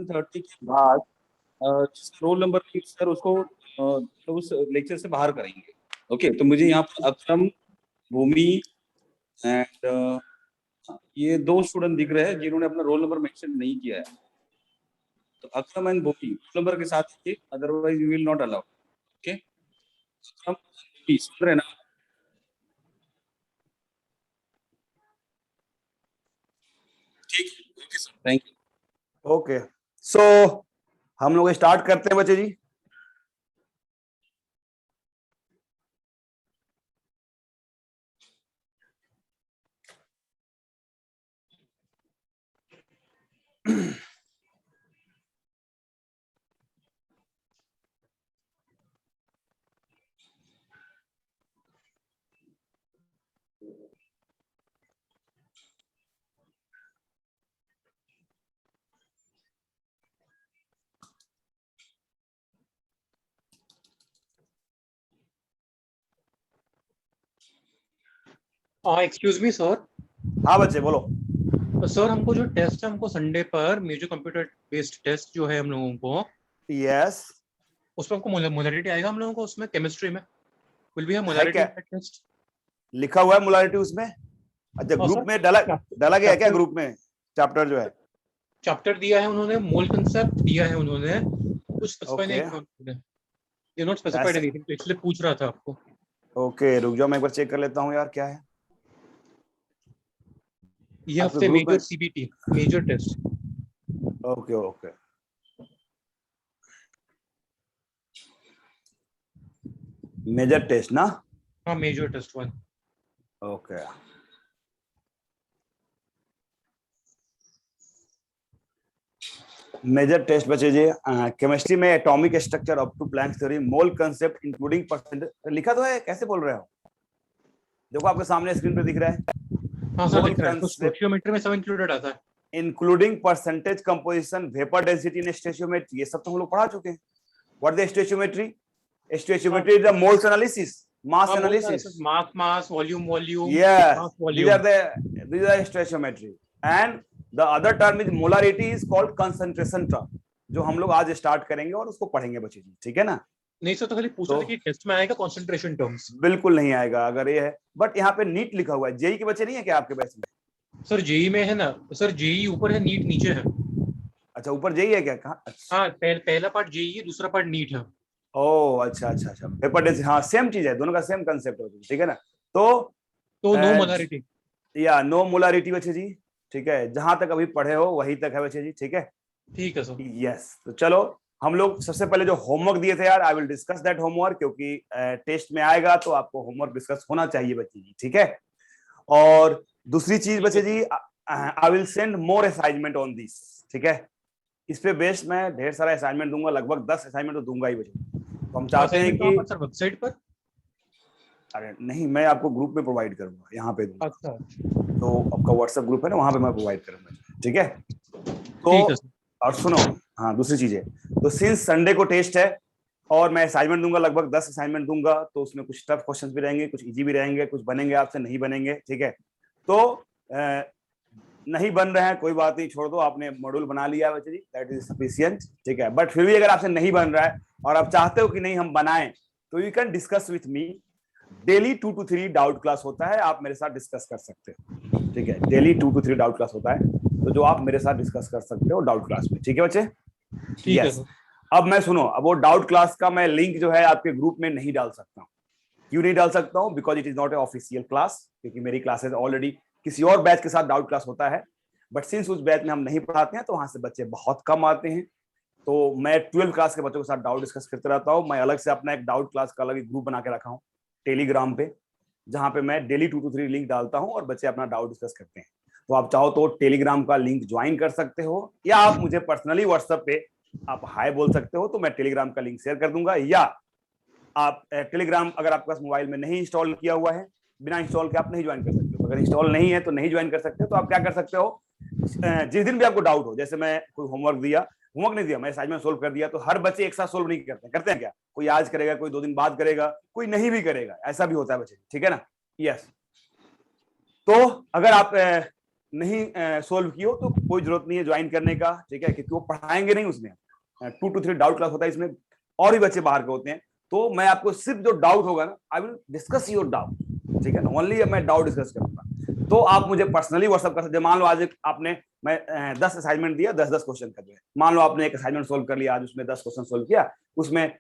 7:30 के बाद जिसका रोल नंबर नहीं सर उसको तो उस लेक्चर से बाहर करेंगे। ओके, तो मुझे यहाँ पर अक्रम, भूमि एंड ये 2 स्टूडेंट दिख रहे हैं जिन्होंने अपना रोल नंबर मेंशन नहीं किया है। तो Akram and Bhumi roll number के साथ ही, otherwise you will not allow. Okay, Akram Bhumi सुन रहे हैं ना? ठीक है, okay sir, thank you. Okay, so हम लोग स्टार्ट करते हैं बच्चे जी। Excuse me sir. हाँ बच्चे बोलो। सर हमको जो टेस्ट है हमको संडे पर मेजर कंप्यूटर बेस्ड टेस्ट जो है हम लोगों को, यस, उसमें हमको मोलैरिटी आएगा हम लोगों को, उसमें केमिस्ट्री में विल बी है है मोलैरिटी क्या? टेस्ट लिखा हुआ है मोलारिटी उसमें? अच्छा, हाँ, ग्रुप सर। में डाला गया है क्या? चैप्टर- ग्रुप में चैप्टर जो है चैप्टर दिया है उन्होंने, मोल कंसेप्ट दिया है उन्होंने, कुछ स्पेसिफाई नहीं Okay. किया उन्होंने। दे नॉट स्पेसिफाइड एनीथिंग, तो इसलिए पूछ रहा था आपको। ओके, रुक जाओ मैं एक बार चेक कर लेता हूँ यार क्या है ये आपके हफ्ते ग्रुप मेजर में। CBT major test. Okay okay, major test ना? हाँ, major test 1। Okay, major test बचे जी। केमिस्ट्री में atomic structure up to Planck theory, mole concept including percentage. लिखा तो है, कैसे बोल रहे हो? देखो आपके सामने स्क्रीन पे दिख रहा है, हाँ सर, मोल दिख रहा है। तो कंसेप्ट स्टोइकियोमेट्री में सब इंक्लूडेड आता है। Including percentage composition, vapour density in stoichiometry, ये सब तो हम लोग पढ़ा चुके हैं। What the stoichiometry? Stoichiometry is the moles analysis, mass analysis. Mass, volume, Yeah, mass, these are volume. these are stoichiometry, and the other term is molarity is called concentration term, जो हम लोग आज स्टार्ट करेंगे और उसको पढ़ेंगे बच्चे जी, ठीक है ना? नहीं सर, तो खाली पूछ रहे थे कि टेस्ट में आएगा कंसंट्रेशन टर्म्स। बिल्कुल नहीं आएगा अगर ये है, बट यहाँ पे नीट लिखा हुआ है। जेई के बच्चे नहीं है क्या आपके बैच में? सर जेई में है ना सर, जेई ऊपर है, नीट नीचे है। अच्छा, ऊपर जेई है क्या? कहाँ? अच्छा। हाँ, पहला पार्ट जेई है, दूसरा पार्ट नीट है। ओह अच्छा अच्छा अच्छा, पेपर डेंसिटी, हाँ सेम चीज है, दोनों का सेम कंसेप्ट है, ठीक है ना? तो नो मोलारिटी या नो मोलारिटी बच्चे जी, ठीक है? जहां तक अभी पढ़े हो वहीं तक है बच्चे जी, ठीक है? ठीक है सर। यस, तो चलो हम लोग सबसे पहले जो होमवर्क दिए थे यार, I will discuss that homework, क्योंकि टेस्ट में आएगा तो आपको होमवर्क डिस्कस होना चाहिए बच्चे जी, ठीक है? और दूसरी चीज बच्चे जी, I will send more assignment on this, ठीक है? इस पे बेस्ड मैं ढेर सारा असाइनमेंट दूंगा, लगभग 10 असाइनमेंट तो दूंगा ही बच्चे। तो हम चाहते हैं कि सर वेबसाइट पर, अरे नहीं, मैं आपको ग्रुप में प्रोवाइड करूंगा, यहाँ पे दूंगा। अच्छा तो आपका व्हाट्सएप ग्रुप है ना, वहां पे मैं प्रोवाइड करूंगा, ठीक है? तो ठीक है सर। और सुनो, हाँ दूसरी चीज है, तो सिंस संडे को टेस्ट है और मैं असाइनमेंट दूंगा, लगभग 10 असाइनमेंट दूंगा, तो उसमें कुछ टफ क्वेश्चंस भी रहेंगे, कुछ इजी भी रहेंगे, कुछ बनेंगे आपसे, नहीं बनेंगे, ठीक है? तो नहीं बन रहे हैं कोई बात नहीं, छोड़ दो, आपने मॉड्यूल बना लिया बच्चे जी, दैट इज सफिशिएंट, ठीक है? बट फिर भी अगर आपसे नहीं बन रहा है और आप चाहते हो कि नहीं हम बनाएं, तो you can discuss with me. Daily 2 to 3 doubt class होता है, आप मेरे साथ डिस्कस कर सकते हो, ठीक है? डेली 2 to 3 डाउट क्लास होता है, तो जो आप मेरे साथ डिस्कस कर सकते हो डाउट क्लास में, ठीक है बच्चे? ठीक है यस। सर। अब मैं सुनो, अब वो डाउट क्लास का मैं लिंक जो है आपके ग्रुप में नहीं डाल सकता हूँ। क्यों नहीं डाल सकता हूँ? Because it is not a official class, क्योंकि मेरी क्लासेस ऑलरेडी किसी और बैच के साथ डाउट क्लास होता है, बट सिंस उस बैच में हम नहीं पढ़ाते हैं तो वहां से बच्चे बहुत कम आते हैं। तो मैं 12 क्लास के बच्चों के साथ डाउट डिस्कस करते रहता हूँ। मैं अलग से अपना एक डाउट क्लास का अलग ग्रुप बना के रखा हूँ टेलीग्राम पे, जहां पे मैं डेली 2 to 3 लिंक डालता हूँ और बच्चे अपना डाउट डिस्कस करते हैं। तो आप चाहो तो टेलीग्राम का लिंक ज्वाइन कर सकते हो, या आप मुझे पर्सनली व्हाट्सएप पे आप हाय बोल सकते हो, तो मैं टेलीग्राम का लिंक शेयर कर दूंगा। या आप टेलीग्राम अगर आपके पास मोबाइल में नहीं इंस्टॉल किया हुआ है, बिना इंस्टॉल के आप नहीं ज्वाइन कर सकते हो। अगर इंस्टॉल नहीं है तो नहीं ज्वाइन कर सकते, तो आप क्या कर सकते हो, जिस दिन भी आपको डाउट हो, जैसे मैं कोई होमवर्क नहीं दिया, मैं असाइनमेंट सोल्व कर दिया, तो हर बच्चे एक साथ सोल्व नहीं करते हैं क्या? कोई आज करेगा, कोई 2 दिन बाद करेगा, कोई नहीं भी करेगा, ऐसा भी होता है बच्चे, ठीक है ना? यस। तो अगर आप नहीं सोल्व की हो तो कोई जरूरत नहीं है ज्वाइन करने का, ठीक है, क्योंकि वो पढ़ाएंगे नहीं उसमें। 2 to 3 डाउट क्लास होता है इसमें, और भी बच्चे बाहर के होते हैं। तो मैं आपको सिर्फ जो डाउट होगा ना, I will discuss your doubt, ठीक है ना, ओनली मैं डाउट डिस्कस करूंगा। तो आप मुझे पर्सनली व्हाट्सअप कर सकते हैं। मान लो आज आपने मैं 10 असाइनमेंट दिया, 10-10 क्वेश्चन कर दिए। मान लो आपने एक असाइनमेंट सोल्व कर लिया आज, उसमें 10 क्वेश्चन सोल्व किया, उसमें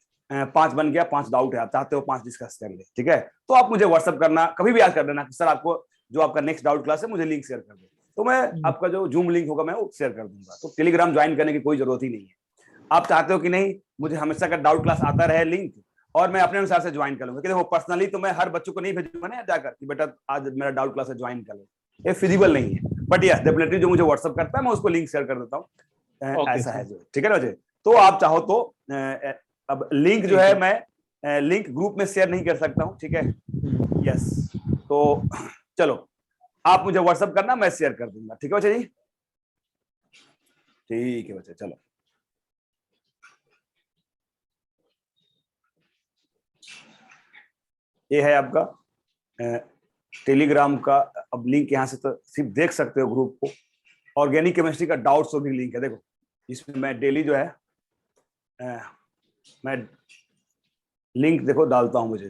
5 बन गया, 5 डाउट है, आप चाहते हो 5 डिस्कस कर ले, ठीक है। तो आप मुझे व्हाट्सअप करना, कभी भी याद कर देना कि सर आपको जो आपका नेक्स्ट डाउट क्लास है मुझे लिंक शेयर कर दो, तो मैं आपका जो जूम लिंक होगा मैं वो शेयर कर दूंगा। तो टेलीग्राम ज्वाइन करने की कोई जरूरत ही नहीं है। आप चाहते हो कि नहीं मुझे हमेशा का डाउट क्लास आता रहे लिंक, और मैं अपने अनुसार से ज्वाइन कर लूंगा, कि देखो पर्सनली तो मैं हर बच्चों को नहीं भेजूंगा ना जाकर कि बेटा आज मेरा डाउट क्लास है ज्वाइन कर लो, ये फिजिबल नहीं है। बट यस डेफिनेटली जो मुझे व्हाट्सअप करता है मैं उसको लिंक शेयर कर देता हूँ, ऐसा है जो, ठीक है ना। तो आप चाहो तो अब लिंक जो है मैं लिंक ग्रुप में शेयर नहीं कर सकता हूँ, ठीक है। यस, तो चलो आप मुझे व्हाट्सअप करना, मैं शेयर कर दूंगा, ठीक है बच्चे जी। ठीक है बच्चे, चलो ये है आपका टेलीग्राम का। अब लिंक यहाँ से तो सिर्फ देख सकते हो ग्रुप को। ऑर्गेनिक केमिस्ट्री का डाउट्स भी लिंक है, देखो इसमें मैं डेली जो है मैं लिंक देखो डालता हूँ मुझे।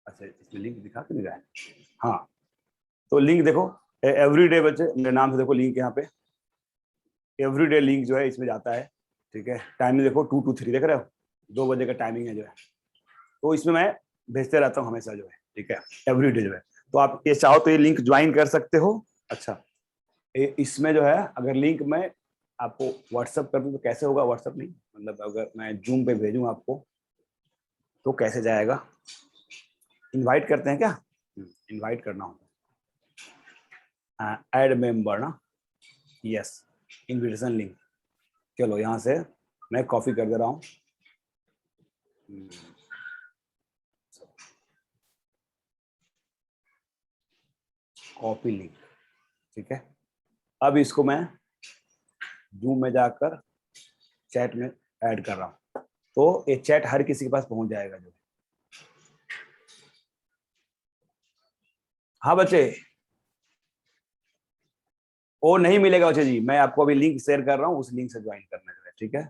अच्छा इसमें लिंक दिखा के नहीं रहा है, हाँ तो लिंक देखो एवरीडे बच्चे मेरे नाम से देखो लिंक यहाँ पे एवरीडे लिंक जो है इसमें जाता है, ठीक है। टाइमिंग देखो 2 to 3 देख रहे हो, 2 बजे का टाइमिंग है जो है, तो इसमें मैं भेजते रहता हूँ हमेशा जो है, ठीक है, एवरीडे जो है। तो आप ये चाहो तो ये लिंक ज्वाइन कर सकते हो। अच्छा इसमें जो है अगर लिंक मैं आपको व्हाट्सअप कर दूं तो कैसे होगा, व्हाट्सअप नहीं मतलब अगर मैं जूम पे भेजूं आपको तो कैसे जाएगा, इनवाइट करते हैं क्या, इनवाइट करना होगा, ऐड मेंबर ना, यस इनविटेशन लिंक, चलो यहाँ से मैं कॉपी कर दे रहा हूँ। कॉपी लिंक, ठीक है। अब इसको मैं जूम में जाकर चैट में ऐड कर रहा हूँ, तो ये चैट हर किसी के पास पहुंच जाएगा जो। हाँ बच्चे, वो नहीं मिलेगा बच्चे जी, मैं आपको अभी लिंक शेयर कर रहा हूँ, उस लिंक से ज्वाइन करना है, ठीक है।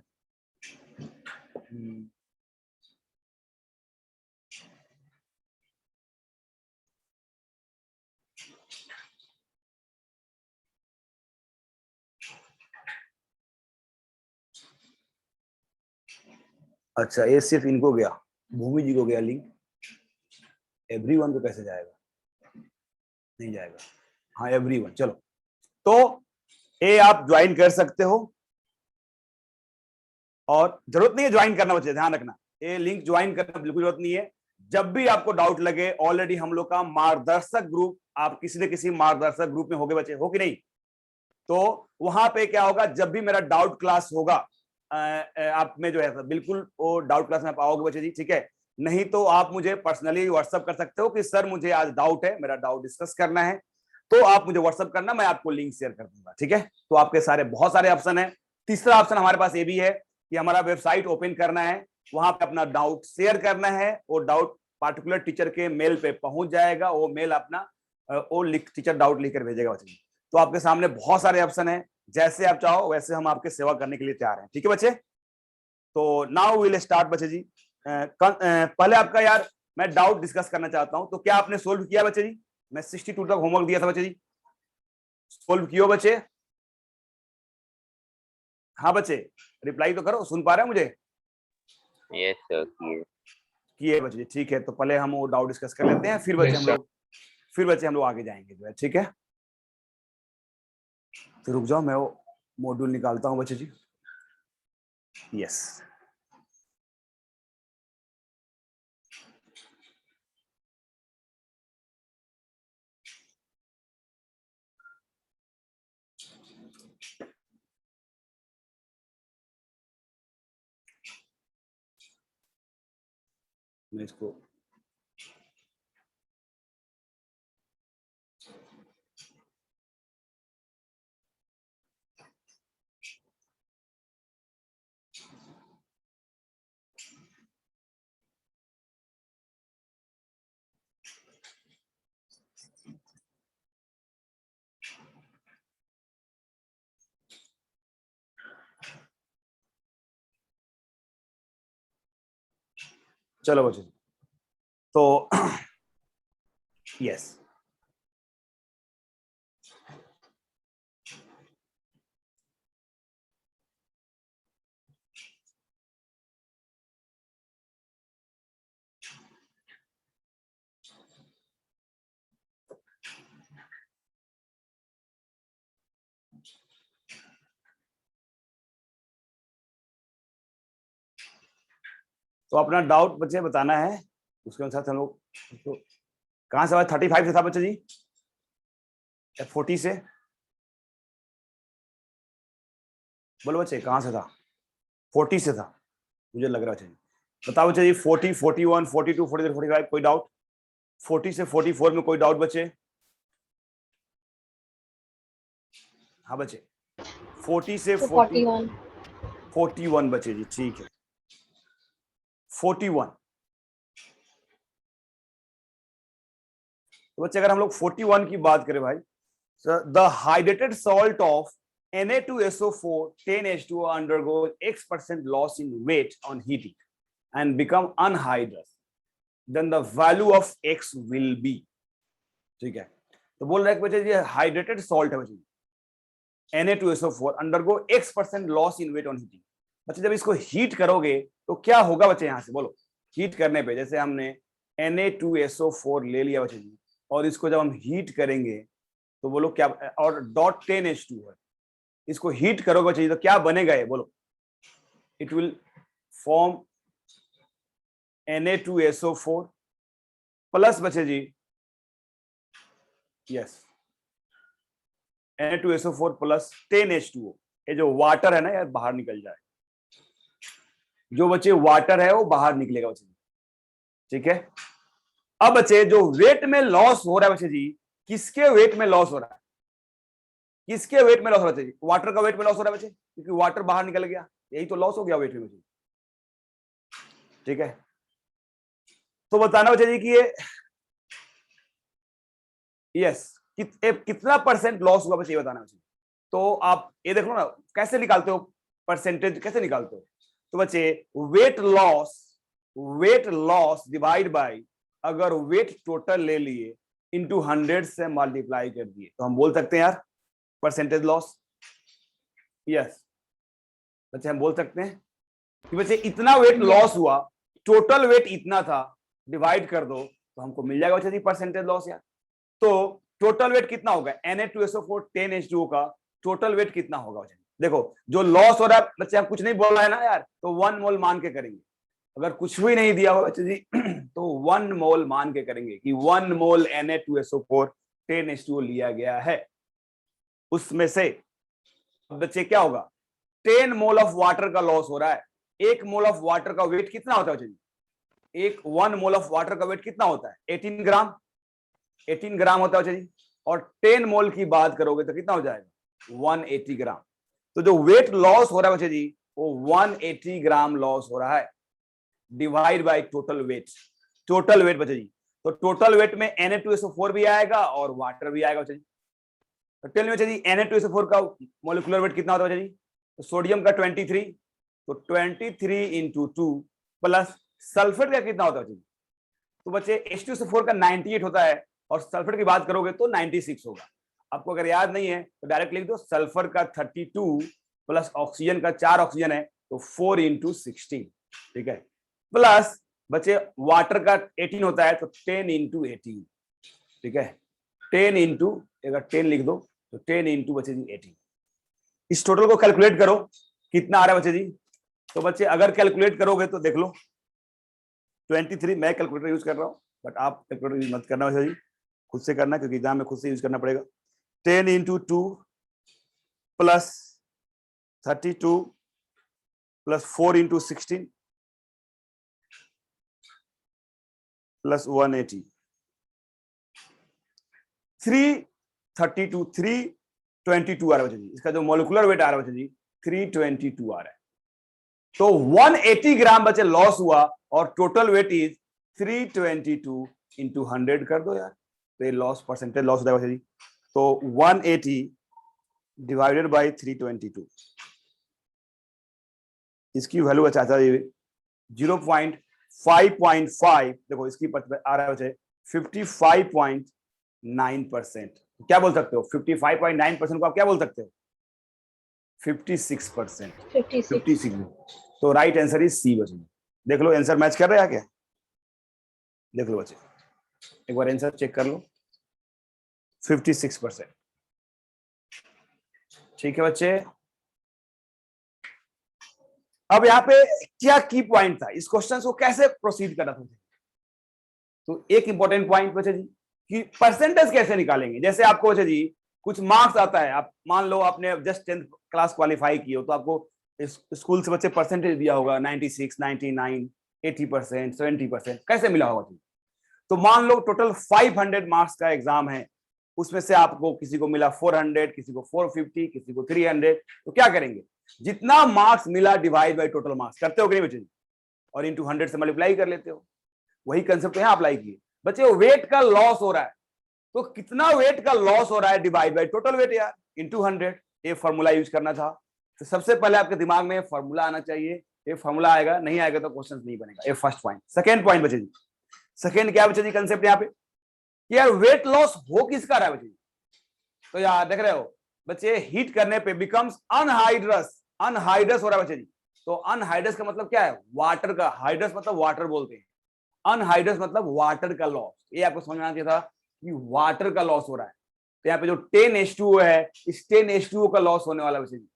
अच्छा ये सिर्फ इनको गया, भूमि जी को गया लिंक, एवरीवन को कैसे जाएगा, नहीं जाएगा, हाँ एवरीवन, चलो तो ये आप ज्वाइन कर सकते हो। और जरूरत नहीं है ज्वाइन करना बच्चे, ध्यान रखना ये लिंक ज्वाइन करना बिल्कुल जरूरत नहीं है। जब भी आपको डाउट लगे, ऑलरेडी हम लोग का मार्गदर्शक ग्रुप, आप किसी न किसी मार्गदर्शक ग्रुप में होगे बच्चे, हो कि नहीं, तो वहां पे क्या होगा, जब भी मेरा डाउट क्लास होगा आप में जो है बिल्कुल वो डाउट क्लास में आप आओगे बच्चे जी, ठीक है। नहीं तो आप मुझे पर्सनली व्हाट्सअप कर सकते हो कि सर मुझे आज डाउट है, मेरा डाउट डिस्कस करना है, तो आप मुझे व्हाट्सअप करना, मैं आपको लिंक शेयर कर दूंगा, ठीक है। तो आपके सारे बहुत सारे ऑप्शन है। तीसरा ऑप्शन हमारे पास ये भी है कि हमारा वेबसाइट ओपन करना है, वहां पे अपना डाउट शेयर करना है, वो डाउट पार्टिकुलर टीचर के मेल पे पहुंच जाएगा, वो मेल अपना वो टीचर डाउट लिखकर भेजेगा बच्चे। तो आपके सामने बहुत सारे ऑप्शन है, जैसे आप चाहो वैसे हम आपके सेवा करने के लिए तैयार हैं, ठीक है बच्चे। तो नाउ विल स्टार्ट बच्चे जी। पहले आपका यार मैं डाउट डिस्कस करना चाहता हूं, तो क्या आपने सोल्व किया बच्चे जी, मैं 62 तक होमवर्क दिया था बच्चे जी, सोल्व किया बच्चे, हाँ बच्चे रिप्लाई तो करो, सुन पा रहे हैं मुझे, यस सर किए। किए बच्चे जी, ठीक है। तो पहले हम वो डाउट डिस्कस कर लेते हैं, फिर बच्चे हम लोग आगे जाएंगे जो है, ठीक है। तो रुक जाओ मैं वो मॉड्यूल निकालता हूं बच्चे जी, यस मैं इसको चलो बच्चे, तो यस, तो अपना डाउट बच्चे बताना है, उसके अनुसार हम लोग तो कहां से 35 से था बच्चे जी, 40 से, बोलो बच्चे कहां से था? 40 से था मुझे लग रहा है। बताओ बच्चे जी, 40, 41, 42, 43, 45, कोई डाउट? 40 से 44 में कोई डाउट बच्चे? हाँ बच्चे, 40 से 41 बच्चे जी, ठीक है, 41। तो बच्चे अगर हम लोग 41 की बात करें भाई, the hydrated salt of Na2SO4 10H2O undergoes X% loss in weight on heating and become anhydrous, then the value of X will be, ठीक है। तो बोल रहे हैं बच्चे ये हाइड्रेटेड सॉल्ट है बच्चे, Na2SO4 undergo X% loss in weight on heating। बच्चे जब इसको हीट करोगे तो क्या होगा बच्चे? यहां से बोलो, हीट करने पे जैसे हमने Na2SO4 ले लिया बच्चे जी, और इसको जब हम हीट करेंगे तो बोलो क्या, और डॉट 10H2 है, इसको हीट करोगे चाहिए तो क्या बनेगा ये बोलो? It will form Na2SO4 plus बच्चे जी, यस, Na2SO4 प्लस 10H2O, ये जो वाटर है ना यार बाहर निकल जाए, जो बच्चे वाटर है वो बाहर निकलेगा बच्चे जी, ठीक है। अब बच्चे जो वेट में लॉस हो रहा है बच्चे जी, किसके वेट में लॉस हो रहा है? किसके वेट में लॉस हो रहा है जी? वाटर का वेट में लॉस हो रहा है बच्चे, क्योंकि वाटर बाहर निकल गया, यही तो लॉस हो गया वेट में बच्चे, ठीक है। तो बताना बच्चे जी कि ये यस कितना परसेंट लॉस हुआ बच्चे, ये बताना बच्चे। तो आप ये देख लो ना, कैसे निकालते हो परसेंटेज, कैसे निकालते हो? तो बच्चे वेट लॉस डिवाइड बाय, अगर वेट टोटल ले लिए इंटू 100 से मल्टीप्लाई कर दिए तो हम बोल सकते हैं यार परसेंटेज लॉस। यस बच्चे, हम बोल सकते हैं कि बच्चे इतना वेट लॉस हुआ, टोटल वेट इतना था, डिवाइड कर दो तो हमको मिल जाएगा बच्चे परसेंटेज लॉस यार। तो टोटल वेट कितना होगा? Na2SO4 10H2O का टोटल वेट कितना होगा बच्चे? देखो जो लॉस हो रहा है बच्चे, हम कुछ नहीं बोल रहा है ना यार, तो 1 मोल मान के करेंगे। अगर कुछ भी नहीं दिया होगा बच्चे जी तो 1 मोल मान के करेंगे कि 1 मोल Na2SO4 10H2O लिया गया है, उसमें से बच्चे क्या होगा? 10 मोल ऑफ वाटर का लॉस हो रहा है। 1 मोल ऑफ वाटर का वेट कितना होता है बच्चे जी? 1 मोल ऑफ वाटर का वेट कितना होता है? 18 ग्राम, 18 ग्राम होता है बच्चे जी। और 10 मोल की बात करोगे तो कितना हो जाएगा? 180 ग्राम। तो जो वेट लॉस हो रहा है बच्चे जी, वो 180 ग्राम लॉस हो रहा है, divide by total wait. Total weight बच्चे जी, तो टोटल वेट में Na2SO4 भी आएगा और वाटर भी आएगा बच्चे जी। तो टेल मी बच्चे जी, Na2SO4 का मोलिकुलर वेट कितना होता है बच्चे जी? तो सोडियम का 23, तो 23 इंटू 2 प्लस सल्फेट का कितना होता है बच्चे जी? तो बच्चे H2SO4 का 98 होता है, और सल्फर की बात करोगे तो 96 होगा। आपको अगर याद नहीं है तो डायरेक्ट लिख दो, सल्फर का 32 प्लस ऑक्सीजन का 4 ऑक्सीजन है तो 4 इंटू 16, ठीक है। प्लस बच्चे वाटर का 18 होता है तो 10 इंटू 18, ठीक है। 10 इंटू, अगर 10 लिख दो तो 10 इंटू बच्चे जी 18। इस टोटल को कैलकुलेट करो कितना आ रहा है बच्चे जी। तो बच्चे अगर कैलकुलेट करोगे तो देख लो 23, मैं कैलकुलेटर यूज कर रहा हूं, बट आप कैलकुलेटर यूज मत करना वैसे जी, खुद से करना, क्योंकि एग्जाम में खुद से यूज करना पड़ेगा। 10 into 2 plus 32 plus 4 into 16 plus 180, 332 322 आ रहा है जी। इसका जो मोलिकुलर वेट आ रहा है जी 322 आ रहा है। तो 180 ग्राम बच्चे लॉस हुआ और टोटल वेट इज 322 इंटू 100 कर दो यार, तो ये लॉस परसेंटेज लॉस होता है जी। तो 180 डिवाइडेड बाय 322, इसकी वैल्यू अच्छा 0.5 55.5, देखो इसकी आ रहा है बच्चे 55.9%। क्या बोल सकते हो 55.9% को आप क्या बोल सकते हो 56%। 56। तो राइट आंसर इज सी बच्चे। देख लो आंसर मैच कर रहा है क्या, देख लो बच्चे एक बार आंसर चेक कर लो 56%। ठीक है बच्चे, अब यहाँ पे क्या की पॉइंट था, इस क्वेश्चन को कैसे प्रोसीड करना था। तो एक इंपॉर्टेंट पॉइंट बच्चे जी कि परसेंटेज कैसे निकालेंगे। जैसे आपको बच्चे जी कुछ मार्क्स आता है, आप मान लो आपने जस्ट 10th क्लास क्वालिफाई की हो, तो आपको स्कूल से बच्चे परसेंटेज दिया होगा 96, 99, 80%, 70%, कैसे मिला होगा। तो मान लो टोटल 500 मार्क्स का एग्जाम है, उसमें से आपको किसी को मिला 400, किसी को 450, किसी को 300। तो क्या करेंगे, जितना मार्क्स मिला डिवाइड बाय टोटल मार्क्स करते हो कि नहीं बच्चे, और इनटू 100 से मल्टीप्लाई कर लेते हो। वही कंसेप्ट यहाँ अप्लाई किए बच्चे। वेट का लॉस हो रहा है, तो कितना वेट का लॉस हो रहा है डिवाइड बाय टोटल वेट यार, इनटू 100। ये फॉर्मूला यूज करना था। तो सबसे पहले आपके दिमाग में फॉर्मूला आना चाहिए। ये फॉर्मूला आएगा, नहीं आएगा तो क्वेश्चन नहीं बनेगा। ये फर्स्ट पॉइंट। सेकेंड पॉइंट बच्चे जी, सेकेंड क्या बच्चे जी कंसेप्ट यहाँ पे, यार वेट लॉस हो किसका रहा है बच्चे। तो यार देख रहे हो बच्चे, हीट करने पे बिकम्स अनहाइड्रस, अनहाइड्रस हो रहा है बच्चे जी। तो अनहाइड्रस का मतलब क्या है, वाटर का, हाइड्रस मतलब वाटर बोलते हैं, अनहाइड्रस मतलब वाटर का लॉस। ये आपको समझ में आना चाहिए था कि वाटर का लॉस हो रहा है। तो यहाँ पे जो 10H2O है, इस 10H2O का लॉस होने वाला बच्चे जी।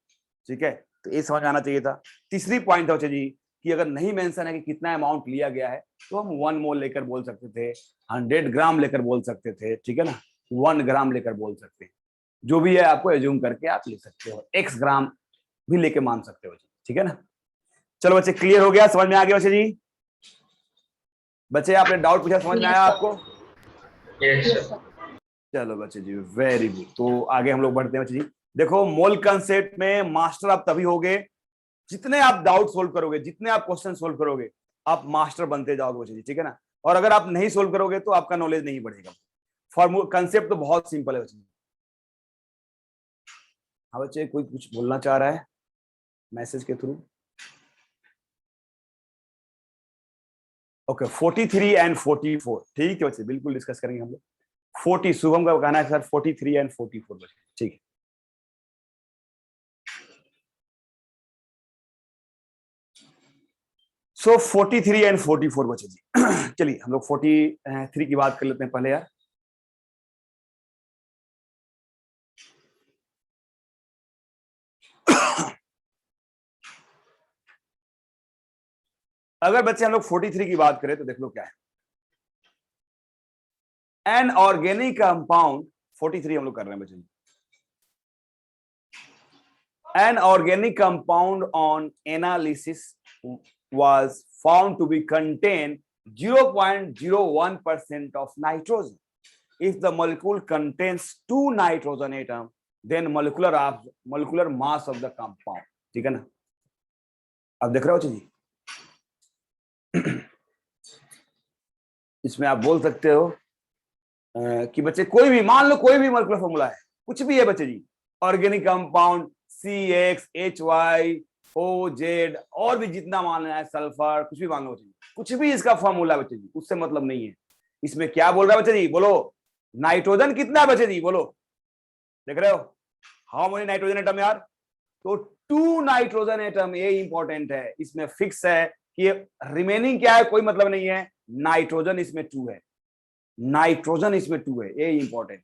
ठीक है, तो ये समझ आना चाहिए था। तीसरी पॉइंट था बच्चे जी कि अगर नहीं मेंशन है कि कितना अमाउंट लिया गया है, तो हम 1 मोल लेकर बोल सकते थे, 100 ग्राम लेकर बोल सकते थे, ठीक है ना, 1 ग्राम लेकर बोल सकते हैं। जो भी है आपको एज्यूम करके आप ले सकते हो, x ग्राम भी लेके मान सकते हो, ठीक है ना। चलो बच्चे क्लियर हो गया, समझ में आ गया बच्चे जी। बच्चे आपने डाउट पूछा, समझ में आया आपको। चलो बच्चे जी वेरी गुड। तो आगे हम लोग बढ़ते हैं बच्चे जी। देखो मोल कंसेप्ट में मास्टर आप तभी होगे जितने आप डाउट सोल्व करोगे, जितने आप क्वेश्चन सोल्व करोगे, आप मास्टर बनते जाओगे बच्चे जी, ठीक है ना। और अगर आप नहीं सोल्व करोगे तो आपका नॉलेज नहीं बढ़ेगा। फॉर्मूला कंसेप्ट तो बहुत सिंपल है बच्चे। हाँ बच्चे, कोई कुछ बोलना चाह रहा है मैसेज के थ्रू। ओके 43 एंड 44, ठीक है बच्चे, बिल्कुल डिस्कस करेंगे हम लोग। 40 शुभम का कहना है सर 43 एंड 44 बच्चे, ठीक है। सो 43 एंड 44 बच्चे जी। चलिए हम लोग 43 की बात कर लेते हैं पहले यार। अगर बच्चे हम लोग 43 की बात करें तो देख लो क्या है, एन ऑर्गेनिक कंपाउंड। 43 हम लोग कर रहे हैं बच्चे। An organic compound on analysis was found to be contain 0.01% of nitrogen. If the molecule contains 2 nitrogen atom, then molecular mass of the compound, ठीक है ना। अब देख रहे हो जी, इसमें आप बोल सकते हो कि बच्चे कोई भी मान लो, कोई भी मोलेकुलर फॉर्मूला है, कुछ भी है बच्चे जी, ऑर्गेनिक कंपाउंड CXHYOZ और भी जितना मान लेना है, सल्फर, कुछ भी मान लो बच्चे जी, कुछ भी इसका फॉर्मूला बच्चे जी, उससे मतलब नहीं है। इसमें क्या बोल रहा है बच्चे जी, बोलो नाइट्रोजन कितना है बच्चे जी, बोलो, देख रहे हो हाउ मेनी नाइट्रोजन एटम यार। तो 2 नाइट्रोजन एटम, ये इंपॉर्टेंट है, इसमें फिक्स है कि रिमेनिंग क्या है, कोई मतलब नहीं है। नाइट्रोजन इसमें 2 है, नाइट्रोजन इसमें 2 है, ये इंपॉर्टेंट।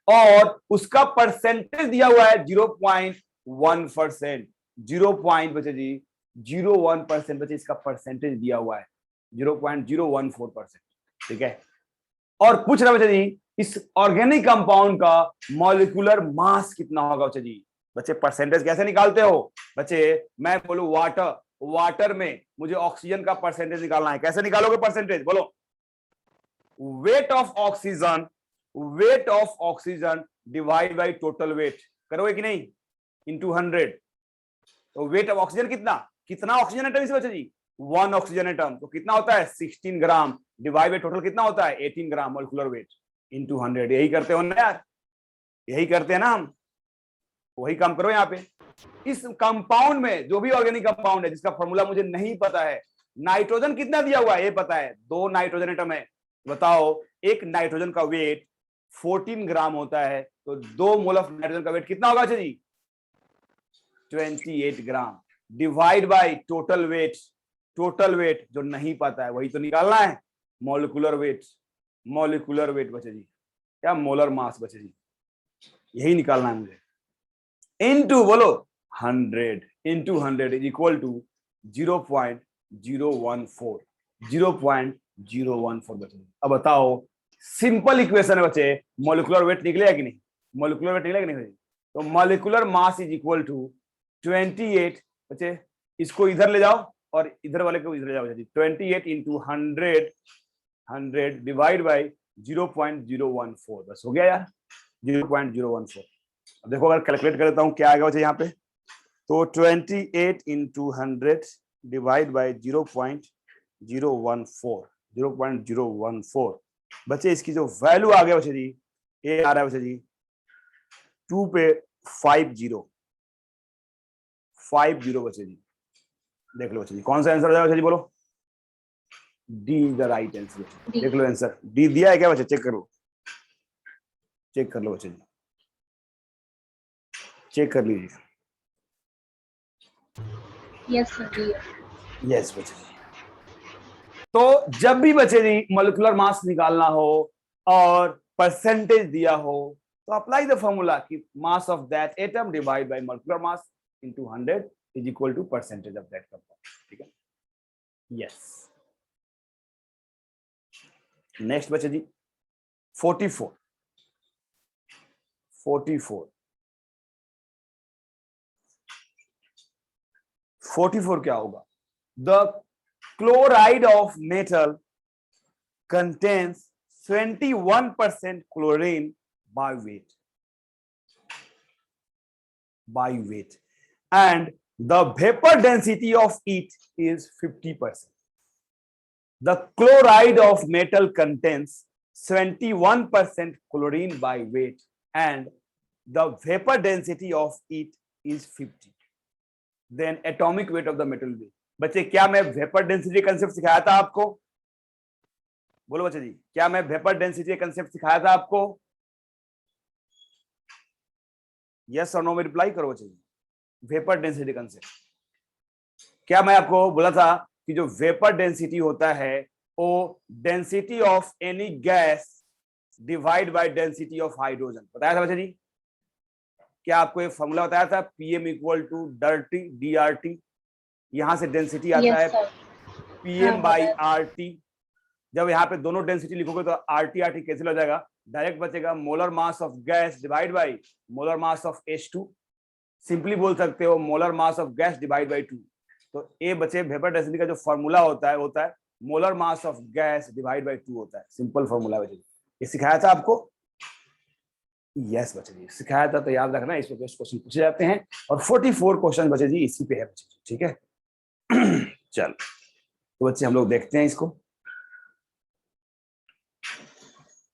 और उसका परसेंटेज दिया हुआ है 0.1%, 0. बचे जी 0.1% बचे, इसका परसेंटेज दिया हुआ है 0.014%, ठीक है। और पूछ रहा बच्चे जी इस ऑर्गेनिक कंपाउंड का मॉलिक्यूलर मास कितना होगा बच्चे जी। बच्चे परसेंटेज कैसे निकालते हो बच्चे, मैं बोलूं वाटर, वाटर में मुझे ऑक्सीजन का परसेंटेज निकालना है, कैसे निकालोगे परसेंटेज, बोलो wait of oxygen, wait of oxygen divide by total wait, करोगे कि नहीं, इनटू 100। तो वेट ऑफ ऑक्सीजन कितना, कितना ऑक्सीजन एटम इसमें बच्चे जी, 1 ऑक्सीजन एटम, तो कितना होता है 16 ग्राम, डिवाइड बाय टोटल कितना होता है 18 ग्राम मॉलिक्यूलर वेट, इनटू 100। यही करते हो ना यार, यही करते हैं ना हम, वही काम करो यहाँ पे। इस कंपाउंड में जो भी ऑर्गेनिक कंपाउंड है जिसका फॉर्मूला मुझे नहीं पता है, नाइट्रोजन कितना दिया हुआ है ये पता है, 2 नाइट्रोजन एटम है। बताओ एक नाइट्रोजन का वेट 14 ग्राम होता है, तो 2 मोल ऑफ नाइट्रोजन का वेट कितना होगा जी? 28 gram divide by total wait. Total weight जो नहीं पता है वही तो निकालना है। मॉलिक्यूलर वेट, मॉलिक्यूलर वेट बचे जी, क्या मोलर मास बचे जी, यही निकालना है मुझे। इनटू बोलो 100 इनटू 100 इज इक्वल टू 0.014, 0.014 बचे। अब बताओ सिंपल इक्वेशन है बच्चे, मॉलिक्यूलर वेट निकलेगा कि नहीं? मॉलिक्यूलर वेट निकलेगा कि नहीं? तो molecular mass is equal to 28 बच्चे, इसको इधर ले जाओ और इधर वाले को इधर ले जाओ। 28 इंटू 100 डिवाइड बाई 0.014, बस हो गया यार 0.014। अब देखो अगर कैलकुलेट कर लेता हूं क्या आएगा बच्चे यहाँ पे, तो 28 इंटू 100 डिवाइड बाई 0.014 बच्चे, इसकी जो वैल्यू आ गया बच्चे जी, ये आ रहा है बच्चे जी 2 पे 50 बच्चे जी। देख लो बच्चे जी कौन सा आंसर हो जाएगा बच्चे जी, बोलो। D is the right answer. देख लो आंसर डी दिया है क्या बच्चे, चेक कर लो, चेक कर लो बच्चे जी, चेक कर लीजिए। Yes sir. यस बच्चे जी। तो जब भी बच्चे जी मॉलिक्यूलर मास निकालना हो और परसेंटेज दिया हो तो अप्लाई द फॉर्मूला कि mass of that atom divide by molecular mass into 100 is equal to percentage of that compound. ठीक है, यस। नेक्स्ट बच्चे जी 44 क्या होगा? The chloride of metal contains 21% chlorine by weight and the vapor density of it is 50%. The chloride of metal contains 21% chlorine by weight and the vapor density of it is 50. Then atomic weight of the metal will be। बच्चे क्या मैं vapour density concept सिखाया था आपको? बोलो बच्चे जी, क्या मैं वेपर डेंसिटी कंसेप्ट सिखाया था आपको? यस और नो में रिप्लाई करो बच्चे जी। वेपर डेंसिटी कंसेप्ट क्या मैं आपको बोला था कि जो वेपर डेंसिटी होता है वो density of any gas divide by density of hydrogen, बताया था बच्चे जी? क्या आपको एक फॉर्मूला बताया था? PM equal to dirty DRT, यहां से डेंसिटी आता है पीएम बाई आरटी। जब यहाँ पे दोनों डेंसिटी लिखोगे तो आरटी आरटी कैंसिल हो जाएगा, डायरेक्ट बचेगा molar mass of gas divide by molar mass of H2। Simply बोल सकते हो molar mass of gas divide by 2। तो ये बचे वेपर डेंसिटी का जो फॉर्मूला होता है molar mass of gas divide by 2 होता है। सिंपल फॉर्मूला बचे, ये सिखाया था आपको? यस बच्चे जी सिखाया था, तो याद रखना इस पे क्वेश्चन पूछे जाते हैं। और 44 क्वेश्चन बच्चे जी इसी पे है बच्चे जी, ठीक है। चल तो बच्चे हम लोग देखते हैं इसको।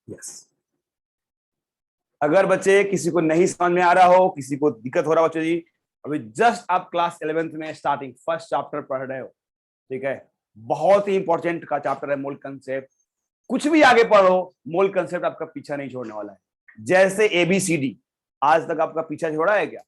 यस, अगर बच्चे किसी को नहीं समझ में आ रहा हो, किसी को दिक्कत हो रहा हो बच्चे जी, अभी जस्ट आप क्लास 11th में स्टार्टिंग फर्स्ट चैप्टर पढ़ रहे हो, ठीक है, बहुत ही इंपॉर्टेंट का चैप्टर है मोल कंसेप्ट। कुछ भी आगे पढ़ो, मोल कंसेप्ट आपका पीछा नहीं छोड़ने वाला है। जैसे ABCD आज तक आपका पीछा छोड़ा है क्या?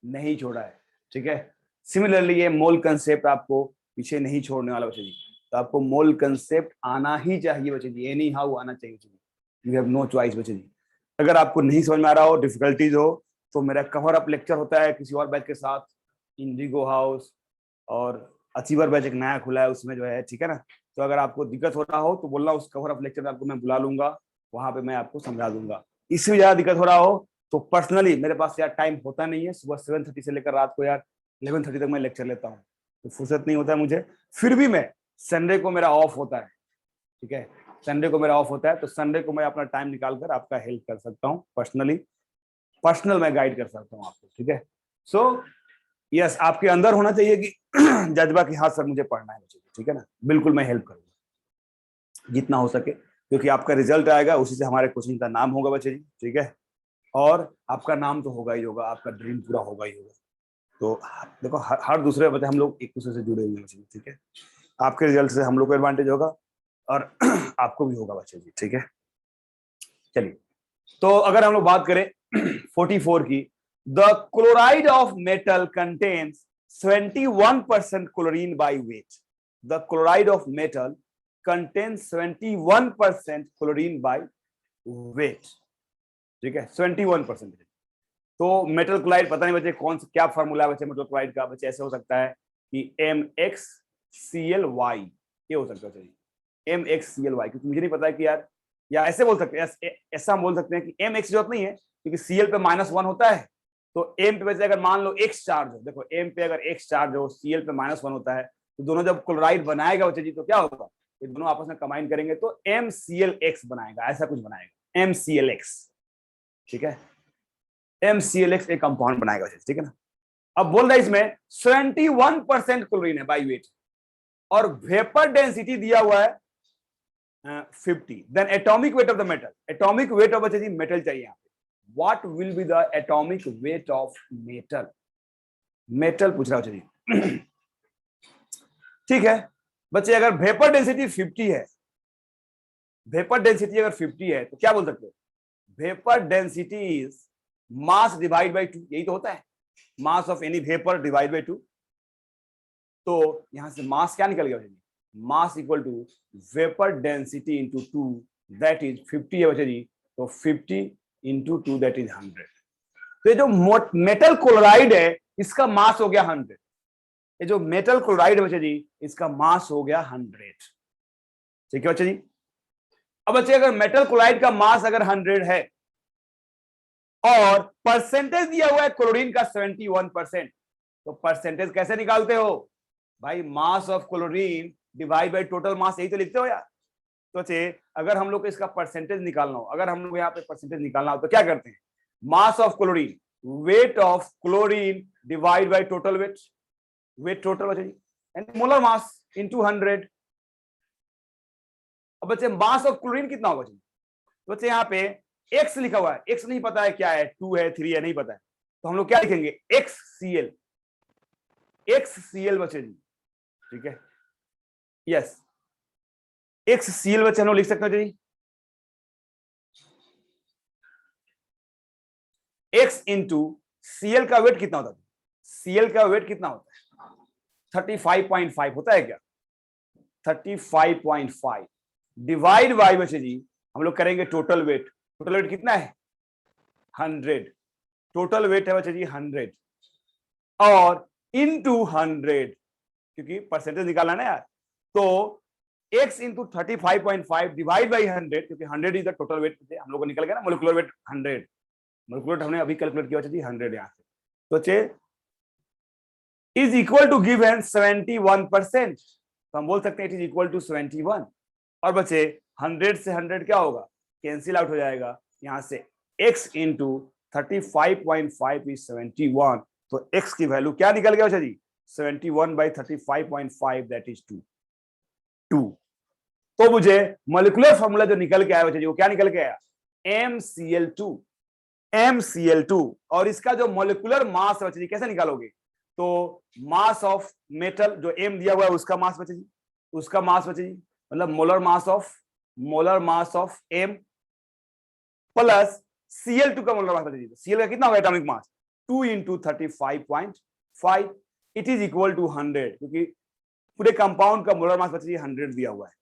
नहीं छोड़ा है, ठीक है। सिमिलरली ये मोल कंसेप्ट आपको पीछे नहीं छोड़ने वाला बच्चे जी। तो आपको मोल कंसेप्ट आना ही चाहिए बच्चे जी, एनी हाउ आना चाहिए बच्चे जी, यू हैव नो चॉइस बच्चे जी। अगर आपको नहीं समझ में आ रहा हो, डिफिकल्टीज हो, तो मेरा कवर अप लेक्चर होता है किसी और बैच के साथ, इंडिगो हाउस और अचीवर बैच एक नया खुला है उसमें जो है, ठीक है ना। तो अगर आपको दिक्कत हो रहा हो तो बोलना, उस कवर अप लेक्चर में आपको मैं बुला लूंगा, वहां पे मैं आपको समझा दूंगा। इससे ज्यादा दिक्कत हो रहा हो तो पर्सनली मेरे पास यार टाइम होता नहीं है, सुबह 7:30 से लेकर रात को यार 11:30 तक मैं लेक्चर लेता हूँ, तो फुर्सत नहीं होता है मुझे। फिर भी मैं संडे को मेरा ऑफ होता है, ठीक है, संडे को मेरा ऑफ होता है, तो संडे को मैं अपना टाइम निकालकर आपका हेल्प कर सकता हूँ पर्सनली, पर्सनल मैं गाइड कर सकता हूँ आपको, ठीक है। सो यस, आपके अंदर होना चाहिए कि जज्बा कि हाँ सर मुझे पढ़ना है, ठीक है ना, बिल्कुल मैं हेल्प करूंगा जितना हो सके, क्योंकि आपका रिजल्ट आएगा उसी से हमारे कोचिंग का नाम होगा बच्चे जी, ठीक है। और आपका नाम तो होगा ही होगा, आपका ड्रीम पूरा होगा ही होगा। तो देखो हर दूसरे बच्चे हम लोग एक दूसरे से जुड़े हुए हैं, ठीक है। आपके रिजल्ट से हम लोग को एडवांटेज होगा और आपको भी होगा बच्चे जी, ठीक है। चलिए, तो अगर हम लोग बात करें 44 की, the chloride of metal contains 71% chlorine by wait. The chloride of metal contains 71% chlorine by wait, ठीक है, 71%। तो मेटल क्लोराइड, पता नहीं बच्चे कौन सा क्या फॉर्मूला है बच्चे मेटल क्लोराइड का, बच्चे ऐसे हो सकता है कि MxCl(Y), ये हो सकता है MxCl(Y), क्योंकि मुझे नहीं पता है कि यार, या ऐसे बोल सकते हैं, ऐसा हम बोल सकते हैं कि Mx जरूरत नहीं है क्योंकि Cl पे -1 होता है, तो M पे वैसे अगर मान लो X चार्ज हो, देखो M पे अगर X चार्ज हो, Cl पे -1 होता है, तो दोनों जब क्लोराइड बनाएगा बच्चे जी तो क्या होगा, ये दोनों आपस में कंबाइन करेंगे तो MClX बनाएगा, ऐसा कुछ बनाएगा MClX, ठीक है, MClX एक कंपाउंड बनाएगा, ठीक है ना। अब बोल रहा है इसमें 71% क्लोरीन है बाई वेट और वेपर डेंसिटी दिया हुआ है 50, then atomic weight of the metal, atomic weight of बच्चे जी मेटल चाहिए यहाँ पे, what will be the atomic weight of metal, metal पूछ रहा है बच्चे जी। ठीक है बच्चे, अगर वेपर डेंसिटी 50 है, वेपर डेंसिटी अगर 50 है तो क्या बोल सकते हो, vapour density is mass divide by 2, यही तो होता है, mass of any vapour divide by 2। तो यहां से मास क्या निकल गया, mass equal to vapour density into 2, that is 50 है बच्चे जी, तो 50 इंटू 2 दैट इज 100। तो ये जो मेटल क्लोराइड है इसका मास हो गया 100, ये जो मेटल क्लोराइड है बच्चे जी इसका मास हो गया 100, ठीक है बच्चे जी। अब बच्चे अगर मेटल क्लोराइड का मास अगर 100 है और परसेंटेज दिया हुआ है क्लोरीन का 71%, तो परसेंटेज कैसे निकालते हो भाई, मास of chlorine divide by total mass, यही तो लिखते हो यार। तो अगर हम लोग को इसका परसेंटेज निकालना हो, अगर हम लोग यहाँ पे परसेंटेज निकालना हो तो क्या करते हैं, मास of chlorine, weight of chlorine divide by total wait, wait total बच्चे यानी मोलर मास इनटू 100। अब बच्चे मास ऑफ क्लोरीन कितना होगा, तो बच्चे यहाँ पे एक्स लिखा हुआ है, एक्स नहीं पता है क्या है, 2 है 3 है नहीं पता है, तो हम लोग क्या लिखेंगे XCl, XCl बच्चे जी, ठीक है, यस XCl बच्चे हम लोग लिख सकते हैं जी, X इंटू Cl का वेट कितना होता है, Cl का वेट कितना होता है 35.5 होता है क्या, 35.5 डिवाइड बाय बच्चे जी हम लोग करेंगे टोटल वेट, टोटल वेट कितना है 100, टोटल वेट है बच्चे जी 100 और इनटू 100, क्योंकि परसेंटेज निकालना ना यार, तो x इंटू 35.5 डिवाइड बाई 100, क्योंकि 100 इज द टोटल वेट, हम लोग को निकल गया ना मोलिकुलर वेट 100, मोलिकुलर हमने अभी कैलकुलेट किया बच्चे 100 यहाँ से, तो चे इज इक्वल टू गिवन 71%, तो हम बोल सकते हैं इट इज इक्वल टू 71, और बच्चे 100 से 100 क्या होगा, कैंसिल आउट हो जाएगा, यहां से x इंटू 35.5 इज 71, तो x की वैल्यू क्या निकल गया बच्चा जी 71 बाई 35.5 दैट इज 2। तो मुझे मोलिकुलर फॉर्मूला जो निकल के आया बच्चा जी वो क्या निकल के आया MCl2, MCl2, और इसका जो मोलिकुलर मास बच्चा जी कैसे निकालोगे, तो मास ऑफ मेटल जो M दिया हुआ है उसका मास बच्चा जी, उसका मास बच्चा जी मतलब molar mass of M plus Cl2 का मोलर मास बच्चा जी, Cl का कितना होगा atomic mass 2 into 35.5, it is equal to 100, क्योंकि पूरे कंपाउंड का मोलर मास बच्चा जी 100 दिया हुआ है,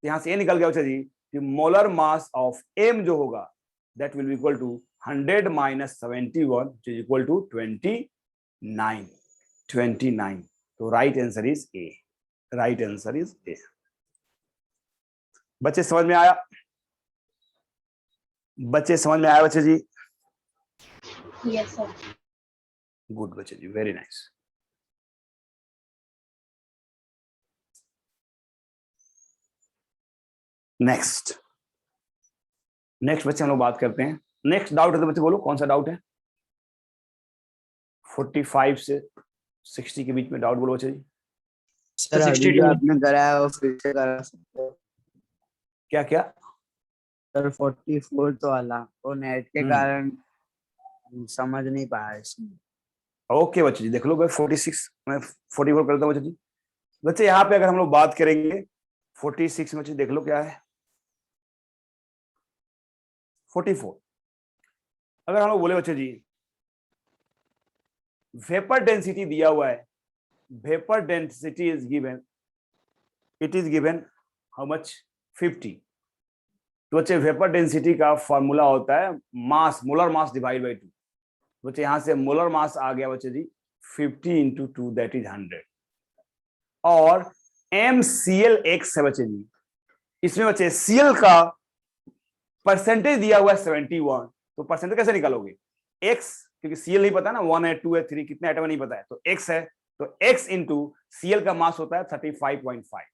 यहां से ये निकल गया बच्चा जी कि मोलर मास ऑफ M जो होगा that will be equal to 100 minus 71 which is equal to 29। तो right answer is A, right answer is A. बच्चे समझ में आया, बच्चे समझ में आया बच्चे जी, यस सर, गुड बच्चे जी, वेरी नाइस। नेक्स्ट बच्चे हम लोग बात करते हैं, नेक्स्ट डाउट है तो बच्चे बोलो कौन सा डाउट है, 45 से 60 के बीच में डाउट बोलो बच्चे जी। सर अभी जो आपने कराया वो फिर से करा सकते हो क्या क्या सर, 44 वाला वो नेट के कारण समझ नहीं पाया इसमें। ओके बच्चे जी, देख लो मैं 46 मैं 44 करता हूँ बच्चे जी, बच्चे यहाँ पे अगर हम लोग बात करेंगे 46 में, देख लो क्या है 44। अगर हम लोग बोले बच्चे जी वेपर डेंसिटी दिया हुआ है, vapour density is given, it is given how much 50। तो बच्चे वेपर डेंसिटी का फॉर्मूला होता है मास, मोलर मास डिवाइड बाई 2। बच्चे यहां से मोलर मास आ गया बच्चे जी 50 इंटू 2 दैट इज 100। और MClX है बच्चे जी, इसमें बच्चे Cl का परसेंटेज दिया हुआ है 71। तो परसेंटेज कैसे निकालोगे? X, क्योंकि Cl नहीं पता ना, 1 है 2 है 3 कितने एटम नहीं पता है, तो X है, तो X इंटू Cl का मास होता है 35.5।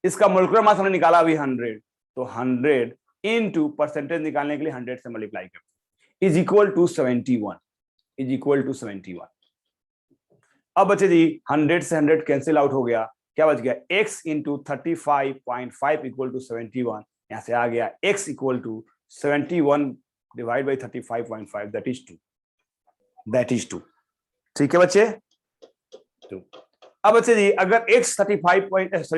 इसका मोलिकुलर मास हमने निकाला अभी 100, तो 100 इंटू परसेंटेज निकालने के लिए 100 से मल्टीप्लाई करते हैं, is equal to 71, is equal to 71। अब बच्चे जी 100 से 100 कैंसिल आउट हो गया, क्या बच गया? X into 35.5 equal to 71। यहां से आ गया X equal to 71 divide by 35.5 that is 2, that is 2। ठीक है बच्चे, 2। अब बच्चे जी अगर X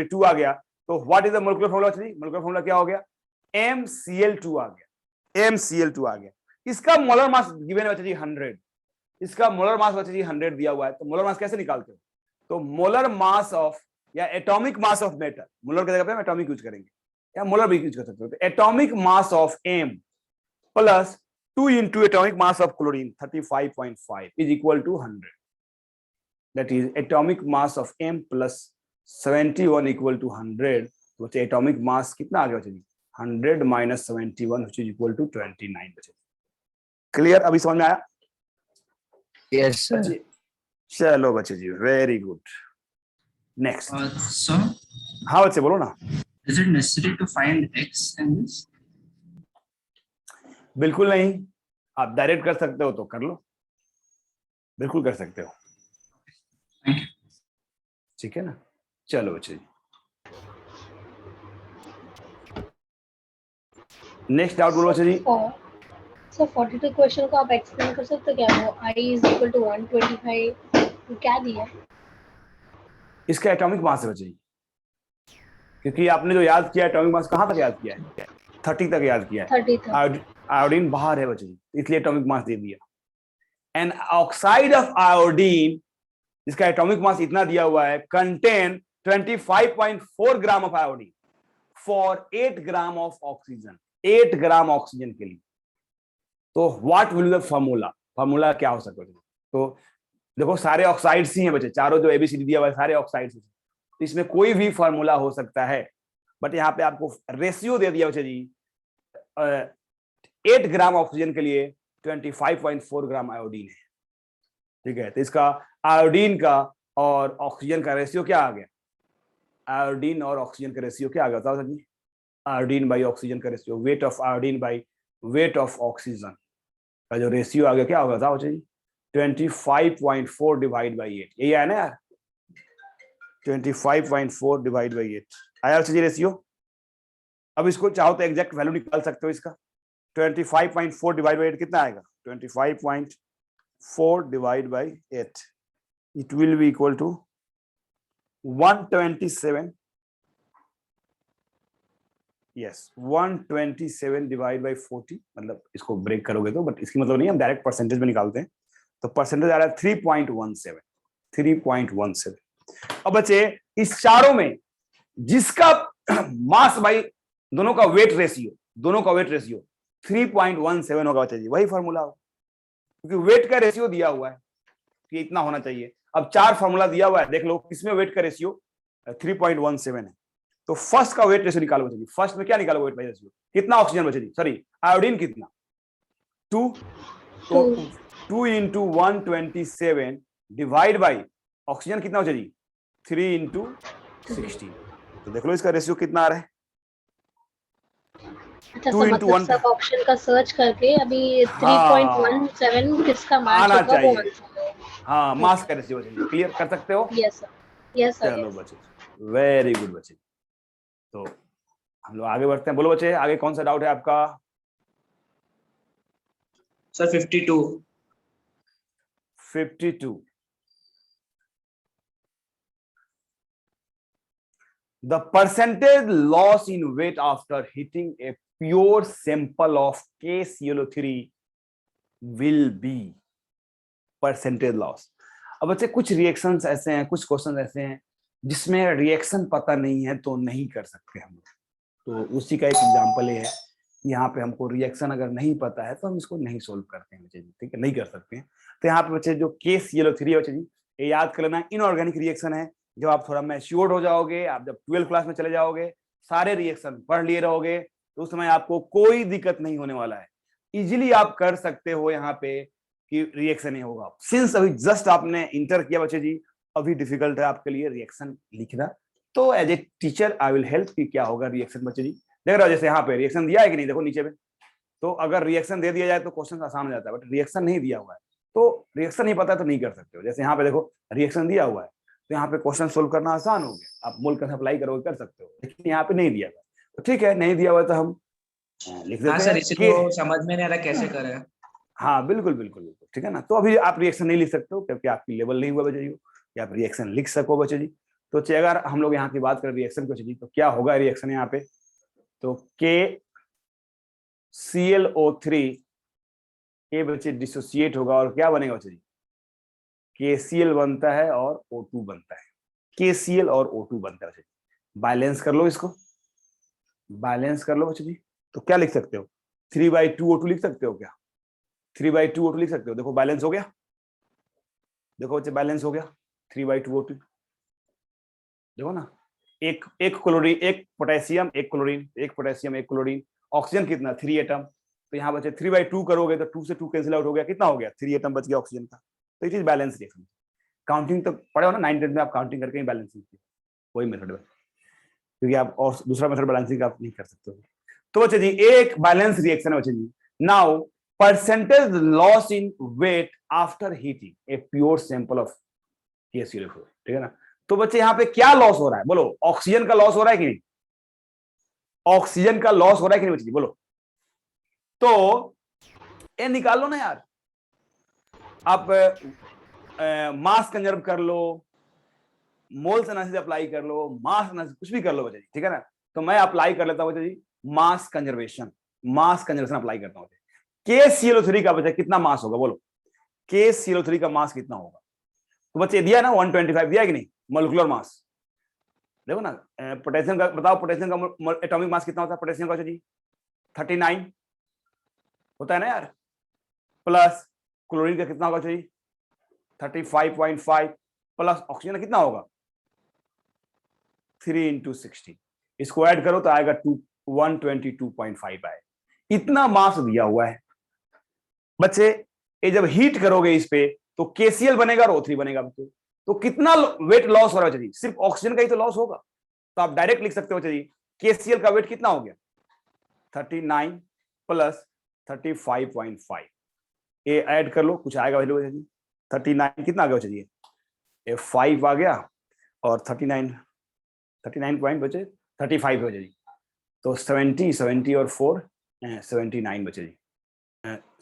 2 आ गया तो what is the molecular formula? Molecular formula क्या हो गया? MCl2 आ गया, MCl2 आ गया। इसका मोलर मास गिवन है बच्चे जी 100, इसका मोलर मास बच्चे जी 100 दिया हुआ है, तो मोलर मास कैसे निकालते हो? तो मोलर मास ऑफ या atomic mass of metal, molar की जगह पे हम एटॉमिक यूज करेंगे या मोलर भी यूज कर सकते हो। तो atomic mass of M plus 2 into atomic mass of chlorine 35.5 is equal to 100। That is atomic mass of M plus 71 equal to 100। तो बच्चे एटॉमिक मास कितना आ गया बच्चे जी? 100 minus 71 which is equal to 29 बच्चे। क्लियर? अभी समझ में आया? Yes sir. बच्चे चलो बच्चे जी, वेरी गुड। नेक्स्ट। Sir, हाँ बच्चे बोलो ना। is it necessary to find X in this? बिल्कुल नहीं, आप डायरेक्ट कर सकते हो तो कर लो, बिल्कुल कर सकते हो। Thank you. ठीक है ना, चलो बच्चे जी नेक्स्ट डाउट बोलो बच्चे जी। सर 42 क्वेश्चन को आप एक्सप्लेन कर सकते हो क्या? वो I is equal to 125 क्या दिया? इसका एटॉमिक मास है बच्चे जी, क्योंकि आपने जो याद किया एटॉमिक मास कहाँ तक याद किया है? 30 तक याद किया है। 30 था। आयोडीन बाहर है बच्चे जी, इसलिए एटॉमिक मास दे दिया। एन ऑक्साइड ऑफ आयोडीन, जिसका एटॉमिक मास इतना दिया हुआ है, contain 25.4 gram of iodine for 8 gram of oxygen, 8 gram oxygen के लिए। तो what will the formula? Formula क्या हो सकता है? तो देखो सारे ऑक्साइड्स ही हैं बच्चे, चारों जो एबीसीडी दिया हुआ है सारे ऑक्साइड्स, इसमें कोई भी फार्मूला हो सकता है, बट यहाँ पे आपको रेशियो दे दिया बच्चे जी 8 ग्राम ऑक्सीजन के लिए 25.4 ग्राम आयोडीन है। ठीक है, तो इसका आयोडीन का और ऑक्सीजन का रेशियो क्या आ गया? आयोडीन और ऑक्सीजन का रेशियो क्या आ गया बताओ सर जी? आयोडीन बाई ऑक्सीजन का ratio, weight of iodine by weight of oxygen का जो रेशियो आ गया क्या होगा बताओ जी? 25.4 डिवाइड बाई 8, यही आया ना यार? 25.4 डिवाइड बाई 8 आया जी रेशियो। अब इसको चाहो तो एग्जैक्ट वैल्यू निकाल सकते हो इसका। 25.4 डिवाइड बाई 8 कितना आएगा? 25.4 divide by 8 it will be equal to 127। Yes 127 divide by 40, मतलब इसको ब्रेक करोगे तो, बट इसकी मतलब नहीं, हम डायरेक्ट परसेंटेज में निकालते हैं। तो परसेंटेज आ रहा है 3.17, 3.17। अब बच्चे इस चारों में जिसका मास बाई दोनों का वेट रेशियो, दोनों का वेट रेशियो 3.17 होगा बच्चे जी, वही फॉर्मूला हो, क्योंकि वेट का रेशियो दिया हुआ है कि इतना होना चाहिए। अब 4 फॉर्मूला दिया हुआ है, देख लो किसमें वेट का रेशियो 3.17 है। तो फर्स्ट का वेट रेशियो निकालो बच्चे जी। फर्स्ट में क्या निकालो वेट रेशियो? कितना ऑक्सीजन बच्चे जी, सॉरी आयोडीन कितना? 2। तो 2 इंटू 127 डिवाइड बाई ऑक्सीजन कितना बच्चे जी? 3 इंटू 16। तो देख लो इसका रेशियो कितना आ रहा है? अच्छा, 2 तो into मतलब 1 सब ऑप्शन का सर्च करके अभी हाँ 3.17 किसका मैच आना होगा वो चाहिए। आंसर है। हाँ मास का रेशियो बच्चे जी क्लियर कर सकते हो? Yes sir, yes sir. चलो बच्चे वेरी गुड बच्चे। तो हम लोग आगे बढ़ते हैं, बोलो बच्चे आगे कौन सा डाउट है आपका? Sir, 52. 52। The percentage loss in weight after heating a pure sample of KClO3 will be percentage loss. अब बच्चे कुछ रिएक्शंस ऐसे हैं, कुछ क्वेश्चन ऐसे हैं जिसमें रिएक्शन पता नहीं है तो नहीं कर सकते हम। तो उसी का एक एग्जांपल ये है, यहाँ पे हमको रिएक्शन अगर नहीं पता है तो हम इसको नहीं सोल्व करते हैं बच्चे जी, ठीक है, नहीं कर सकते हैं। तो यहाँ पे बच्चे जो KClO3 है बच्चे जी, ये याद कर लेना इनऑर्गेनिक रिएक्शन है। जब आप थोड़ा मैच्योर्ड हो जाओगे, आप जब 12th क्लास में चले जाओगे, सारे रिएक्शन पढ़ लिए रहोगे, तो उस समय आपको कोई दिक्कत नहीं होने वाला है। इजिली आप कर सकते हो यहाँ पे कि रिएक्शन ही होगा। सिंस अभी जस्ट आपने इंटर किया बच्चे जी, अभी डिफिकल्ट है आपके लिए रिएक्शन लिखना, तो as a teacher I will help कि क्या होगा रिएक्शन बच्चे जी। देख रहे हो जैसे यहाँ पे रिएक्शन दिया है कि नहीं, देखो नीचे में, तो अगर रिएक्शन दे दिया जाए तो क्वेश्चन आसान हो जाता है, बट रिएक्शन नहीं दिया हुआ है तो रिएक्शन नहीं पता तो नहीं कर सकते हो। जैसे यहाँ पे देखो रिएक्शन दिया हुआ है तो यहाँ पे क्वेश्चन सोल्व करना आसान हो गया, आप मोल कर अप्लाई करोगे कर सकते हो, लेकिन यहाँ पे नहीं दिया हुआ तो ठीक है, नहीं दिया हुआ तो हम लिख देते हाँ सर, हैं इसी कि को समझ में नहीं आ रहा कैसे करें। हाँ बिल्कुल बिल्कुल बिल्कुल, ठीक है ना। तो अभी आप रिएक्शन नहीं लिख सकते हो क्योंकि आपकी लेवल नहीं हुआ बच्चे जी कि आप रिएक्शन लिख सको बच्चे जी। तो चलिए अगर हम लोग यहाँ की बात करें रिएक्शन बच्चे जी, तो क्या होगा रिएक्शन यहाँ पे, तो KClO3 ये बच्चे डिसोसिएट होगा और क्या बनेगा बच्चे जी, KCl बनता है और O2 बनता है, KCl और O2 बनता है बच्चे जी। बैलेंस कर लो इसको, बैलेंस कर लो बच्चे जी। तो क्या लिख सकते हो, 3/2 O2 लिख सकते हो क्या, 3/2 O2 लिख सकते हो। देखो बैलेंस हो गया, देखो बच्चे बैलेंस हो गया 3/2 O2। देखो ना, एक क्लोरीन, एक पोटेशियम, एक क्लोरीन, एक पोटेशियम, एक क्लोरीन, ऑक्सीजन कितना 3 एटम। तो यहाँ बचे 3/2 करोगे तो 2 से 2 कैंसिल आउट हो गया, कितना हो गया 3 एटम बच गया ऑक्सीजन का। तो it is balance reaction. Counting तो पढ़े हो ना 9th 10th में, आप काउंटिंग करके ही बैलेंसिंग की, वही मेथड है, क्योंकि आप और दूसरा मेथड बैलेंसिंग आप नहीं कर सकते हो। तो बच्चे जी एक बैलेंस रिएक्शन है बच्चे जी। Now percentage loss in weight after heating a pure sample of KClO4, ठीक है ना। तो बच्चे यहाँ पे क्या लॉस हो रहा है, बोलो ऑक्सीजन का लॉस हो रहा है कि नहीं, ऑक्सीजन का लॉस हो रहा है कि नहीं बच्चे जी, बोलो। तो ये निकाल लो ना यार, आप मास कंजर्व कर लो, मोल्स एनालिसिस अप्लाई कर लो, मास एनालिसिस कुछ भी कर लो बच्चे जी, ठीक है ना। तो मैं अप्लाई कर लेता हूं बच्चे जी mass conservation, mass conservation apply करता हूं। KClO3 का बच्चे कितना मास होगा, बोलो KClO3 का मास कितना होगा। तो बच्चे दिया ना 125 दिया कि नहीं मोलिकुलर मास। देखो ना पोटेशियम का बताओ, पोटेशियम का एटॉमिक मास कितना होता है पोटेशियम का जी, 39 होता है ना यार, प्लस क्लोरीन का कितना होगा जी 35.5, प्लस ऑक्सीजन का कितना होगा 3 × 16, इसको ऐड करो तो आएगा 122.5 आए। इतना मास दिया हुआ है बच्चे, ये जब हीट करोगे इस पे तो KCl बनेगा और O3 बनेगा बच्चे। तो कितना वेट लॉस हो रहा है जी, सिर्फ ऑक्सीजन का ही तो लॉस होगा। तो आप डायरेक्ट लिख सकते हो जी KCl का वेट कितना हो गया 39 प्लस 35.5, ये ऐड कर लो कुछ आएगा वैल्यू जी 39 कितना आ गया जी, ये 5 आ गया और 39 पॉइंट बचे 35 बचे जी। तो 70 और 4 79 बचे जी,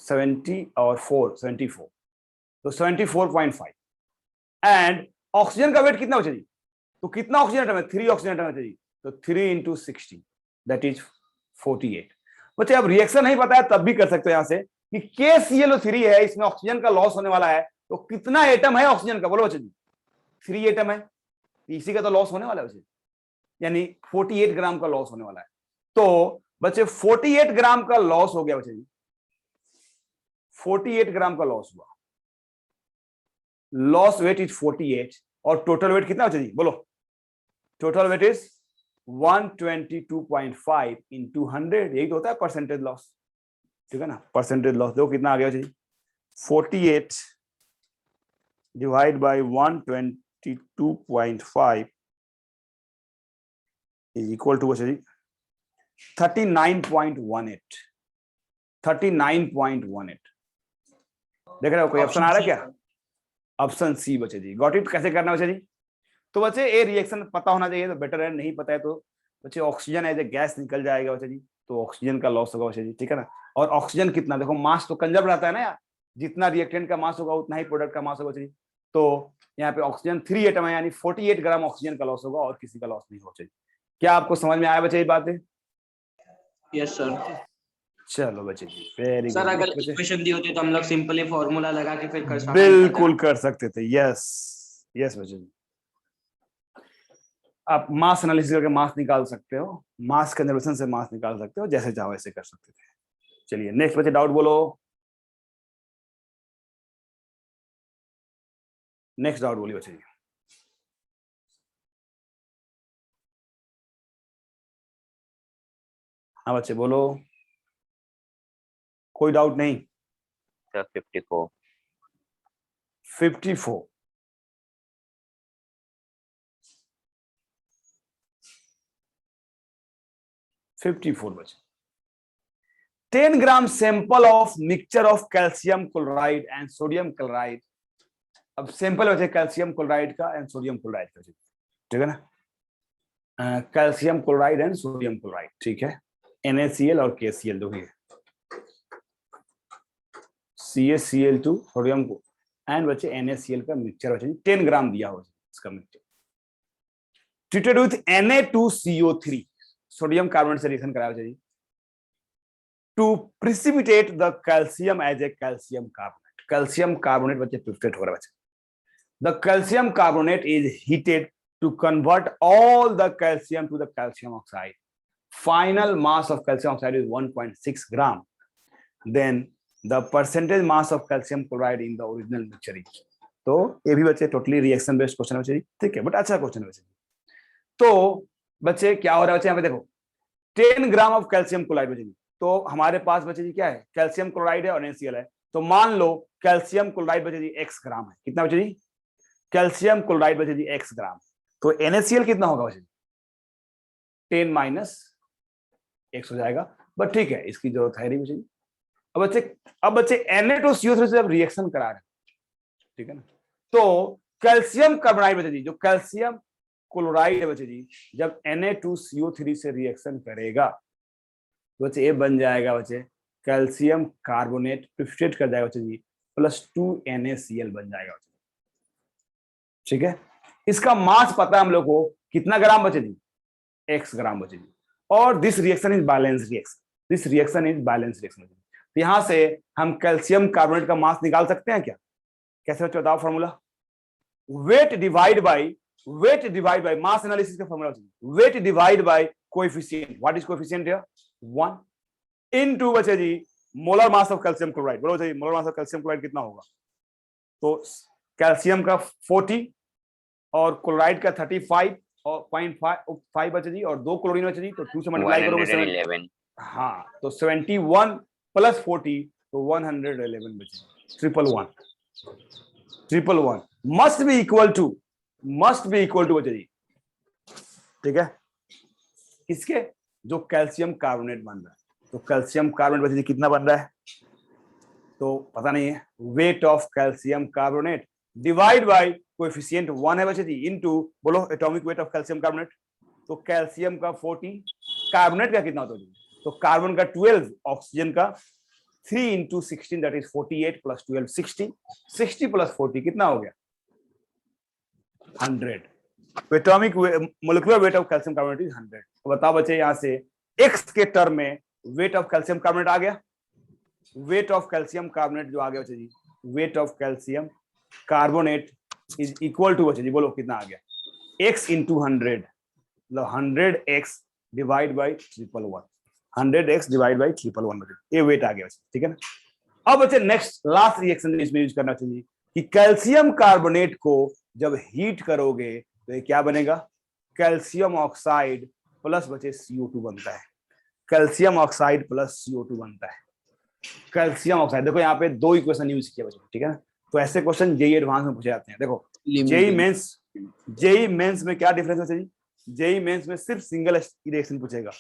70 और 4 74, तो 74.5। एंड ऑक्सीजन का वेट कितना बचे जी, तो कितना ऑक्सीजन एटम है 3 ऑक्सीजन एटम बचे जी, तो 3 × 60 दैट इज 48। बच्चे अब रिएक्शन नहीं पता है तब भी कर सकते हो यहाँ से कि KClO3 है, इसमें ऑक्सीजन का लॉस होने वाला है, तो कितना एटम है ऑक्सीजन का, बोलो बच्चे जी 3 एटम है, इसी का तो लॉस होने वाला है बच्चे, यानी 48 ग्राम का लॉस होने वाला है। तो बच्चे 48 ग्राम का लॉस हो गया बच्चे जी, 48 ग्राम का लॉस हुआ, लॉस वेट इज 48 और टोटल वेट कितना बच्चे जी, बोलो टोटल वेट इज 122.5 × 100, यही तो होता है परसेंटेज लॉस, ठीक है ना। परसेंटेज लॉस देखो कितना आ गया जी 48 divide by 122.5 is equal to बच्चे जी 39.18, 39.18। देख रहे हो कोई ऑप्शन आ रहा है क्या, ऑप्शन सी बच्चे जी, गॉट इट। कैसे करना बच्चे जी, तो बच्चे ये रिएक्शन पता होना चाहिए तो बेटर है, नहीं पता है तो बच्चे ऑक्सीजन एज ए गैस निकल जाएगा बच्चे जी, तो ऑक्सीजन का लॉस होगा बच्चे जी, ठीक है ना। और ऑक्सीजन कितना देखो मास तो कंजर्व रहता है ना यार, जितना रिएक्टेंट का मास होगा उतना ही प्रोडक्ट का मास होगा बच्चे जी। तो यहाँ पे ऑक्सीजन 3 एटम है, यानी 48 ग्राम ऑक्सीजन का लॉस होगा और किसी का लॉस नहीं होगा बच्चे जी। क्या आपको समझ में आया बच्चे ये बातें? Yes sir. चलो बच्चे जी, वेरी सर अगर गुड। इक्वेशन दी होती तो हम लोग सिंपली फॉर्मूला लगा के फिर कर बिल्कुल कर सकते थे। यस यस बच्चे जी, आप मास एनालिसिस करके मास निकाल सकते हो, मास कन्जर्वेशन से मास निकाल सकते हो, जैसे चाहो ऐसे कर सकते थे। चलिए नेक्स्ट बच्चे डाउट बोलो, नेक्स्ट डाउट बोलिए बच्चे जी। हाँ बच्चे बोलो, कोई डाउट नहीं? सर 54। 54 54 बच्चे। 10 gram sample of mixture of calcium chloride and sodium chloride. अब सैंपल बचे कैल्शियम क्लोराइड का एंड सोडियम क्लोराइड का, ठीक है ना? Calcium chloride and sodium chloride, ठीक है। NaCl और KCl दो ही है, CaCl2 सोडियम को एंड बच्चे NaCl का मिक्सचर बच्चे 10 ग्राम दिया हो इसका mixture, treated with Na2CO3 sodium carbonate से रिएक्शन कराया बच्चे to precipitate the calcium as a calcium carbonate. Calcium carbonate बच्चे प्रिसिपिटेट हो रहा है बच्चे। The calcium carbonate is heated to convert all the calcium to the calcium oxide. Final mass of calcium oxide is 1.6 gram. Then the percentage mass of calcium chloride in the original mixture is. तो ये भी बच्चे totally reaction based question है बच्चे, ठीक है, but अच्छा question है बच्चे। तो बच्चे क्या हो रहा है बच्चे, यहाँ पे देखो 10 ग्राम ऑफ कैल्शियम क्लोराइड बच्चे, तो हमारे पास बच्चे जी क्या है, कैल्शियम क्लोराइड है और NaCl है। तो मान लो कैल्शियम क्लोराइड बच्चे जी x ग्राम है। कितना बच्चे जी? कैल्शियम क्लोराइड बच्चे जी x ग्राम। तो NaCl कितना होगा बच्चे? 10 माइनस x हो जाएगा, बट ठीक है, इसकी जरूरत है नहीं बच्चे। अब बच्चे Na2CO3 से जब रिएक्शन करा रहे, ठीक है ना, तो कैल्शियम कार्बोनाइड बच्चे जी, जो कैल्शियम क्लोराइड है बच्चे जी, जब Na2CO3 से रिएक्शन करेगा तो बच्चे ये बन जाएगा बच्चे कैल्शियम कार्बोनेट प्रिसिपिटेट कर जाएगा बच्चे जी +2 NaCl बन जाएगा बच्चे, ठीक है। इसका मास पता है हम लोग को कितना ग्राम बचे जी? x ग्राम बचे जी। और this reaction is balance reaction, this reaction is balance reaction. तो यहां से हम कैल्शियम कार्बोनेट का मास निकाल सकते हैं क्या? कैसे बच्चे बताओ formula? Weight divide by mass analysis का formula, weight divide by coefficient. What is coefficient here? 1 into बचे जी molar mass of calcium chloride. बोलो जी molar mass of calcium chloride कितना होगा? तो कैल्शियम का 40 और क्लोराइड का 35 और 0.5 बचे जी, और 2 क्लोरीन बचे जी, तो 2 से मल्टीप्लाई करोगे 111। हाँ, तो 71 + 40 तो 111 बचे। 111 मस्ट बी इक्वल टू बचे जी, ठीक है, इसके जो कैल्शियम कार्बोनेट बन रहा है। तो कैल्शियम कार्बोनेट बचे जी कितना बन रहा है तो पता नहीं है। Weight of calcium carbonate divide by coefficient 1 है बच्चे जी, इनटू बोलो atomic weight of calcium carbonate. तो कैल्शियम का 40, कार्बोनेट का कितना होता है? तो कार्बन का 12, ऑक्सीजन का 3 × 16 दैट इज 48 + 12 60, 60 + 40 कितना हो गया? 100। Atomic molecular weight of calcium carbonate is 100। तो बताओ बच्चे यहां से x के टर्म में वेट ऑफ कैल्शियम कार्बोनेट आ गया। वेट ऑफ कैल्शियम कार्बोनेट जो आ गया बच्चे जी, weight of calcium carbonate is equal to बच्चे जी, बोलो कितना आ गया? x × 100, मतलब 100x divide by 111, 100x divide by 111 बच्चे, ये वेट आ गया बच्चे, ठीक है ना। अब बच्चे नेक्स्ट लास्ट रिएक्शन इसमें यूज करना चाहिए कि कैल्शियम कार्बोनेट को जब हीट करोगे तो ये क्या बनेगा? कैल्शियम ऑक्साइड प्लस बच्चे CO2 बनता है। कैल्शियम ऑक्साइड प्लस CO2 बनता है। कैल्शियम ऑक्साइड, देखो यहाँ पे 2 इक्वेशन यूज किया बच्चे, ठीक है ना। तो ऐसे क्वेश्चन जेईई एडवांस में पूछे जाते हैं। देखो जेईई मेंस में क्या डिफरेंस है जी? जेईई मेंस में सिर्फ सिंगल रिएक्शन पूछेगा,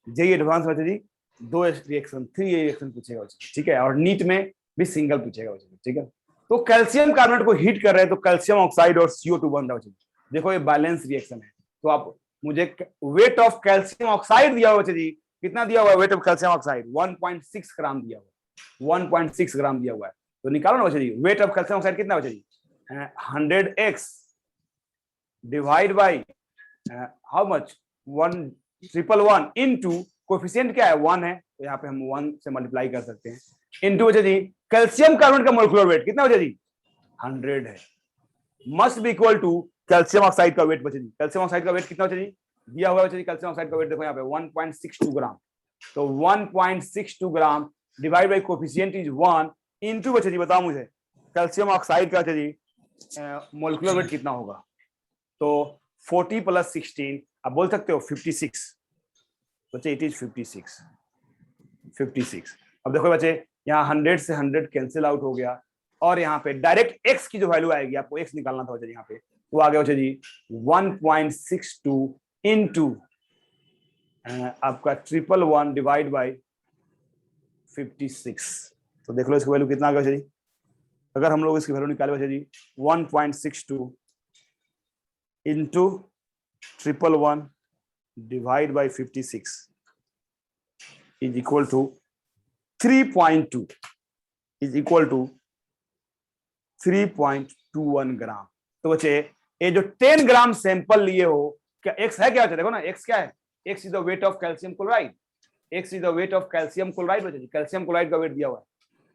जेईई एडवांस में जी 2 रिएक्शन 3 रिएक्शन पूछेगा, ठीक है, और नीट में भी सिंगल पूछेगा, ठीक है। तो कैल्शियम कार्बोनेट को हीट कर रहे हैं तो कैल्शियम ऑक्साइड और CO2 बन रहा है। देखो ये बैलेंस रिएक्शन है। तो आप मुझे वेट ऑफ कैल्शियम ऑक्साइड दिया हुआ जी, कितना दिया हुआ है? वेट ऑफ कैल्शियम ऑक्साइड 1.6 ग्राम दिया हुआ, 1.6 ग्राम दिया हुआ है। तो निकालो ना बच्चे जी, वेट ऑफ कैल्शियम ऑक्साइड कितना बच्चे जी? 100x divide by how much? 1,111 into coefficient क्या है 1 है, तो यहाँ पे हम 1 से मल्टीप्लाई कर सकते हैं, इनटू बच्चे जी कैल्शियम कार्बोनेट का मोलिकुलर वेट कितना बच्चे जी 100 है, must be equal to calcium oxide का वेट बच्चे जी। कैल्शियम ऑक्साइड का वेट कितना बच्चे जी दिया हुआ है बच्चे जी, कैल्शियम ऑक्साइड का वेट देखो यहाँ पे 1.62 ग्राम, तो 1.62 gram divide by coefficient is 1 into बच्चे जी बताओ मुझे कैल्शियम ऑक्साइड का बच्चे जी मोलिकुलर वेट कितना होगा, तो 40 + 16 आप बोल सकते हो 56 बच्चे, इट इज 56। अब देखो बच्चे यहाँ 100 से 100 कैंसिल आउट हो गया, और यहाँ पे डायरेक्ट x की जो वैल्यू आएगी, आपको x निकालना था बच्चे यहाँ पे, वो आ गया बच्चे जी 1.62 इनटू आपका 111 डिवाइड बाई 56, तो देख लो इसकी वैल्यू कितना आ गया बच्चे जी। अगर हम लोग इसकी वैल्यू निकाले बच्चे जी 1.62 into 111 divide by 56 is equal to 3.2 is equal to 3.21 gram. तो बच्चे ये जो 10 ग्राम सैंपल लिए हो, क्या x है क्या बच्चे, देखो ना x क्या है, x is the wait of calcium chloride, x is the wait of calcium chloride बच्चे, कैल्शियम क्लोराइड का वेट दिया हुआ है।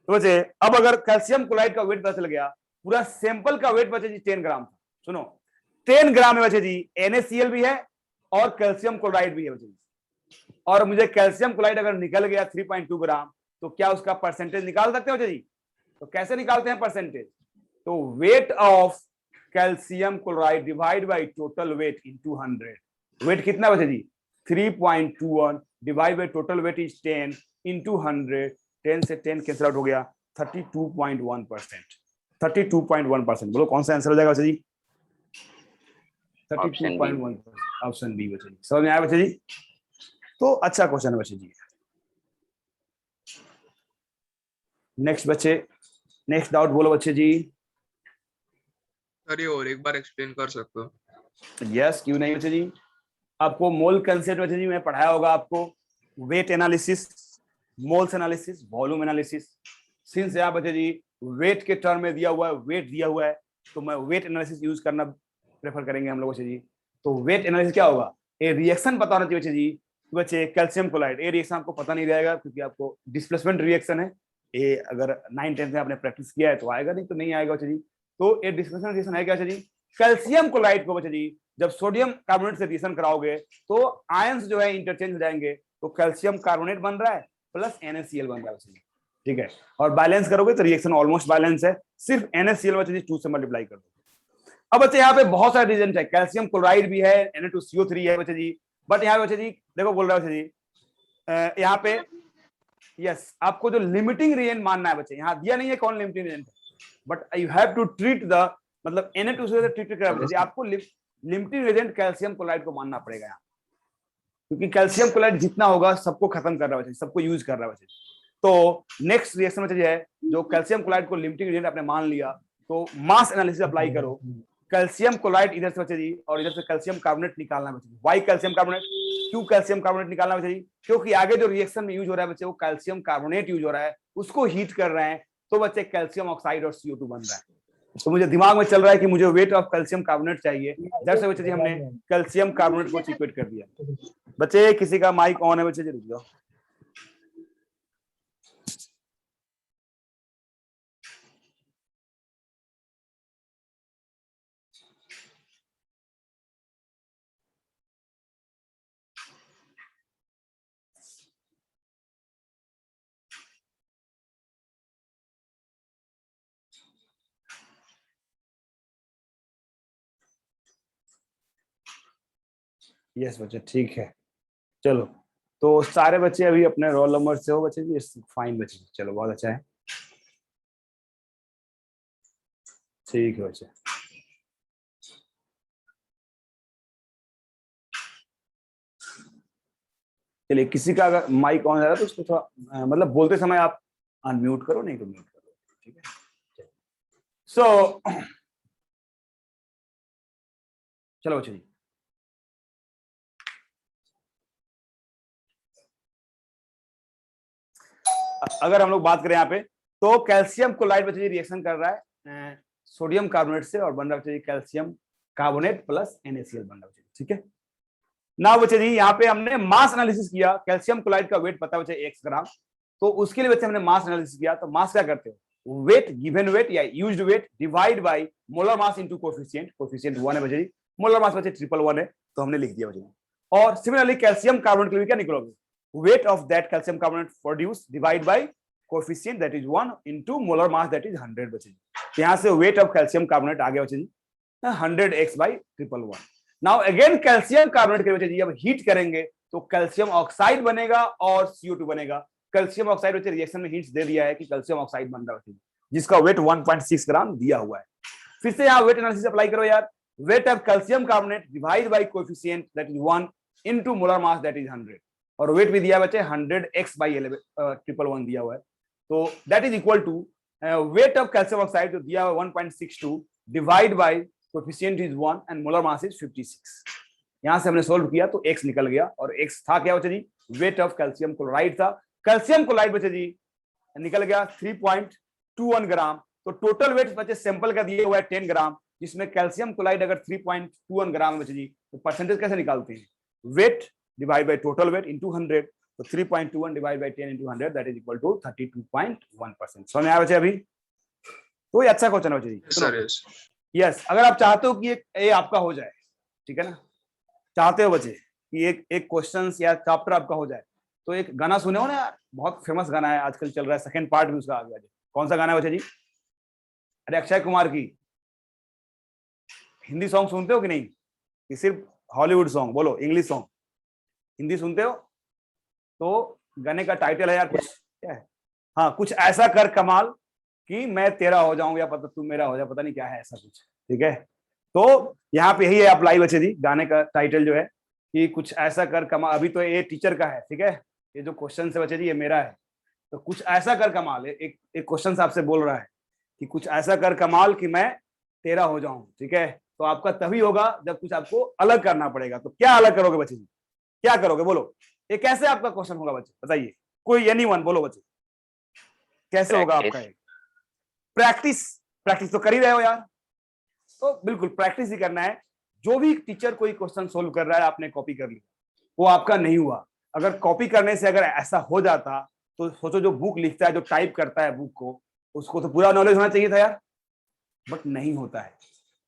तो बच्चे अब अगर कैल्शियम क्लोराइड का वेट पता चल गया, पूरा सैंपल का वेट बच्चे जी 10 ग्राम था, सुनो 10 ग्राम में बच्चे जी NaCl भी है और कैल्शियम क्लोराइड भी है बच्चे जी, और मुझे कैल्शियम क्लोराइड अगर निकल गया 3.2 ग्राम, तो क्या उसका परसेंटेज निकाल सकते हो बच्चे जी, तो कैसे निकालते हैं परसेंटेज, तो weight of calcium chloride divide by total weight into 100, weight कितना बचे जी 3.21 divide by total weight is 10 into 100, 10 से 10 कैंसिल आउट हो गया 32.1%, 32.1%। बोलो कौन सा आंसर हो जाएगा बच्चे जी 32.1%, ऑप्शन बी बच्चे जी। समझ में आया बच्चे जी, तो अच्छा क्वेश्चन है बच्चे जी। नेक्स्ट बच्चे, नेक्स्ट डाउट बोलो बच्चे जी। सर ये और एक बार एक्सप्लेन कर सकते हो? यस क्यों नहीं बच्चे जी, आपको मोल कंसेप्ट बच्चे जी मैं पढ़ाया होगा आपको, weight analysis, moles analysis, volume analysis. Since यहाँ बच्चे जी वेट के टर्म में दिया हुआ है, वेट दिया हुआ है, तो मैं वेट एनालिसिस यूज करना प्रेफर करेंगे हम लोग बच्चे जी। तो वेट एनालिसिस क्या होगा, ये रिएक्शन पता होना चाहिए बच्चे जी, बच्चे कैल्शियम क्लोराइड, ये रिएक्शन आपको पता नहीं रहेगा क्योंकि आपको डिस्प्लेसमेंट रिएक्शन है, ये अगर 9-10 में आपने प्रैक्टिस किया है तो आएगा, नहीं तो नहीं आएगा बच्चे जी। तो ये डिस्प्लेसमेंट रिएक्शन है क्या बच्चे जी, कैल्शियम क्लोराइड को बच्चे जी जब सोडियम कार्बोनेट से रिएक्शन कराओगे तो आयंस जो है इंटरचेंज हो जाएंगे, तो कैल्शियम कार्बोनेट बन रहा है प्लस NaCl बन रहा है बच्चे जी, ठीक है। और बैलेंस करोगे तो रिएक्शन ऑलमोस्ट बैलेंस है, सिर्फ NaCl बच्चे जी 2 से मल्टीप्लाई कर दो। अब बच्चे यहाँ पे बहुत सारे रिएजेंट है, कैल्शियम क्लोराइड भी है, Na2CO3 है बच्चे जी, बट यहाँ पे बच्चे जी देखो बोल रहा है बच्चे जी यहाँ पे यस आपको जो लिमिटिंग रिएजेंट मानना है बच्चे, यहाँ दिया नहीं है कौन लिमिटिंग रिएजेंट है, but you have to treat the मतलब Na2CO से ट्रीट करना, आपको लिमिटिंग रिएजेंट कैल्शियम क्लोराइड को मानना पड़ेगा यहाँ, क्योंकि कैल्शियम क्लोराइड जितना होगा सबको खत्म कर रहा है बच्चे, सबको यूज कर रहा है बच्चे। तो नेक्स्ट रिएक्शन बच्चे है जो कैल्शियम क्लोराइड को लिमिटिंग रिएजेंट आपने मान लिया, तो मास एनालिसिस अप्लाई करो, कैल्शियम क्लोराइड इधर से बच्चे जी और इधर से कैल्शियम कार्बोनेट निकालना बच्चे जी। वाई कैल्शियम कार्बोनेट, क्यों कैल्शियम कार्बोनेट निकालना बच्चे जी, क्योंकि आगे जो रिएक्शन में यूज हो रहा है बच्चे वो कैल्शियम कार्बोनेट यूज हो रहा है, उसको हीट कर रहे हैं, तो बच्चे कैल्शियम ऑक्साइड और CO2 बन रहा है। तो मुझे दिमाग में चल रहा है कि मुझे वेट ऑफ कैल्शियम कार्बोनेट चाहिए, जब से बच्चे जी हमने कैल्शियम कार्बोनेट को इक्वेट कर दिया। बच्चे किसी का माइक ऑन है बच्चे जी, रुक जाओ। यस बच्चे ठीक है, चलो तो सारे बच्चे अभी अपने रोल नंबर से हो बच्चे जी, फाइन बच्चे, चलो बहुत अच्छा है, ठीक है बच्चे। चलिए किसी का अगर माइक ऑन है तो उसको थोड़ा मतलब बोलते समय आप अनम्यूट करो, नहीं तो म्यूट करो, ठीक है। सो चलो बच्चे जी, अगर हम लोग बात करें यहाँ पे, तो कैल्शियम क्लोराइड बच्चे जी रिएक्शन कर रहा है सोडियम कार्बोनेट से और बन रहा है कैल्शियम कार्बोनेट प्लस NaCl बन रहा है, ठीक है। ना बच्चे जी यहाँ पे हमने मास एनालिसिस किया, कैल्शियम क्लोराइड का वेट पता बच्चे 1 ग्राम, तो उसके लिए बच्चे हमने मास एनालिसिस किया। तो मास क्या करते हो, वेट गिवन वेट या used wait divide by molar mass into coefficient, coefficient 1 है बच्चे जी, मोलर मास बच्चे 111 है, तो हमने लिख दिया बच्चे। और सिमिलरली कैल्शियम कार्बोनेट के लिए क्या निकलोगे, weight of that calcium carbonate produce divide by coefficient that is 1 into molar mass that is 100 बच्चे जी। यहाँ से वेट ऑफ कैल्शियम कार्बोनेट आ गया बच्चे जी 100x by 111। Now again calcium carbonate के बच्चे जी जब हीट करेंगे तो कैल्शियम ऑक्साइड बनेगा और CO2 बनेगा। कैल्शियम ऑक्साइड बच्चे रिएक्शन में हिंट्स दे दिया है कि कैल्शियम ऑक्साइड बन रहा है, जिसका वेट 1.6 ग्राम दिया हुआ है। फिर से यहाँ वेट एनालिसिस अप्लाई करो यार, wait of calcium carbonate divide by coefficient that is 1 into molar mass that is 100, और वेट भी दिया बच्चे 100x बाई 111 दिया हुआ है, तो that is equal to weight of calcium oxide जो दिया हुआ 1.62 divide by coefficient is 1 and molar mass is 56। यहां से हमने सोल्व किया तो x निकल गया, और x था क्या बच्चे जी, वेट ऑफ कैल्शियम क्लोराइड था। कैल्शियम क्लोराइड बच्चे जी निकल गया 3.21 ग्राम, तो टोटल वेट बच्चे सैंपल का दिया हुआ है 10 ग्राम, जिसमें कैल्शियम क्लोराइड अगर 3.21 ग्राम बच्चे जी, तो परसेंटेज कैसे निकालते हैं, weight divide by total weight into 100, तो 3.21 divide by 10 into 100 that is equal to 32.1%। समझ में आया बच्चे? अभी तो ये अच्छा क्वेश्चन है बच्चे जी। सर यस यस, अगर आप चाहते हो कि ये आपका हो जाए, ठीक है ना, चाहते हो बच्चे कि एक क्वेश्चन या चैप्टर आपका हो जाए, तो एक गाना सुने हो ना यार, बहुत फेमस गाना है आजकल चल रहा है, सेकंड पार्ट भी उसका आ गया। कौन सा गाना है बच्चे जी? अरे अक्षय कुमार की। हिंदी सॉन्ग सुनते हो कि नहीं, कि सिर्फ हॉलीवुड सॉन्ग? बोलो, इंग्लिश सॉन्ग, हिंदी सुनते हो? तो गाने का टाइटल है यार कुछ क्या है, हाँ, कुछ ऐसा कर कमाल कि मैं तेरा हो जाऊं या पता तू मेरा हो जाए, पता नहीं क्या है ऐसा कुछ, ठीक है। तो यहाँ पे यही है अप्लाई बच्चे जी, गाने का टाइटल जो है कि कुछ ऐसा कर कमाल। अभी तो ये टीचर का है, ठीक है, ये जो क्वेश्चन है बच्चे जी ये मेरा है। तो कुछ ऐसा कर कमाल, एक क्वेश्चन आपसे बोल रहा है कि कुछ ऐसा कर कमाल कि मैं तेरा हो जाऊं, ठीक है। तो आपका तभी होगा जब कुछ आपको अलग करना पड़ेगा। तो क्या अलग करोगे बच्चे जी, क्या करोगे बोलो? ये कैसे आपका क्वेश्चन होगा बच्चे, बताइए, कोई एनीवन बोलो बच्चे, कैसे होगा आपका? प्रैक्टिस, प्रैक्टिस तो कर ही रहे हो यार, तो बिल्कुल प्रैक्टिस ही करना है। जो भी टीचर कोई क्वेश्चन सोल्व कर रहा है, आपने कॉपी कर लिया, वो आपका नहीं हुआ। अगर कॉपी करने से अगर ऐसा हो जाता तो सोचो, जो बुक लिखता है, जो टाइप करता है बुक को, उसको तो पूरा नॉलेज होना चाहिए था यार, बट नहीं होता है।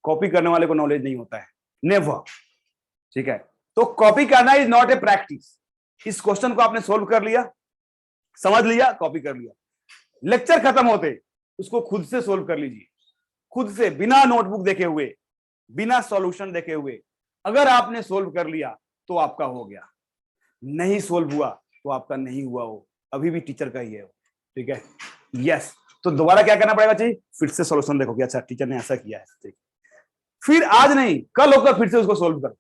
कॉपी करने वाले को नॉलेज नहीं होता है, नेवर, ठीक है। तो कॉपी करना इज नॉट ए प्रैक्टिस। इस क्वेश्चन को आपने सोल्व कर लिया, समझ लिया, कॉपी कर लिया, लेक्चर खत्म होते उसको खुद से सोल्व कर लीजिए, खुद से, बिना नोटबुक देखे हुए, बिना सॉल्यूशन देखे हुए। अगर आपने सोल्व कर लिया तो आपका हो गया, नहीं सोल्व हुआ तो आपका नहीं हुआ, वो अभी भी टीचर का ही है, ठीक है। यस, तो दोबारा क्या करना पड़ेगा चाहिए, फिर से सॉल्यूशन देखो कि अच्छा टीचर ने ऐसा किया है, ठीक। फिर आज नहीं, कल होकर फिर से उसको सोल्व करो।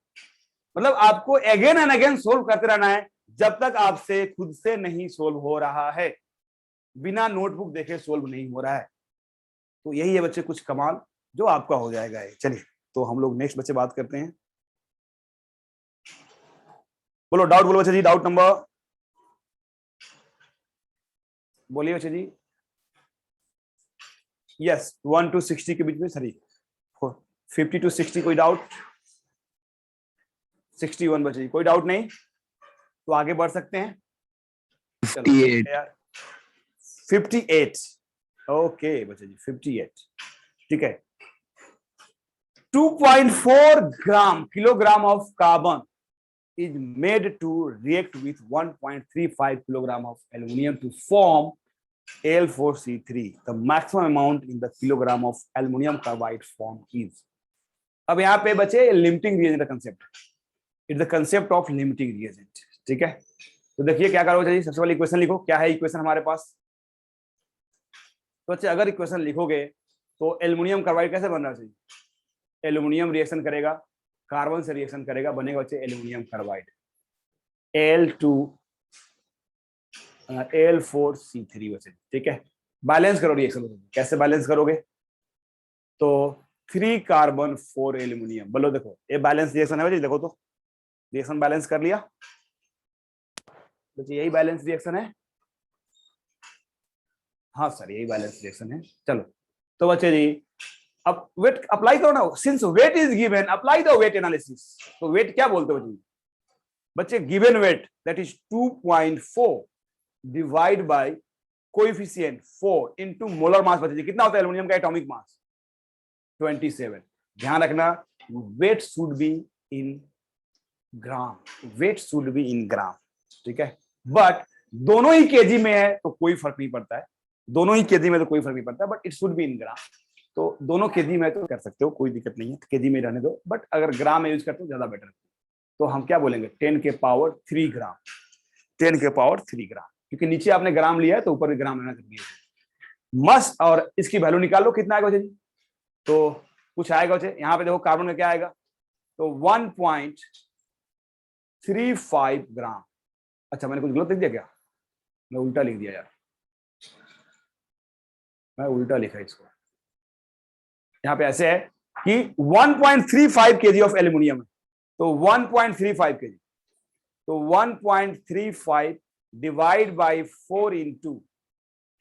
मतलब आपको अगेन एंड अगेन सोल्व करते रहना है जब तक आपसे खुद से नहीं सोल्व हो रहा है, बिना नोटबुक देखे सोल्व नहीं हो रहा है। तो यही है बच्चे कुछ कमाल जो आपका हो जाएगा। चलिए, तो हम लोग नेक्स्ट बच्चे बात करते हैं। बोलो डाउट, बोलो बच्चे जी, डाउट नंबर बोलिए बच्चे जी। यस, 1 to 60 के बीच में, सॉरी 50 to 60, कोई डाउट? 61 बच्चे जी, कोई डाउट नहीं, तो आगे बढ़ सकते हैं। 58, ओके बच्चे जी, 58, ठीक है। 2.4 gram kilogram of carbon is made to react with 1.35 kilogram of aluminium to form Al4C3. The maximum amount in the kilogram of aluminium carbide form is. अब यहाँ पे बचे लिमिटिंग रिएजेंट का concept, it's the concept of limiting reagent, ठीक है। तो देखिए क्या करोगे चाहिए, सबसे पहले इक्वेशन लिखो। क्या है इक्वेशन हमारे पास? तो अच्छा, अगर इक्वेशन लिखोगे तो एल्युमिनियम कार्बाइड कैसे बनना चाहिए, एल्युमिनियम रिएक्शन करेगा, कार्बन से रिएक्शन करेगा, बनेगा बच्चे एल्युमिनियम कार्बाइड, Al4C3 बच्चे, ठीक है। बैलेंस करो रिएक्शन, कैसे बैलेंस करोगे? तो 3 कार्बन 4 एल्युमिनियम, बोलो देखो ये बैलेंस रिएक्शन है बच्चे, देखो तो रिएक्शन बैलेंस कर लिया बच्चे, यही बैलेंस रिएक्शन है। हाँ सर, यही बैलेंस रिएक्शन है। चलो तो बच्चे जी अब वेट अप्लाई करो ना, since weight is given, apply the weight analysis. तो वेट क्या बोलते हो जी? बच्चे given weight that is 2.4 divide by coefficient 4 into molar mass. बच्चे कितना होता है एल्युमिनियम का एटॉमिक मास? 27। ध्यान रखना weight should be in gram, weight should be in gram, ठीक है। बट दोनों ही केजी में है तो कोई फर्क नहीं पड़ता है, दोनों ही केजी में तो कोई फर्क नहीं पड़ता, but it should be in gram. तो दोनों केजी में तो कर सकते हो, कोई दिक्कत नहीं है, केजी में रहने दो, बट अगर ग्राम में यूज करते हो ज्यादा बेटर। तो हम क्या बोलेंगे 10 के पावर 3 ग्राम, 10 के पावर 3 ग्राम, क्योंकि नीचे आपने ग्राम लिया है तो ऊपर भी ग्राम लेना चाहिए मस्ट। और इसकी वैल्यू निकाल लो कितना आएगा बच्चे जी, तो कुछ आएगा बच्चे, यहाँ पे देखो कार्बन में क्या आएगा, तो 1.35 ग्राम। अच्छा मैंने कुछ गलत लिख दिया क्या? मैं उल्टा लिख दिया यार, मैं उल्टा लिखा इसको। यहाँ पे ऐसे है कि 1.35 केजी ऑफ एल्यूमिनियम है, तो 1.35 केजी, तो 1.35 डिवाइड बाय 4 इंटू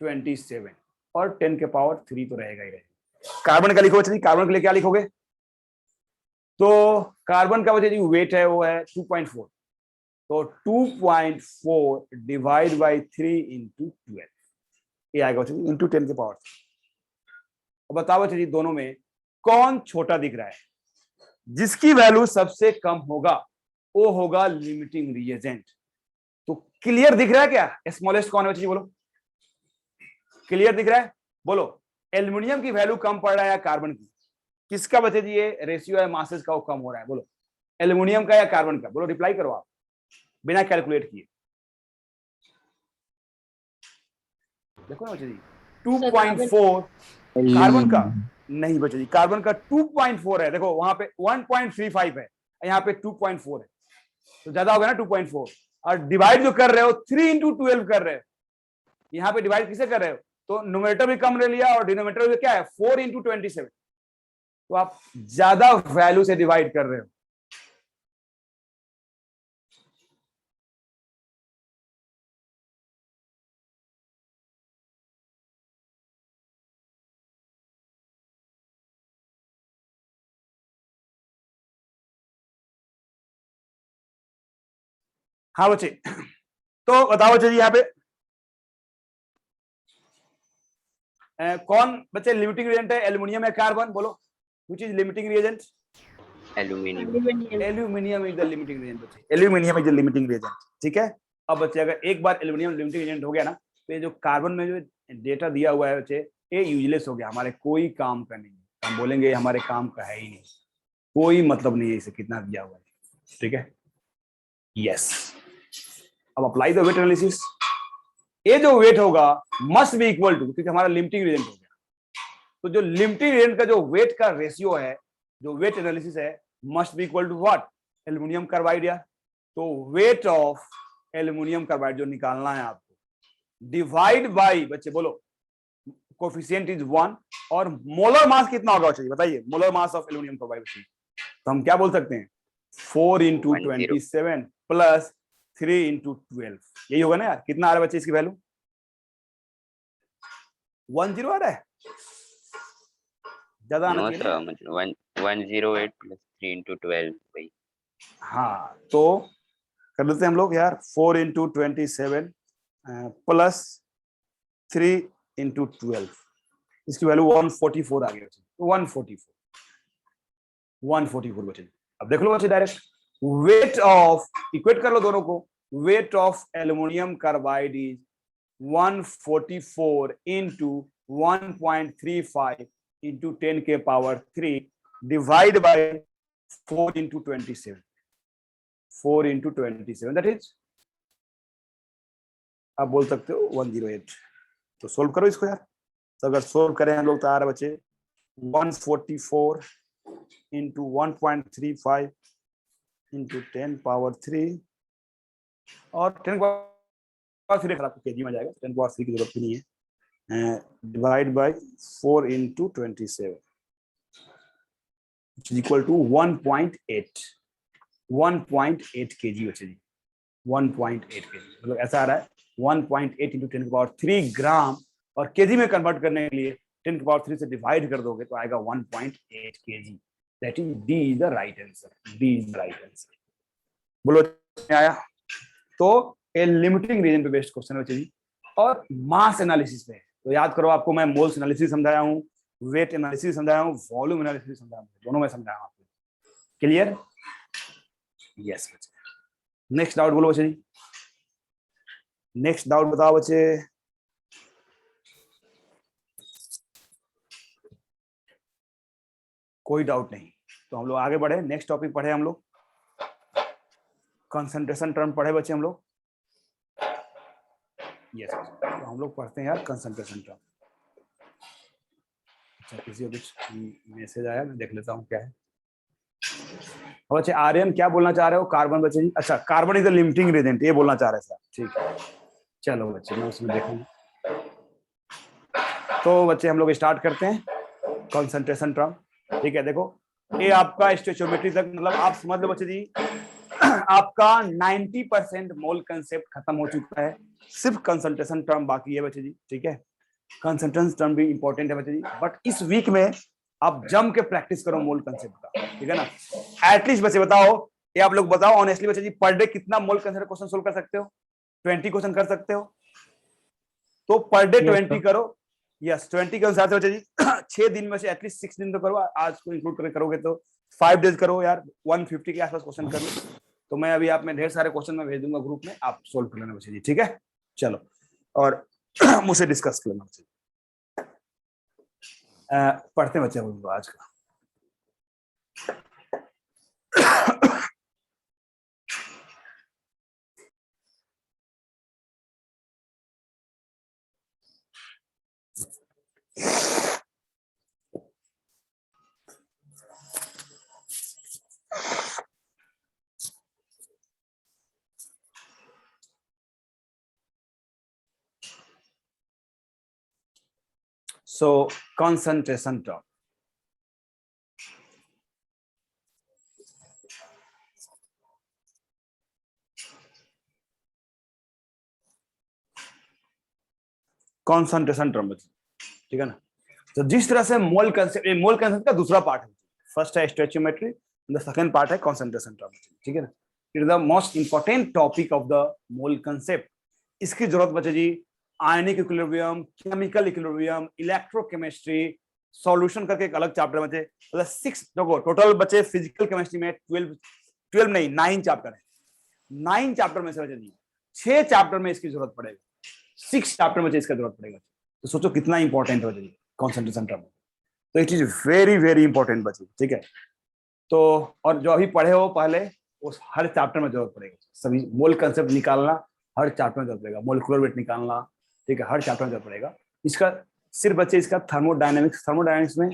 27 और 10 के पावर 3 तो रहेगा ही रहेगा। कार्बन का लिखो बच्चे, कार्बन के लिए क्या लिखोगे? तो कार्बन का बच्चे वेट है वो है 2.4, तो 2.4 डिवाइड बाय 3 इंटू 12, ये आएगा बच्चे इंटू 10 के पावर। अब बताओ बच्चे दोनों में कौन छोटा दिख रहा है? जिसकी वैल्यू सबसे कम होगा वो होगा लिमिटिंग रिएजेंट। तो क्लियर दिख रहा है क्या? स्मॉलेस्ट कौन है बच्चे बोलो, क्लियर दिख रहा है? बोलो एल्युमिनियम की वैल्यू कम पड़ रहा है या कार्बन की? किसका बच्चे जी ये रेशियो है मासेस का वो कम हो रहा है? बोलो एल्युमिनियम का या कार्बन का? बोलो रिप्लाई करो आप बिना कैलकुलेट किए। देखो ना बच्चे जी 2.4 कार्बन का नहीं बच्चे जी, कार्बन का 2.4 है, देखो वहां पे 1.35 है, यहाँ पे 2.4 है, तो ज्यादा होगा ना 2.4। और डिवाइड जो कर रहे हो 3 इंटू 12 कर रहे हो, यहाँ पे डिवाइड किसे कर रहे हो? तो न्यूमरेटर भी कम ले लिया और डिनोमिनेटर भी क्या है 4 इंटू 27, तो आप ज्यादा वैल्यू से डिवाइड कर रहे हो। हाँ बच्चे, तो बताओ बच्चे जी यहाँ पे कौन बच्चे लिमिटिंग रिएजेंट है, एल्युमिनियम या कार्बन? बोलो which is limiting reagent? Aluminium. Aluminium is the limiting reagent बच्चे, aluminium is the limiting reagent, ठीक है। अब बच्चे अगर एक बार एल्यूमिनियम लिमिटिंग रिएजेंट हो गया ना, तो ये जो कार्बन में जो डेटा दिया हुआ है बच्चे ये यूजलेस हो गया, हमारे कोई काम का नहीं, हम बोलेंगे हमारे काम का है ही नहीं, कोई मतलब नहीं है इसे कितना दिया हुआ है, ठीक है। यस, अब अप्लाई द वेट एनालिसिस। ये जो वेट होगा मस्ट बी इक्वल टू, क्योंकि हमारा लिमिटिंग रिएजेंट हो गया, तो जो लिमिटिंग रिएजेंट का जो वेट का रेशियो है, जो वेट एनालिसिस है, must be equal to what? Aluminium carbide या, तो वेट ऑफ एल्युमिनियम कार्बाइड जो निकालना है आपको, डिवाइड बाय बच्चे बोलो कोफिशिएंट इज 1 और मोलर मास कितना होगा चाहिए बताइए? Molar mass of aluminium carbide, तो हम क्या बोल सकते हैं 4 इंटू 27 प्लस 3 इंटू 12, यही होगा ना यार? कितना आ रहा है बच्चे इसकी वैल्यू? 10 आ रहा है, ज्यादा आना चाहिए। 108 प्लस 3 इंटू 12 भाई। हाँ तो कर लेते हैं हम लोग यार, 4 इंटू 27 प्लस 3 इंटू 12, इसकी वैल्यू 144 आ गई बच्चे, 144 बच्चे। अब देख लो बच्चे डायरेक्ट वेट ऑफ, इक्वेट कर लो दोनों को, weight of aluminium carbide is 144 into 1.35 into 10 के power 3 divide by 4 into 27, 4 into 27 that is, आप बोल सकते हो 108। तो सोल्व करो इसको यार, तो अगर सोल्व करें हम लोग तो आ रहा बच्चे 144 इंटू 1.35 इंटू 10 पावर 3 और 10 पावर 3 आपको केजी में जाएगा, 10 पावर 3 की जरूरत भी नहीं है, divide by 4 into 27 which is equal to 1.8 KG बच्चे जी, 1.8 केजी, मतलब ऐसा आ रहा है 1.8 इंटू 10 की पावर 3 ग्राम, और केजी में कन्वर्ट करने के लिए 10 की पावर 3 से डिवाइड कर दोगे तो आएगा 1.8 KG. That is D is the right answer, D is the right answer. बोलो में आया। तो ए लिमिटिंग रीजन पे बेस्ड क्वेश्चन है जी, और मास एनालिसिस पे। तो याद करो, आपको मैं मोल्स एनालिसिस समझाया हूँ, वेट एनालिसिस समझाया हूँ, वॉल्यूम एनालिसिस समझाया हूँ, दोनों में समझाया हूँ आपको। क्लियर? यस बच्चे। नेक्स्ट डाउट बोलो बच्चे जी, नेक्स्ट डाउट बताओ बच्चे। कोई डाउट नहीं, तो हम लोग आगे बढ़े, नेक्स्ट टॉपिक पढ़े हम लोग, कंसंट्रेशन टर्म पढ़े बच्चे हम लोग। यस, तो हम लोग पढ़ते हैं यार कंसंट्रेशन टर्म। अच्छा, किसी को कुछ मैसेज आया, मैं देख लेता हूँ क्या है। और बच्चे आर्यन क्या बोलना चाह रहे हो? कार्बन बच्चे जी, अच्छा carbon is the limiting Regent, ये बोलना चाह रहे हैं सर। ठीक है, चलो बच्चे मैं उसमें देखूंगा। तो बच्चे हम लोग स्टार्ट करते हैं कंसंट्रेशन टर्म। ठीक है, देखो ये आपका स्टोइचियोमेट्री तक, मतलब आप समझ लो बच्चे जी, आपका 90% मोल कंसेप्ट खत्म हो चुका है, सिर्फ कंसंट्रेशन टर्म बाकी है बच्चे जी। ठीक है, कंसंट्रेशन टर्म भी इंपॉर्टेंट है बच्चे जी, बट इस वीक में आप जम के प्रैक्टिस करो मोल कंसेप्ट का। ठीक है ना? एटलीस्ट बच्चे बताओ, ये आप लोग बताओ ऑनेस्टली बच्चे जी, पर डे कितना मोल कंसेप्ट क्वेश्चन सोल्व कर सकते हो? 20 क्वेश्चन कर सकते हो? तो पर डे 20 करो। यस, 20 के अनुसार से बच्चे जी 6 दिन में से एटलीस्ट 6 दिन तो करो, आज को इंक्लूड करके करोगे तो 5 डेज करो यार, 150 के आसपास क्वेश्चन कर लो। तो मैं अभी आप में ढेर सारे क्वेश्चन में भेज दूंगा ग्रुप में, आप सोल्व कर लेना बच्चे जी। ठीक है, चलो, और मुझसे डिस्कस कर लेना बच्चे। पढ़ते हैं बच्चे हम लोग आज का। So concentration term. Concentration term, ठीक है ना? तो जिस तरह से मोल कंसेप्ट का दूसरा पार्ट है, फर्स्ट है स्टोइचियोमेट्री, द सेकंड पार्ट है कंसंट्रेशन टर्म। ठीक है ना? It is the most important topic of the mole concept. इसकी जरूरत बच्चे जी ionic equilibrium, chemical equilibrium, electrochemistry, solution करके एक अलग चैप्टर बच्चे, मतलब 6 देखो टोटल बच्चे फिजिकल केमिस्ट्री में 12 नहीं 9 चैप्टर है। 9 चैप्टर में से बच्चे जी 6 चैप्टर में इसकी जरूरत पड़ेगी, 6 चैप्टर में इसका जरूरत पड़ेगा। तो सोचो कितना इंपॉर्टेंट है कंसंट्रेशन टर्म। तो it is very very important बच्चे। ठीक है, तो और जो अभी पढ़े हो पहले, उस हर चैप्टर में जरूरत पड़ेगा, सभी मोल कंसेप्ट निकालना हर चैप्टर में जरूरत पड़ेगा, मोलिकुलर वेट निकालना, ठीक है, हर चैप्टर में जरूरत पड़ेगा। इसका सिर्फ बच्चे इसका थर्मोडायनेमिक्स में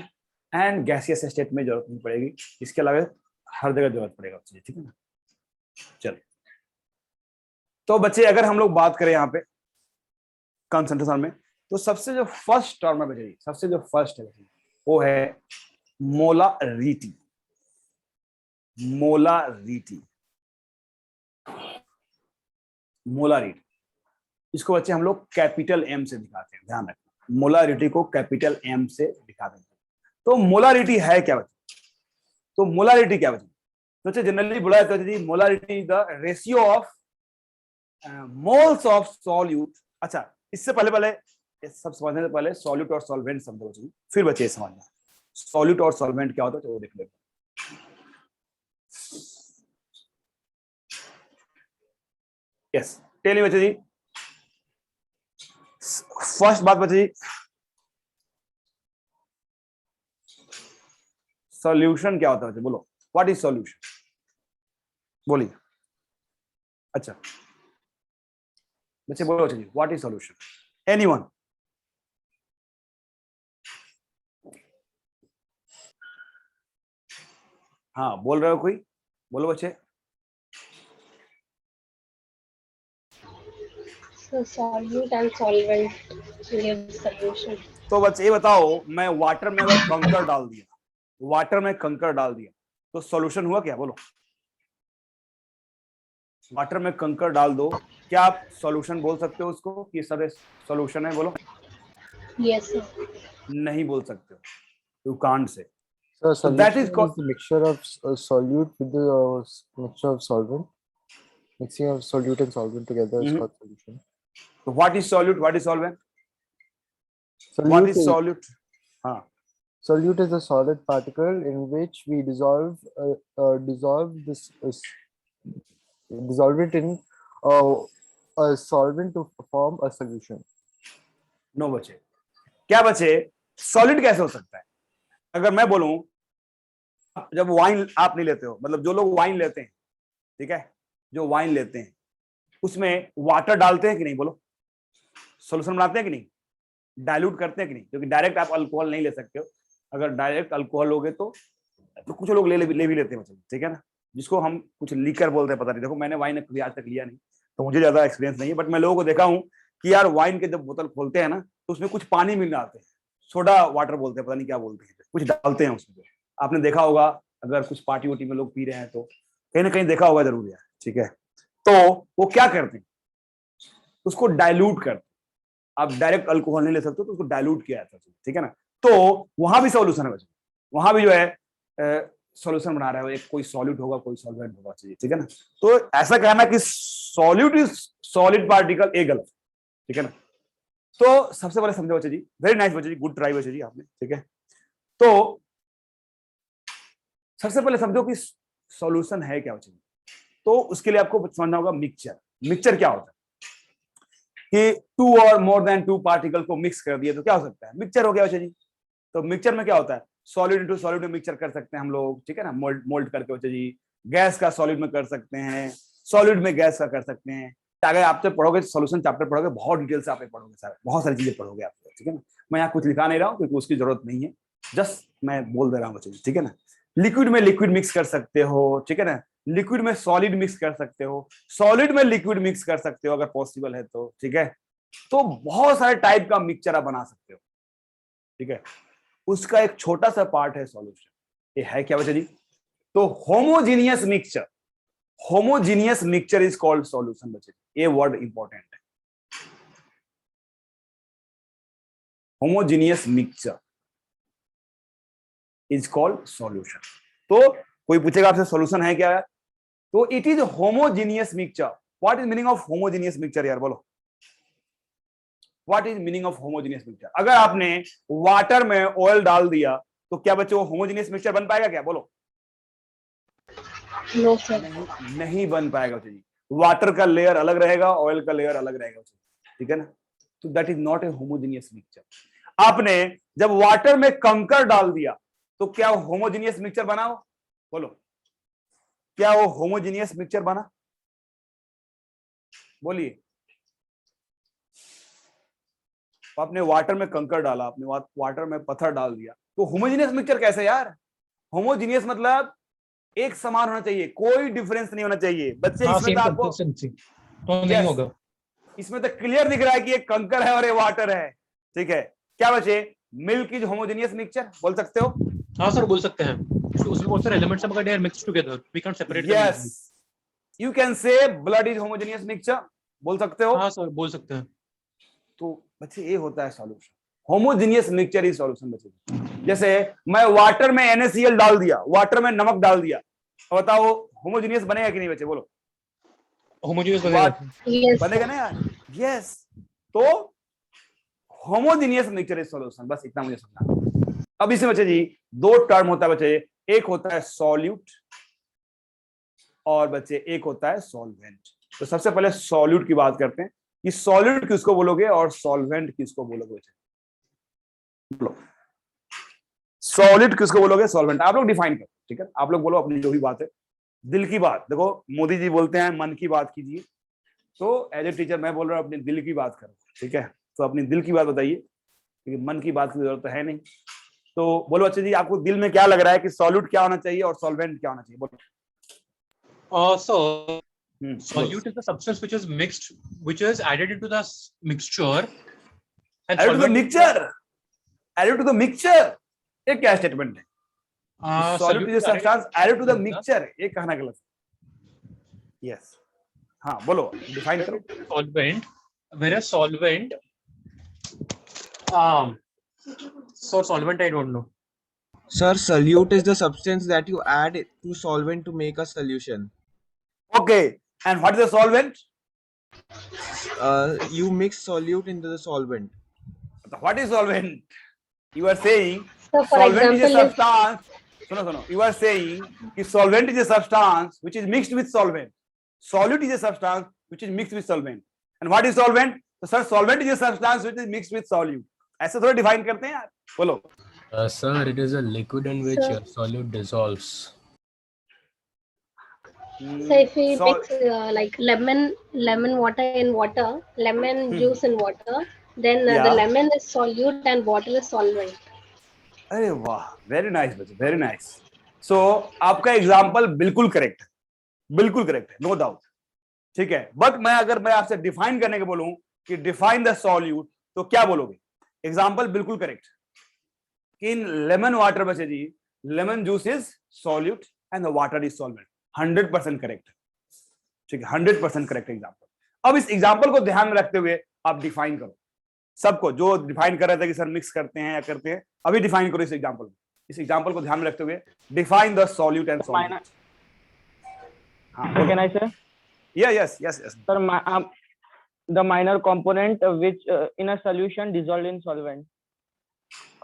एंड गैसियस स्टेट में जरूरत नहीं पड़ेगी, इसके अलावा हर जगह जरूरत पड़ेगा बच्चे। ठीक है ना? चलो, तो बच्चे अगर हम लोग बात करें यहाँ पे कंसंट्रेशन में, तो सबसे जो फर्स्ट टर्म है बच्चे, सबसे जो फर्स्ट है वो है मोलारिटी। मोलारिटी, मोलारिटी, इसको बच्चे हम लोग कैपिटल एम से दिखाते हैं, ध्यान रखना, मोलारिटी को कैपिटल एम से दिखाते हैं। तो मोलारिटी है क्या बच्चे? तो मोलारिटी क्या बच्चे? तो जनरली बोला जाता है जी molarity the ratio of moles of solute. अच्छा, इससे पहले सब समझने से पहले सॉल्यूट और सॉल्वेंट समझो, फिर बच्चे समझना सॉल्यूट और सॉल्वेंट क्या होता है, तो वो देख लेते हैं। यस, टेल बच्चे जी, फर्स्ट बात बच्चे जी, सॉल्यूशन क्या होता है? बोलो, व्हाट इज सॉल्यूशन? बोलिए। अच्छा बच्चे बोलो जी, व्हाट इज सॉल्यूशन? एनीवन? हाँ, बोल रहे हो कोई? बोलो बच्चे। solute and solvent give solution. तो बच्चे ये बताओ, मैं वाटर में अगर कंकर डाल दिया, वाटर में कंकर डाल दिया तो सॉल्यूशन हुआ क्या? बोलो, वाटर में कंकर डाल दो, क्या आप सॉल्यूशन बोल सकते हो उसको कि सर सॉल्यूशन है? बोलो। Yes sir. नहीं बोल सकते हो, you can't say. So So that is solution is the mixture of solute with the mixture of solvent. Mixing of solute and solvent together is Mhm. called solution. So what is solute? What is solvent? What Solute is is, solute? हाँ, solute is a solid particle in which we dissolve dissolve it in a solvent to form a solution. No बचे। क्या बचे? Solid कैसे हो सकता है? अगर मैं बोलूं, जब वाइन आप नहीं लेते हो, मतलब जो लोग वाइन लेते हैं, ठीक है, जो वाइन लेते हैं उसमें वाटर डालते हैं कि नहीं? बोलो, सोल्यूशन बनाते हैं कि नहीं, डाइल्यूट करते हैं कि नहीं? क्योंकि डायरेक्ट आप अल्कोहल नहीं ले सकते हो। अगर डायरेक्ट अल्कोहल लोगे तो कुछ लोग ले भी लेते हैं, मतलब, ठीक है ना, जिसको हम कुछ लीकर बोलते हैं, पता नहीं। देखो, मैंने वाइन कभी आज तक लिया नहीं, तो मुझे ज्यादा एक्सपीरियंस नहीं है, बट मैं लोगों को देखा हूं कि यार वाइन के जब बोतल खोलते हैं ना, तो उसमें कुछ पानी मिल जाते हैं, सोडा वाटर बोलते हैं, पता नहीं क्या बोलते हैं, कुछ डालते हैं उसमें। आपने देखा होगा, अगर कुछ पार्टी वार्टी में लोग पी रहे हैं तो कहीं ना कहीं देखा होगा जरूर यार, ठीक है। तो वो क्या करते हैं, उसको डाइल्यूट करते हैं। आप डायरेक्ट अल्कोहल नहीं ले सकते, तो उसको डाइल्यूट किया जाता है, ठीक है ना। तो वहां भी सॉल्यूशन है, वहां भी जो है सॉल्यूशन बना रहा है, एक कोई सॉल्यूट होगा, कोई सॉल्वेंट होगा, चाहिए, ठीक है ना। तो ऐसा कहना कि सॉल्यूट इज सॉलिड पार्टिकल, एक गलत, ठीक है ना। तो सबसे पहले समझो बच्चे जी, वेरी नाइस बच्चे जी, गुड ट्राई बच्चे जी आपने, ठीक है। तो सबसे पहले समझो कि सॉल्यूशन है क्या बच्चे जी। तो उसके लिए आपको समझना होगा मिक्सचर। मिक्सचर क्या होता है कि 2 और मोर देन 2 पार्टिकल को मिक्स कर दिए तो क्या हो सकता है, मिक्सचर हो गया बच्चे जी। तो मिक्सचर में क्या होता है, सॉलिड इनटू सॉलिड में मिक्सचर कर सकते हैं हम लोग, ठीक है ना, मोल्ड करके बच्चे जी। गैस का सॉलिड में कर सकते हैं, सॉलिड में गैस का कर सकते हैं। अगर आप जब पढ़ोगे सॉल्यूशन चैप्टर पढ़ोगे, बहुत डिटेल से आप पढ़ोगे, सारे बहुत सारी चीजें पढ़ोगे आप, ठीक है ना। मैं यहाँ कुछ लिखा नहीं रहा हूँ क्योंकि उसकी जरूरत नहीं है, जस्ट मैं बोल दे रहा हूँ बच्चे जी, ठीक है ना। लिक्विड में लिक्विड मिक्स कर सकते हो, ठीक है ना। लिक्विड में सॉलिड मिक्स कर सकते हो, सॉलिड में लिक्विड मिक्स कर सकते हो अगर पॉसिबल है तो, ठीक है। तो बहुत सारे टाइप का मिक्सचर आप बना सकते हो, ठीक है। उसका एक छोटा सा पार्ट है सॉल्यूशन। ये है क्या बच्चा जी? तो homogeneous mixture, homogeneous mixture is called solution बच्चे। ये वर्ड इंपॉर्टेंट है, homogeneous mixture is called solution. तो कोई पूछेगा आपसे सॉल्यूशन है क्या यार, तो it is homogeneous mixture. What is meaning of homogeneous mixture यार, बोलो, what is meaning of homogeneous mixture. अगर आपने वाटर में ऑयल डाल दिया तो क्या बच्चे वो होमोजीनियस मिक्सचर बन पाएगा क्या, बोलो? नो सर, नहीं बन पाएगा जी। वाटर का लेयर अलग रहेगा, ऑयल का लेयर अलग रहेगा, ठीक है ना। तो that is not a homogeneous mixture. आपने जब वाटर में कंकर डाल दिया तो क्या होमोजीनियस मिक्सचर बना हो, बोलो, क्या वो होमोजीनियस मिक्सचर बना? बोलिए। आपने वाटर में कंकर डाला, आपने वाटर में पत्थर डाल दिया, तो होमोजीनियस मिक्सचर कैसे यार? होमोजीनियस मतलब एक समान होना चाहिए, कोई डिफरेंस नहीं होना चाहिए बच्चे। इसमें तो आपको तो नहीं होगा, इसमें तो क्लियर दिख रहा है कि ये कंकर है और ये वाटर है, ठीक है। क्या बचे? मिल्क इज होमोजीनियस मिक्सचर, बोल सकते हो? हाँ सर बोल सकते हैं, उसमें बहुत सारे एलिमेंट्स हैं मगर they are mixed together, we can't separate them. Yes, you can say blood is homogeneous mixture, बोल सकते हो? हाँ सर बोल सकते हैं। तो बच्चे ये होता है solution, homogeneous mixture is solution बच्चे। जैसे मैं वाटर में NaCl डाल दिया, वाटर में नमक डाल दिया, बताओ होमोजीनियस बनेगा कि नहीं बच्चे, बोलो? होमोजीनियस बनेगा ना यार, यस। तो होमोजीनियस मिक्सचर इज सॉल्यूशन, बस इतना मुझे समझना। अब इसमें बच्चे जी 2 टर्म होता है बच्चे, एक होता है सॉल्यूट और बच्चे एक होता है सॉल्वेंट। तो सबसे पहले सॉल्यूट की बात करते हैं कि सॉल्यूट किसको बोलोगे और सॉल्वेंट किसको बोलोगे बच्चे, बोलो। सॉलिड किसको बोलोगे, सॉल्वेंट। आप लोग डिफाइन करो, ठीक है। आप लोग बोलो अपनी जो भी बात है, दिल की बात। देखो मोदी जी बोलते हैं मन की बात कीजिए, तो एज ए टीचर मैं बोल रहा हूँ अपनी दिल की बात करो, ठीक है। तो अपनी दिल की बात बताइए, क्योंकि मन की बात की जरूरत है नहीं। तो बोलो अच्छा जी, आपको दिल में क्या लग रहा है कि सॉल्यूट क्या होना चाहिए और सॉल्वेंट क्या होना चाहिए, बोलो। So solute is the substance which is mixed, which is added into the mixture. And added to the mixture, added to the mixture, ये क्या स्टेटमेंट है? Solute is a substance added to the mixture, ये कहना गलत है। Yes, हाँ बोलो, define करो। solvent, whereas solvent, so solvent I don't know. Sir, solute is the substance that you add to solvent to make a solution. Okay, And what is the solvent? You mix solute into the solvent. What is solvent? You are saying So for solvent is a example, if substance. Suno. You are saying कि solvent is a substance which is mixed with solvent. Solute is a substance which is mixed with solvent. And what is solvent? तो sir solvent is a substance which is mixed with solute. ऐसे थोड़ा define करते हैं यार. बोलो. Sir, it is a liquid in which Sir. solute dissolves. so if we mix like lemon water in water, lemon juice in water, then the Yeah. lemon is solute and water is solvent. अरे वाह, very nice बच्चे, very nice. सो आपका example बिल्कुल correct है, no doubt. ठीक है, but अगर मैं आपसे डिफाइन करने के बोलूं कि डिफाइन द सॉल्यूट, तो क्या बोलोगे? एग्जाम्पल बिल्कुल करेक्ट. इन लेमन वाटर बच्चे जी, lemon juice is solute and the water is solvent. 100% correct. ठीक है, 100% करेक्ट एग्जाम्पल. अब इस एग्जाम्पल को ध्यान में रखते हुए आप डिफाइन करो. सबको जो डिफाइन कर रहे थे कि सर मिक्स करते हैं या करते हैं, अभी डिफाइन करो इस एग्जांपल में. इस एग्जांपल को ध्यान में रखते हुए define the solute and solvent. Can I say? Yes. Sir, the minor component which in a solution dissolved in solvent.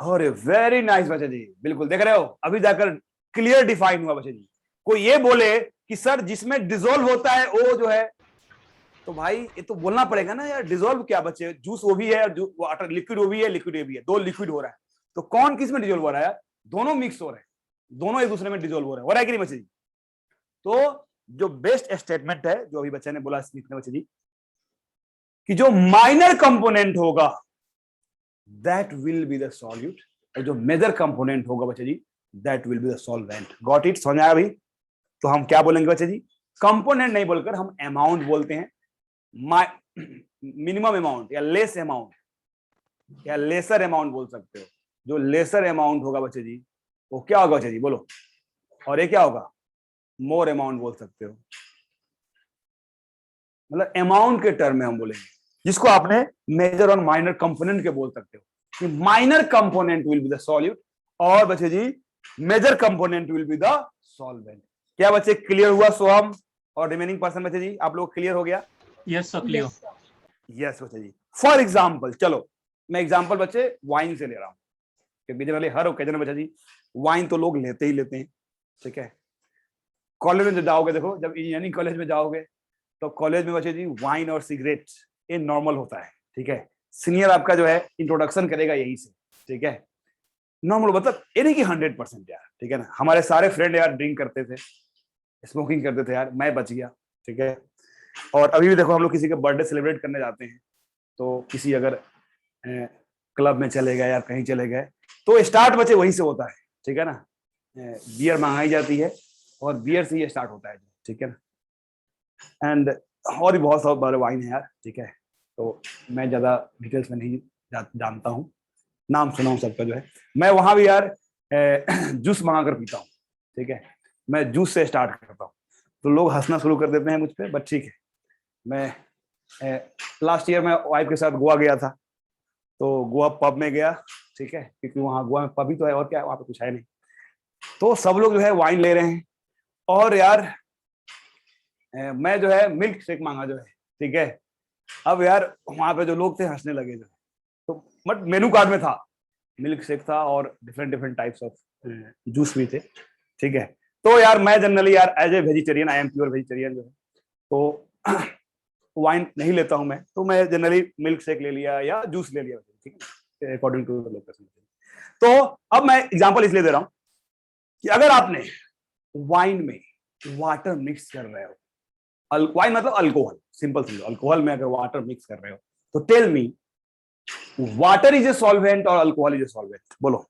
अरे वेरी नाइस बच्चे जी, बिल्कुल देख रहे हो, अभी जाकर क्लियर डिफाइन हुआ बच्चे जी. कोई ये बोले कि सर जिसमें डिसॉल्व होता है वो जो है, तो भाई ये तो बोलना पड़ेगा ना यार. डिसॉल्व क्या बच्चे, जूस वो भी है और वाटर लिक्विड वो भी है, लिक्विड ये भी है, दो लिक्विड हो रहा है. तो कौन किस में डिसॉल्व हो रहा है यार? दोनों मिक्स हो रहे हैं, दोनों एक दूसरे में डिसॉल्व हो रहा है कि नहीं बच्चे जी? तो जो बेस्ट स्टेटमेंट है जो अभी बच्चे ने बोला स्मिथ ने बच्चे जी, कि जो माइनर कंपोनेंट होगा that will be the solute, और जो मेजर कंपोनेंट होगा बच्चे जी that will be the solvent. Got it? समझ आया भाई? तो हम क्या बोलेंगे बच्चे जी? कंपोनेंट नहीं बोलकर हम अमाउंट बोलते हैं. मिनिमम अमाउंट या लेस अमाउंट या लेसर अमाउंट बोल सकते हो. जो लेसर अमाउंट होगा बच्चे जी वो क्या होगा बच्चे जी? बोलो. और ये क्या होगा? मोर अमाउंट बोल सकते हो. मतलब अमाउंट के टर्म में हम बोलेंगे, जिसको आपने मेजर और माइनर कंपोनेंट के बोल सकते हो. कि minor component will be the solute और बच्चे जी major component will be the solvent. क्या बच्चे क्लियर हुआ? सोहम और रिमेनिंग पर्सन बच्चे जी आप लोग क्लियर हो गया? Yes, sir, clear. यस बच्चे जी. फॉर एग्जाम्पल, चलो मैं एग्जाम्पल बच्चे वाइन से ले रहा हूँ, क्योंकि जनरली हर ओकेजन में बच्चे जी वाइन तो लोग लेते ही लेते हैं. ठीक है, कॉलेज में जो जाओगे, देखो जब इंजीनियरिंग कॉलेज में जाओगे तो कॉलेज में बच्चे जी वाइन और सिगरेट ये नॉर्मल होता है. ठीक है, सीनियर आपका जो है इंट्रोडक्शन करेगा यही से. ठीक है, नॉर्मल मतलब ये नहीं कि 100% यार. ठीक है ना, हमारे सारे फ्रेंड यार ड्रिंक करते थे, स्मोकिंग करते थे यार, मैं बच गया. ठीक है, और अभी भी देखो हम लोग किसी का बर्थडे सेलिब्रेट करने जाते हैं तो किसी अगर क्लब में चले गए या कहीं चले गए तो स्टार्ट बच्चे वहीं से होता है. ठीक है ना, बियर मंगाई जाती है और बियर से ही स्टार्ट होता है. ठीक है ना, एंड और भी बहुत सारे बड़े वाइन है यार. ठीक है, तो मैं ज्यादा डिटेल्स में नहीं जानता हूँ, नाम सुना हूँ सबका जो है. मैं वहां भी यार जूस मंगा कर पीता हूँ. ठीक है, मैं जूस से स्टार्ट करता हूँ तो लोग हंसना शुरू कर देते हैं मुझ पर, बट ठीक है. मैं लास्ट ईयर मैं वाइफ के साथ गोवा गया था, तो गोवा पब में गया. ठीक है, क्योंकि वहाँ गोवा में पब ही तो है और क्या, वहाँ पे कुछ है नहीं. तो सब लोग जो है वाइन ले रहे हैं और यार मैं जो है मिल्क शेक मांगा जो है. ठीक है, अब यार वहाँ पे जो लोग थे हंसने लगे जो है. तो बट मेनू कार्ड में था मिल्क शेक था और डिफरेंट टाइप्स ऑफ जूस भी थे. ठीक है, तो यार मैं जनरली यार as a vegetarian, I am pure vegetarian जो है, तो वाइन नहीं लेता हूं मैं, तो मैं जनरली मिल्क शेक ले लिया या जूस ले लिया. ठीक है, अकॉर्डिंग टू द लोकेशन. तो अब मैं एग्जांपल इसलिए दे रहा हूं कि अगर आपने वाइन में वाटर मिक्स कर रहे हो, वाइन मतलब अल्कोहल, सिंपल समझो, अल्कोहल में अगर वाटर मिक्स कर रहे हो, तो tell me water is a solvent और अल्कोहल इज ए सॉल्वेंट? बोलो.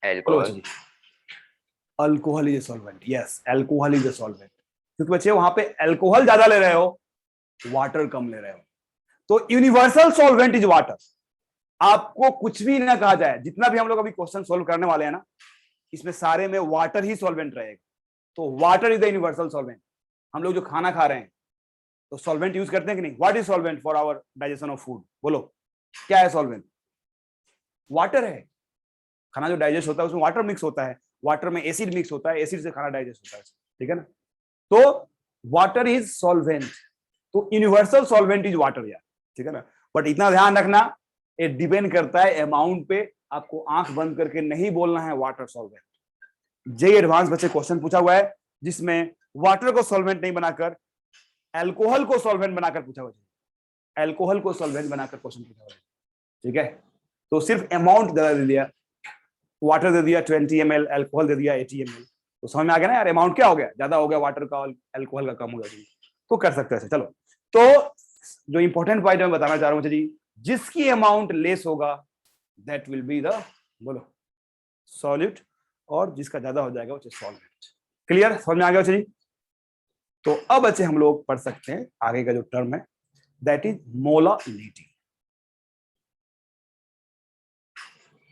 Alcohol. Alcohol is a solvent. Yes, alcohol is a solvent, क्योंकि बच्चे वहां पे अल्कोहल ज्यादा ले रहे हो, वाटर कम ले रहे हो. तो यूनिवर्सल सॉल्वेंट इज वाटर. आपको कुछ भी ना कहा जाए, जितना भी हम लोग अभी क्वेश्चन सोल्व करने वाले हैं ना, इसमें सारे में वाटर ही सॉल्वेंट रहेगा. तो water is the universal solvent. हम लोग जो खाना खा रहे हैं तो सॉल्वेंट यूज करते हैं कि नहीं? What is solvent for our digestion of food? बोलो, क्या है सॉल्वेंट? वाटर है. खाना जो डाइजेस्ट होता है उसमें वाटर मिक्स होता है, वाटर में एसिड मिक्स होता है, एसिड से खाना डाइजेस्ट होता है. ठीक है ना। तो वाटर इज सॉल्वेंट, तो यूनिवर्सल सॉल्वेंट इज वाटर यार, ठीक है ना। बट इतना ध्यान रखना, ये डिपेंड करता है अमाउंट पे, आपको आंख बंद करके नहीं बोलना है वाटर सॉल्वेंट। जेई एडवांस बच्चे क्वेश्चन पूछा हुआ है जिसमें वाटर को सॉल्वेंट नहीं बनाकर अल्कोहल को सॉल्वेंट बनाकर पूछा हुआ है, अल्कोहल को सॉल्वेंट बनाकर क्वेश्चन पूछा हुआ है, ठीक है। तो सिर्फ अमाउंट दे दिया, वाटर दे दिया 20 ml, अल्कोहल दे दिया 80 ml, तो समझ में आ गया ना यार, अमाउंट क्या हो गया, ज्यादा हो गया वाटर का और अल्कोहल का कम हो गया, तो कर सकते हैं। चलो, तो जो इंपॉर्टेंट पॉइंट मैं बताना चाह रहा हूं जी, जिसकी अमाउंट लेस होगा दैट विल बी द, बोलो, सॉल्यूट, और जिसका ज्यादा हो जाएगा वो सॉल्वेंट। क्लियर, समझ में आ गया जी। तो अब अच्छे हम लोग पढ़ सकते हैं आगे का जो टर्म है, that is molality.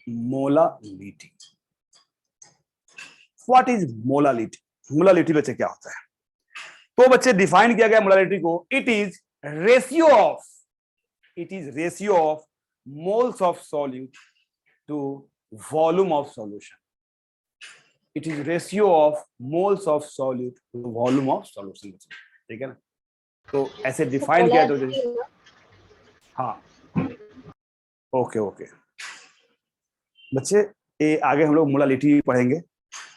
Molality, what is molality? Molality बच्चे क्या होता है? तो बच्चे डिफाइन किया गया मोलालिटी को, it is ratio of moles of solute to volume of solution. It is ratio of moles of solute to volume of solution, ठीक है ना। तो ऐसे डिफाइन किया तो, हाँ, ओके बच्चे, ये आगे हम लोग मोलालिटी पढ़ेंगे,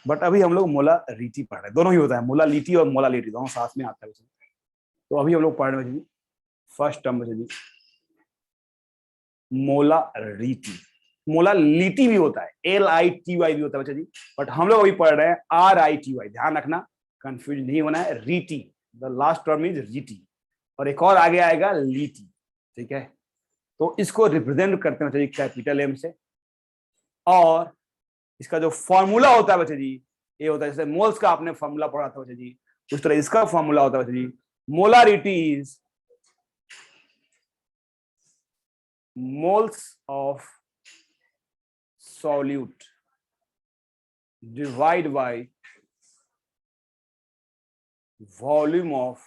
बट अभी हम लोग मोलारिटी पढ़ रहे हैं, दोनों ही होता है, मोलालिटी और मोलालिटी दोनों साथ में आता है। तो अभी हम लोग पढ़ रहे हैं फर्स्ट टर्म में जी, मोलारिटी। मोलालिटी भी होता है, LITY भी होता है बच्चा जी, बट हम लोग अभी पढ़ रहे हैं RITY। ध्यान रखना, कंफ्यूज नहीं होना है। Rete, the last term is rete, और एक और आगे आएगा लीटी, ठीक है। तो इसको रिप्रेजेंट करते हैं बच्चा जी कैपिटल M से, और इसका जो फॉर्मूला होता है बच्चे जी, ये होता है, जैसे मोल्स का आपने फॉर्मूला पढ़ा था बच्चे जी, उस तरह इसका फॉर्मूला होता है बच्चे जी, molarity is moles of solute divide by volume of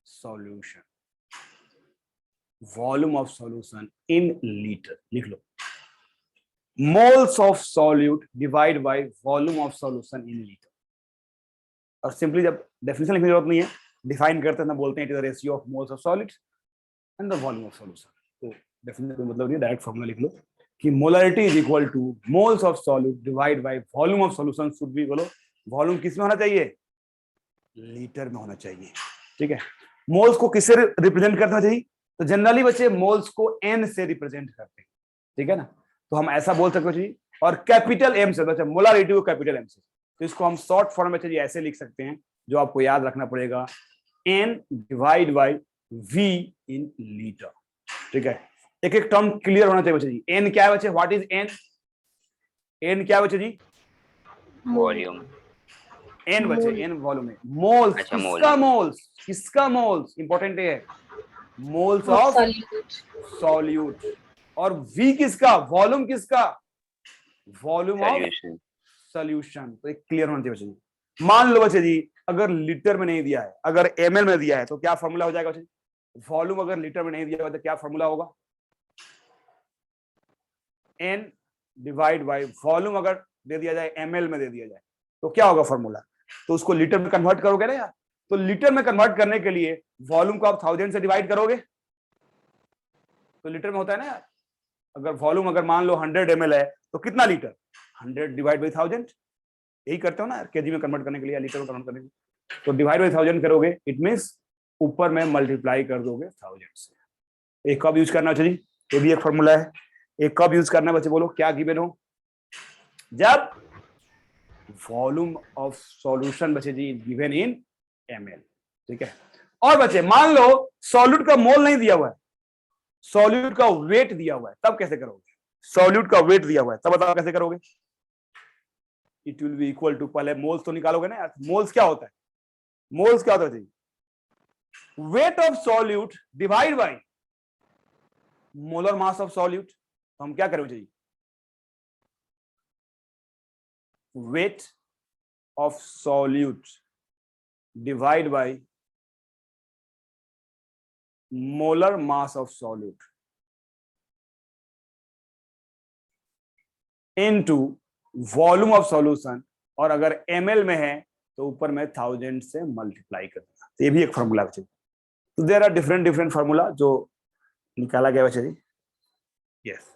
solution, volume of solution in liter। लिख लो, moles of solute divide by volume of solution in liter। और सिंपली जब डेफिनेशन लिखने की जरूरत नहीं है, डिफाइन करते हैं ना, बोलते हैं it is the ratio of moles of solid and the volume of solution. तो डेफिनेशन का मतलब नहीं, डायरेक्ट फॉर्मूला लिख लो कि molarity is equal two moles of solute divide by volume of solution should be, बोलो, वॉल्यूम किस में होना चाहिए? लीटर में होना चाहिए, ठीक है। मोल्स को किससे रिप्रेजेंट करना चाहिए? तो जनरली बच्चे मोल्स को N से रिप्रेजेंट करते हैं, ठीक है ना। तो हम ऐसा बोल सकते हैं, और कैपिटल M से, बच्चे मोलारिटी को कैपिटल M से, तो इसको हम शॉर्ट फॉर्म में चाहिए ऐसे लिख सकते हैं, जो आपको याद रखना पड़ेगा, N divide by V in litre, ठीक है। एक एक टर्म क्लियर होना चाहिए बच्चे जी। N क्या है बच्चे? What is N? N क्या है बच्चे जी? वॉल्यूम। N बच्चे, N वॉल्यूम है। मोल्स, अच्छा, किसका मोल्स? किसका मोल्स? इंपॉर्टेंट है, मोल्स ऑफ सॉल्यूट। और V किसका? वॉल्यूम किसका? Volume of solution. तो एक क्लियर होना चाहिए बच्चे जी। मान लो बच्चे जी, अगर लीटर में नहीं दिया है, अगर ml में दिया है, तो क्या फॉर्मूला हो जाएगा बच्चे? वॉल्यूम अगर लीटर में नहीं दिया हुआ तो क्या फॉर्मूला होगा? N डिवाइड बाय वॉल्यूम अगर दे दिया जाए, ml में दे दिया जाए, तो क्या होगा फॉर्मूला? तो उसको लीटर में कन्वर्ट करोगे ना यार। तो लीटर में कन्वर्ट करने के लिए वॉल्यूम को आप 1000 से डिवाइड करोगे, तो लीटर में होता है ना यार। अगर वॉल्यूम अगर मान लो 100 ml है, तो कितना लीटर? 100 डिवाइड बाई 1000, यही करते हो ना केजी में कन्वर्ट करने के लिए, लीटर में कन्वर्ट करने के लिए। तो डिवाइड बाई 1000 करोगे, इट मींस ऊपर में मल्टीप्लाई कर दोगे 1000 से। एक कब यूज करना चाहिए? ये भी एक फॉर्मूला है। एक कब यूज करना बच्चे, बोलो क्या गिवन हो? जब वॉल्यूम ऑफ सॉल्यूशन बच्चे जी गिवन इन ml, ठीक है। और बच्चे मान लो सॉल्यूट का मोल नहीं दिया हुआ है, सॉल्यूट का वेट दिया हुआ है, तब कैसे करोगे? सॉल्यूट का वेट दिया हुआ है, तब बताओ कैसे करोगे? It will be equal to, पहले मोल्स तो निकालोगे ना यार। मोल्स क्या होता है? मोल्स क्या होता है? Weight of solute divide by molar mass of solute. तो हम क्या करेंगे जी? Weight of solute divide by molar mass of solute into volume of solution, और अगर ml में है तो ऊपर में 1000 से मल्टीप्लाई कर देना, तो ये भी एक फॉर्मूला बच्चे। तो देयर आर डिफरेंट फार्मूला जो निकाला गया बच्चे जी। यस,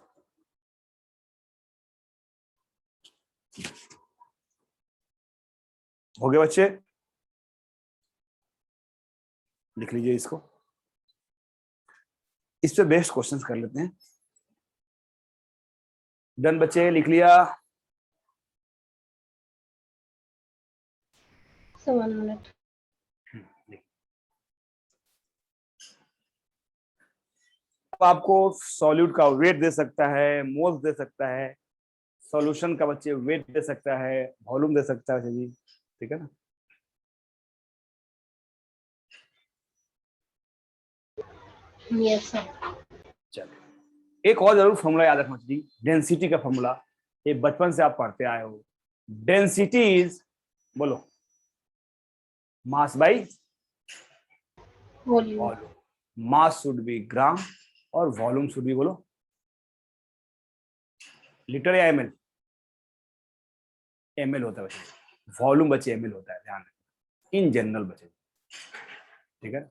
हो गए बच्चे, लिख लीजिए इसको। इस पे बेस्ट क्वेश्चंस कर लेते हैं। डन बच्चे, लिख लिया? So 1 minute. आपको सॉल्यूट का वेट दे सकता है, मोल्स दे सकता है, सॉल्यूशन का बच्चे वेट दे सकता है, वॉल्यूम दे सकता है जी, ठीक है ना। Yes sir. चलिए, एक और जरूर फॉर्मूला याद रखना चाहिए, डेंसिटी का फॉर्मूला। ये बचपन से आप पढ़ते आए हो। डेंसिटी इज, बोलो, mass by Volume. Volume. Mass should be gram और वॉल्यूम शुड बी, बोलो, लीटर या एमएल? एमएल होता है बच्चे, वॉल्यूम बच्चे एमएल होता है, ध्यान रखना इन जनरल बच्चे, ठीक है।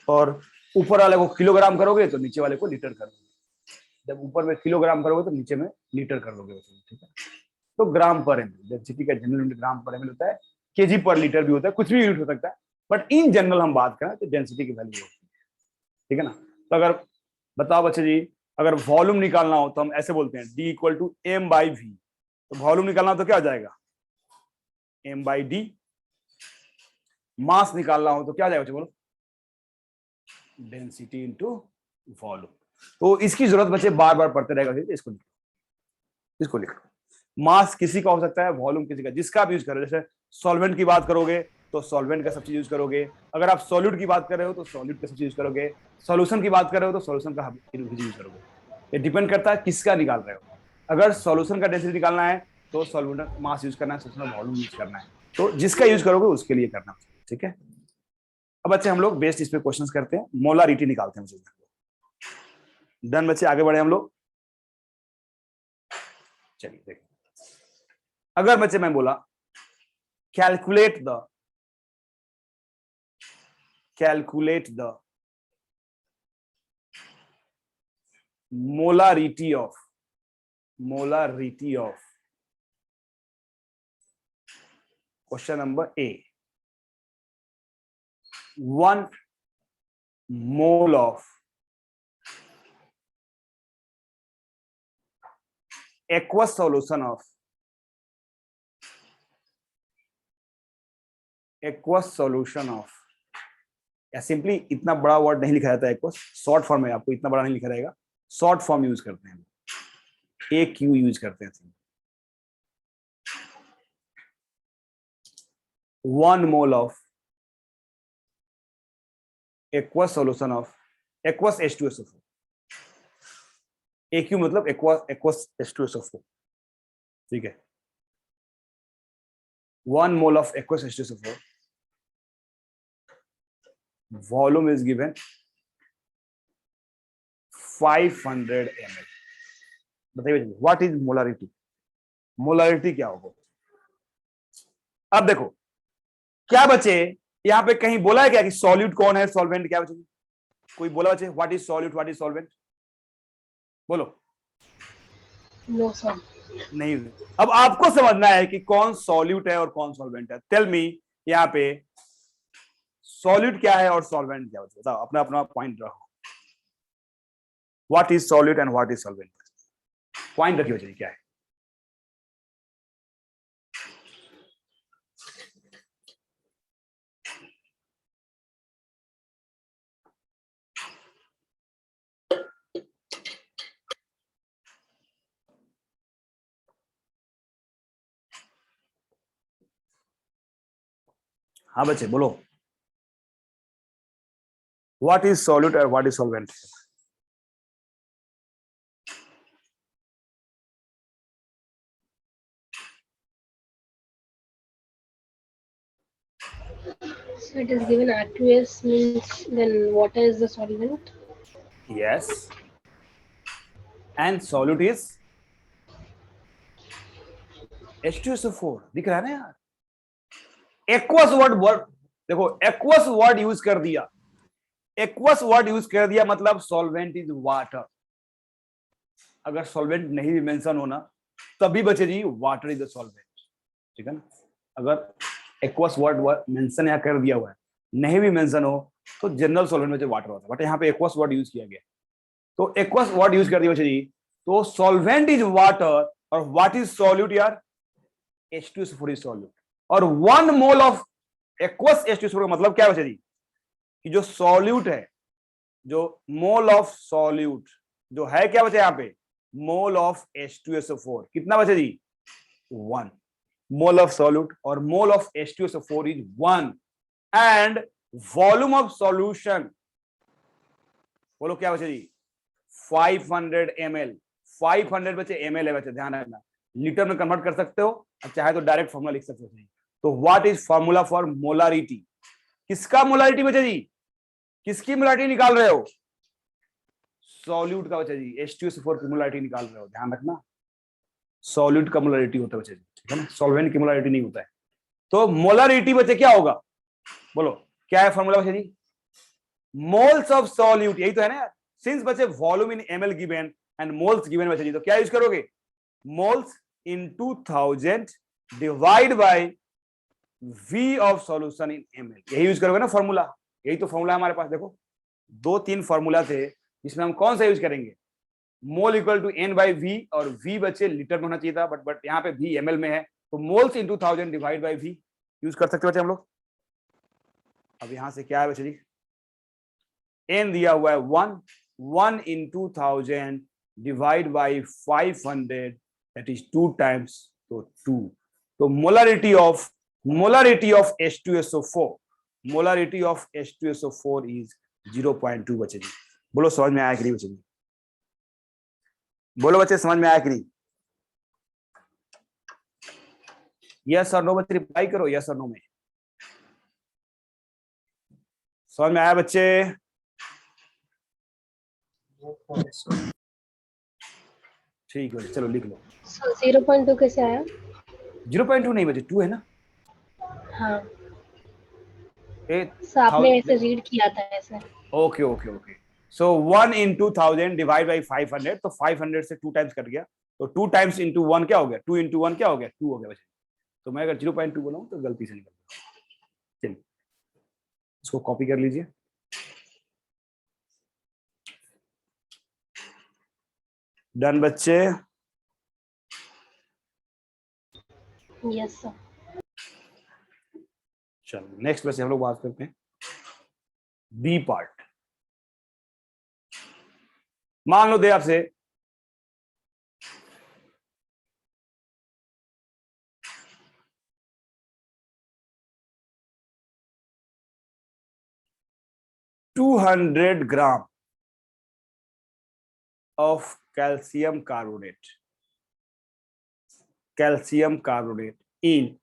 और ऊपर वाले को किलोग्राम करोगे तो नीचे वाले को लीटर कर दोगे, जब ऊपर में किलोग्राम करोगे तो नीचे में लीटर कर दोगे बच्चे, ठीक है। तो ग्राम पर एमएल, डेंसिटी का जनरल यूनिट ग्राम पर एमएल होता है, केजी पर लीटर भी होता है, कुछ भी यूनिट हो सकता है, बट इन जनरल हम बात करें तो डेंसिटी की वैल्यू होती है, ठीक है ना। तो अगर बताओ बच्चे जी, अगर वॉल्यूम निकालना हो तो हम ऐसे बोलते हैं D = m/v। तो वॉल्यूम निकालना हो तो क्या हो जाएगा, m/d। मास निकालना हो तो क्या आ जाएगा बच्चे, बोलो, डेंसिटी इनटू वॉल्यूम। तो इसकी जरूरत बच्चे बार बार पढ़ते रहेगा, इसको लिख लो। मास किसी का हो सकता है, वॉल्यूम किसी का, जिसका आप यूज करो। जैसे सॉल्वेंट की बात करोगे तो सॉल्वेंट का सब चीज यूज करोगे, अगर आप सॉल्यूट की बात कर रहे हो तो सॉल्यूट का सब चीज यूज करोगे, सॉल्यूशन की बात कर रहे हो तो सॉल्यूशन का यूज करोगे। ये डिपेंड करता है किसका निकाल रहे हो। अगर सॉल्यूशन का डेंसिटी निकालना है तो सॉल्वेंट मास यूज करना है, सॉल्यूशन का वॉल्यूम यूज करना है, तो जिसका यूज करोगे उसके लिए करना, ठीक है। अब बच्चे हम लोग बेस्ट इस पे क्वेश्चंस करते हैं, मोलारिटी निकालते हैं। डन बच्चे, आगे बढ़े हम लोग। चलिए देखिए, अगर बच्चे मैं बोला calculate the molarity of question number A, 1 mole of aqueous solution of या सिंपली इतना बड़ा वर्ड नहीं लिखा जाता है एक्वस, शॉर्ट फॉर्म में आपको इतना बड़ा नहीं लिखा रहेगा, शॉर्ट फॉर्म यूज करते हैं, AQ यूज करते हैं। 1 mole of aqueous solution of aqueous H2SO4, AQ मतलब aqueous H2SO4, ठीक है। 1 mole of aqueous H2SO4, volume is given 500 ml। बताइए व्हाट इज मोलारिटी, मोलारिटी क्या होगा। अब देखो क्या बचे, यहाँ पे कहीं बोला है क्या कि सॉल्यूट कौन है, सॉल्वेंट क्या बचे, कोई बोला बचे what is solute, what is solvent, बोलो। No sir. नहीं, अब आपको समझना है कि कौन सॉल्यूट है और कौन सॉल्वेंट है। टेल मी, यहाँ पे सॉल्यूट क्या है और सॉल्वेंट क्या है, बताओ, अपना अपना पॉइंट रखो। What is solute and what is solvent, point रखिए बच्चे, क्या है। हाँ बच्चे बोलो, व्हाट इज सॉल्यूट और what is solvent. So it is given aqueous means then water is the solvent. Yes. And solute is H2SO4 दिख रहा है ना यार। एक्वस वर्ड देखो, एक्वस वर्ड यूज कर दिया, एक्वस वर्ड यूज कर दिया मतलब सॉल्वेंट इज वाटर। अगर सॉल्वेंट नहीं भी मेंशन होना तभी बचे जी वाटर इज द सॉल्वेंट, ठीक है ना। अगर एक्वस वर्ड मेंशन यहाँ कर दिया हुआ है, नहीं भी मेंशन हो तो जनरल सॉल्वेंट में वाटर होता है, बट यहाँ पे एक्वस वर्ड यूज किया गया, तो एक्वस वर्ड यूज कर दिया बच्चे जी, तो सॉल्वेंट इज वाटर और व्हाट इज सॉल्यूट यार, H2SO4 इज सॉल्यूट। और 1 मोल ऑफ एक्वस H2SO4 का मतलब क्या है बच्चे जी, कि जो सॉल्यूट है, जो मोल ऑफ सॉल्यूट जो है क्या बचे यहाँ पे, मोल ऑफ H2SO4 कितना बचे जी, 1 मोल ऑफ सॉल्यूट, और mole of H2SO4 is 1 and volume of solution बोलो क्या बचे जी, 500 ml। 500 बचे ml है बच्चे, ध्यान रखना, लीटर में कन्वर्ट कर सकते हो, चाहे तो डायरेक्ट फॉर्मूला लिख सकते हो। तो what is formula for molarity, किसका मोलारिटी बचे जी, किसकी मोलारिटी निकाल रहे हो, सॉल्यूट का बच्चे जी, H2SO4 की मोलारिटी निकाल रहे हो, ध्यान रखना सॉल्यूट का मोलारिटी होता है बच्चे जी, ठीक है ना, सॉल्वेंट की मोलारिटी नहीं होता है। तो मोलारिटी बच्चे क्या होगा, बोलो क्या है फॉर्मूला बच्चे जी, मोल्स ऑफ सॉल्यूट, यही तो है ना यार, सिंस बच्चे volume in ml given and moles given बच्चे जी, तो क्या यूज करोगे, moles in 2000 divide by V of solution in ml, यही यूज करोगे ना फॉर्मूला, यही तो फॉर्मूला हमारे पास। देखो 2-3 फॉर्मूला थे, इसमें हम कौन सा यूज करेंगे, mole equal to n by V, और V बच्चे लीटर में होना चाहिए था, बट यहाँ पे V ml में है, तो moles in 2000 divide by V use कर सकते हो बच्चे हम लोग। अब यहां से क्या है बच्चे जी, n दिया हुआ है 1 इन 2000 divide by 500 that is 2 times, तो 2, तो molarity of H2SO4, molarity of H2SO4 is 0.2 बच्चे जी। बोलो समझ में आया कि नहीं बच्चे जी, बोलो बच्चे समझ में आया कि नहीं, यस और नो बच्चे रिप्लाई करो, यस और नो में, समझ में आया बच्चे, ठीक है चलो लिख लो। 0.2 कैसे आया? 0.2 नहीं बचे, 2 है ना। हाँ ए, सर आपने ऐसे रीड किया था ऐसे। Okay okay okay, so 1 in 2000 divide by 500, तो 500 से 2 टाइम्स कट गया, तो 2 टाइम्स इंटू 1 क्या हो गया, 2 इंटू 1 क्या हो गया, 2 हो गया बच्चे। तो मैं अगर 0.2 बनाऊं तो गलती से निकल गया, चलिए इसको कॉपी कर लीजिए। डन बच्चे, यस सर। चलो नेक्स्ट बच्चे हम लोग बात करते हैं बी पार्ट। मान लो दे आपसे $200 ग्राम of calcium carbonate in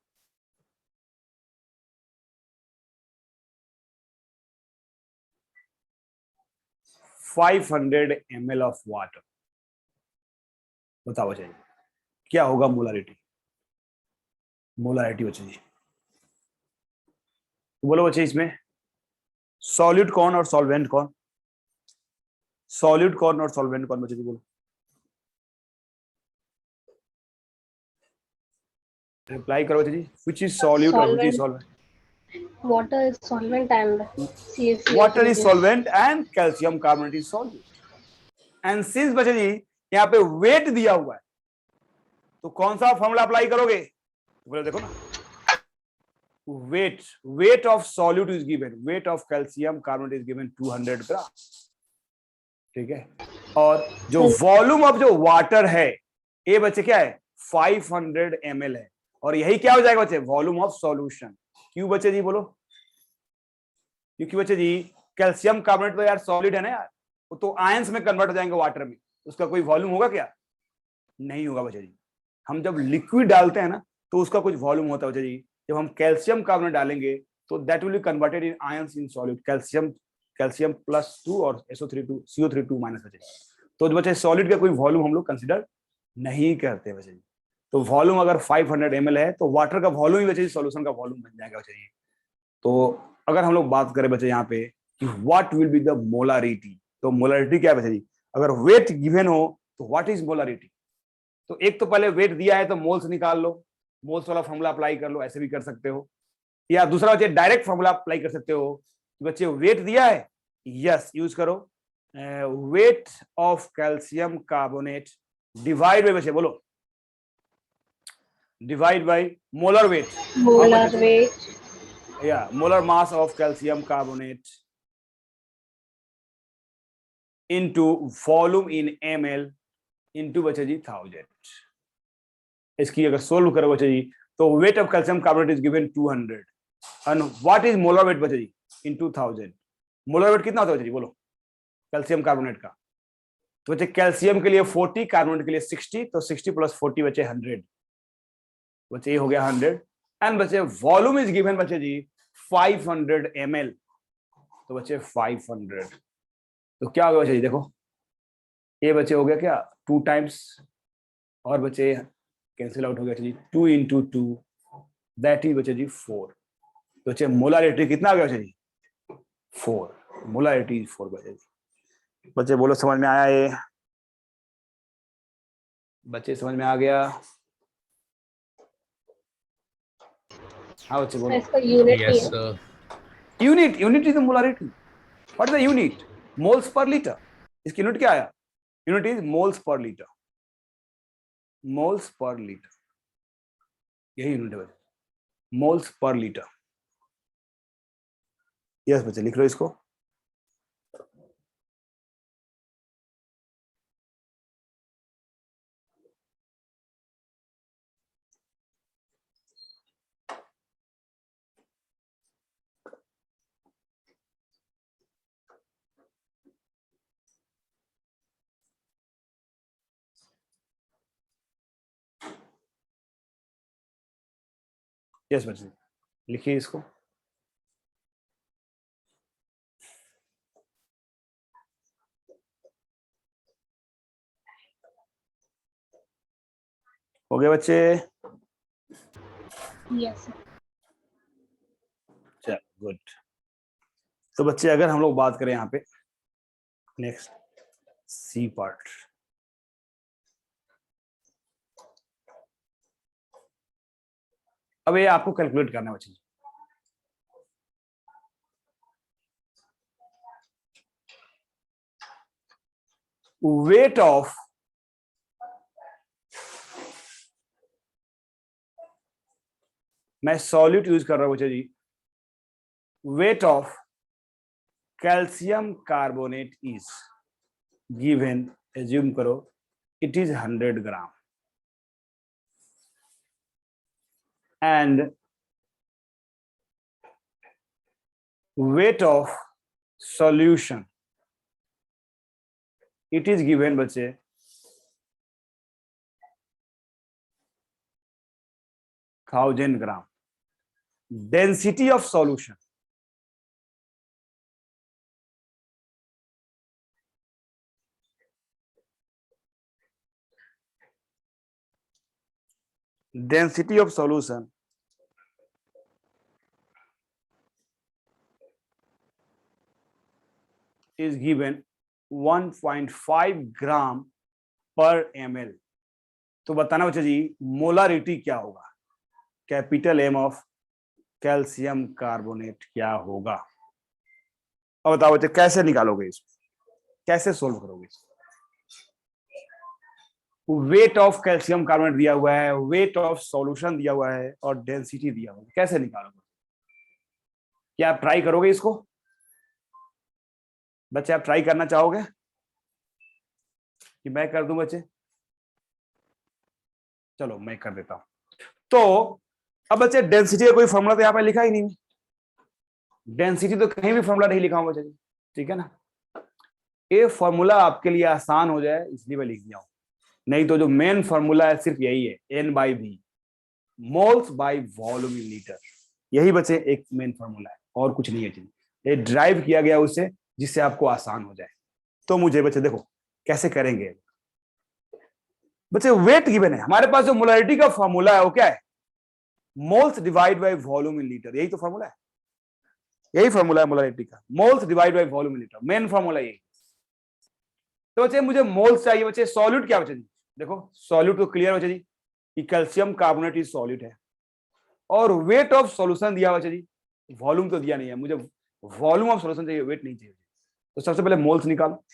500 ml of water, बताओ बच्चे क्या होगा मोलारिटी, मोलारिटी बच्चे जी बोलो बच्चे, इसमें सॉल्यूट कौन और सॉल्वेंट कौन, सॉल्यूट कौन और सॉल्वेंट कौन बच्चे जी बोलो, रिप्लाई करो बच्चे जी, व्हिच इज सॉल्यूट और which is solvent, water is solvent and CaCO2 water is solvent and calcium carbonate is solvent. And since बच्चे जी यहाँ पे वेट दिया हुआ है, तो कौन सा फॉर्मूला अप्लाई करोगे, बोले देखो ना, weight of solute is given, weight of calcium carbonate is given 200 ग्राम, ठीक है, और जो वॉल्यूम ऑफ जो वाटर है ये बच्चे क्या है 500 ml है, और यही क्या हो जाएगा बच्चे वॉल्यूम ऑफ सॉल्यूशन। क्यों बच्चे जी बोलो, क्योंकि बच्चे जी कैल्शियम कार्बोनेट तो यार सॉलिड है ना यार, वो तो आयंस में कन्वर्ट हो जाएंगे वाटर में, उसका कोई वॉल्यूम होगा क्या, नहीं होगा बच्चे जी। हम जब लिक्विड डालते हैं ना तो उसका कुछ वॉल्यूम होता है बच्चे जी, जब हम कैल्शियम कार्बोनेट डालेंगे तो that will be converted in ions in solid, calcium +2 और CO3 2 माइनस बचे, तो बच्चे सॉलिड का कोई वॉल्यूम हम लोग कंसीडर नहीं करते बच्चे जी। तो वॉल्यूम अगर 500 ml है तो वाटर का वॉल्यूम ही बच्चे सॉल्यूशन का वॉल्यूम बन जाएगा बच्चे जी। तो अगर हम लोग बात करें बच्चे यहाँ पे कि what will be the molarity, तो मोलारिटी क्या है बच्चे जी? अगर वेट गिवन हो तो व्हाट इज मोलारिटी? तो एक तो पहले वेट दिया है तो मोल्स निकाल लो, मोल्स वाला फॉर्मूला अप्लाई कर लो, ऐसे भी कर सकते हो। या दूसरा बच्चे डायरेक्ट फॉर्मूला अप्लाई कर सकते हो। बच्चे वेट दिया है, यस यूज करो, weight of calcium carbonate divide by, बच्चे बोलो, divide by molar weight, molar weight, या molar mass of calcium carbonate into volume in ml into बच्चे जी 1000। इसकी अगर सोल्व करो बच्चे जी तो weight of calcium carbonate is given 200 and what is molar weight बच्चे जी इनटू 1000। मोलर वेट कितना होता है बच्चे जी बोलो कैल्शियम कार्बोनेट का? तो बच्चे कैल्शियम के लिए 40, कार्बोनेट के लिए 60, तो 60 प्लस 40 बच्चे 100, बच्चे ये हो गया 100। एंड बच्चे वॉल्यूम इज गिवन बच्चे जी 500 ml, तो बच्चे 500, तो क्या हो गया बच्चे जी देखो, ये बच्चे हो गया क्या 2 टाइम्स, और बच्चे कैंसिल आउट हो गया जी 2 into 2 दैट इज बच्चे जी 4। तो बच्चे मोलारिटी कितना आ गया बच्चे जी 4, मोलारिटी इज 4 बच्चे जी। बच्चे बोलो समझ में आया ये? बच्चे समझ में आ गया? हाँ बच्चे बोलो। इसका यूनिट Yes, है। sir. Unit is the molarity. What is the unit? Moles per litre. इसकी यूनिट क्या आया? Unit is moles per litre, moles per litre, यही यूनिट है मोल्स पर लीटर। यस बच्चे लिख लो इसको। यस बच्चे लिखिए इसको। हो गया बच्चे? यस चल गुड। तो बच्चे अगर हम लोग बात करें यहाँ पे नेक्स्ट सी पार्ट, अब ये आपको कैलकुलेट करना है बच्चे। वेट ऑफ मैं सॉल्यूट यूज कर रहा हूं बच्चे जी, weight of calcium carbonate is given, assume करो it is 100 gram and weight of solution it is given बच्चे 1000 gram. Density of solution density of solution is given 1.5 gram per ml। तो बताना बच्चे जी मोलारिटी क्या होगा, capital M of calcium carbonate क्या होगा? अब बताओ बच्चे कैसे निकालोगे इसको, कैसे सोल्व करोगे इसको? वेट ऑफ कैल्शियम कार्बोनेट दिया हुआ है, वेट ऑफ सॉल्यूशन दिया हुआ है और डेंसिटी दिया हुआ है, कैसे निकालोगे? क्या आप ट्राई करोगे इसको बच्चे? आप ट्राई करना चाहोगे कि मैं कर दूं बच्चे? चलो मैं कर देता हूं। तो अब बच्चे डेंसिटी का कोई फॉर्मूला तो यहाँ पे लिखा ही नहीं, डेंसिटी तो कहीं भी फॉर्मूला नहीं लिखा हूं बच्चे, ठीक है ना? ये फॉर्मूला आपके लिए आसान हो जाए इसलिए मैं लिख दिया हूं, नहीं तो जो मेन फॉर्मूला है सिर्फ यही है, N/V, moles by volume in litre. यही बच्चे एक मेन फॉर्मूला है और कुछ नहीं है, ये ड्राइव किया गया उससे जिससे आपको आसान हो जाए। तो मुझे बच्चे देखो कैसे करेंगे, बच्चे वेट गिवन है, हमारे पास जो मोलारिटी का फॉर्मूला है वो क्या है, moles divide by volume in litre, यही तो फॉर्मूला है, यही फॉर्मूला है मोलारिटी का, moles divide by volume in litre, main formula यही। तो बच्चे मुझे मोल्स चाहिए, बच्चे सॉल्यूट क्या बच्चे जी, देखो सॉल्यूट तो क्लियर बच्चे जी कि कैल्शियम कार्बोनेट इज सॉल्यूट है, और वेट ऑफ सॉल्यूशन दिया बच्चे जी, वॉल्यूम तो दिया नहीं है, मुझे वॉल्यूम ऑफ सॉल्यूशन चाहिए, वेट नहीं चाहिए। तो सबसे पहले मोल्स निकालो,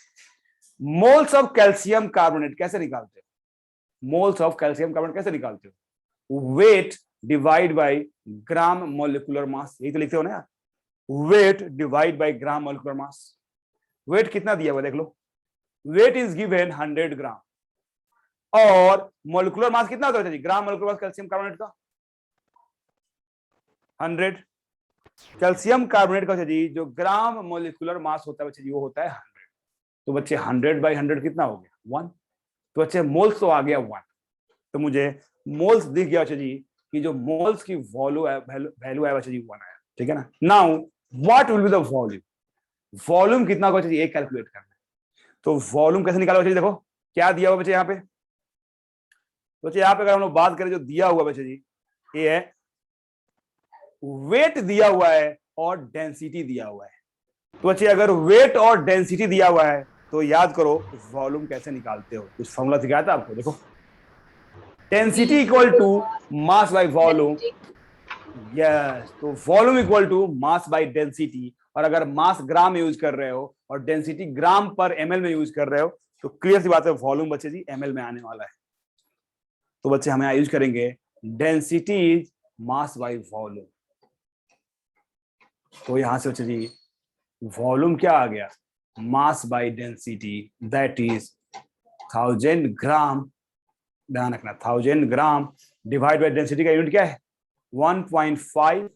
मोल्स ऑफ कैल्शियम कार्बोनेट कैसे निकालते हो, मोल्स ऑफ कैल्शियम कार्बोनेट कैसे निकालते हो, weight divide by gram molecular mass, यही तो लिखते हो ना यार, weight divide by gram molecular mass. Weight कितना दिया हुआ देख लो, वेट इज गिवन 100 ग्राम, और मॉलिक्यूलर मास कितना होता है जी, gram molecular mass calcium carbonate का 100, कैल्शियम कार्बोनेट का जी जो ग्राम मॉलिक्यूलर मास होता है बच्चे जी वो होता है 100, तो बच्चे 100/100 कितना हो गया 1, तो बच्चे मोल्स तो आ गया 1, तो मुझे मोल्स दिख गया बच्चे जी कि जो मोल्स की वॉल्यू है बच्चे जी 1 आया, ठीक है ना। Now what will be the volume, volume कितना होगा बच्चे जी, एक कैलकुलेट करना है, तो वॉल्यूम कैसे निकालो बच्चे जी, देखो क्या दिया हुआ बच्चे यहाँ पे, बच्चे यहाँ पे अगर हम लोग बात करें जो दिया हुआ बच्चे जी ये है वेट दिया हुआ है और डेंसिटी दिया हुआ है, तो बच्चे अगर वेट और डेंसिटी दिया हुआ है तो याद करो वॉल्यूम कैसे निकालते हो, कुछ फॉर्मूला सिखाया था आपको, देखो density equal to mass by volume, yes, तो volume equal to mass by density, और अगर मास ग्राम में यूज कर रहे हो और डेंसिटी ग्राम पर ml में यूज कर रहे हो तो क्लियर सी बात है वॉल्यूम बच्चे जी ml में आने वाला है, तो बच्चे हमें यूज करेंगे density is mass by volume, तो यहां से बच्चे जी वॉल्यूम क्या आ गया, मास बाय डेंसिटी, दैट इज 1000 ग्राम, ध्यान रखना 1000 ग्राम डिवाइड बाय डेंसिटी का यूनिट क्या है 1.5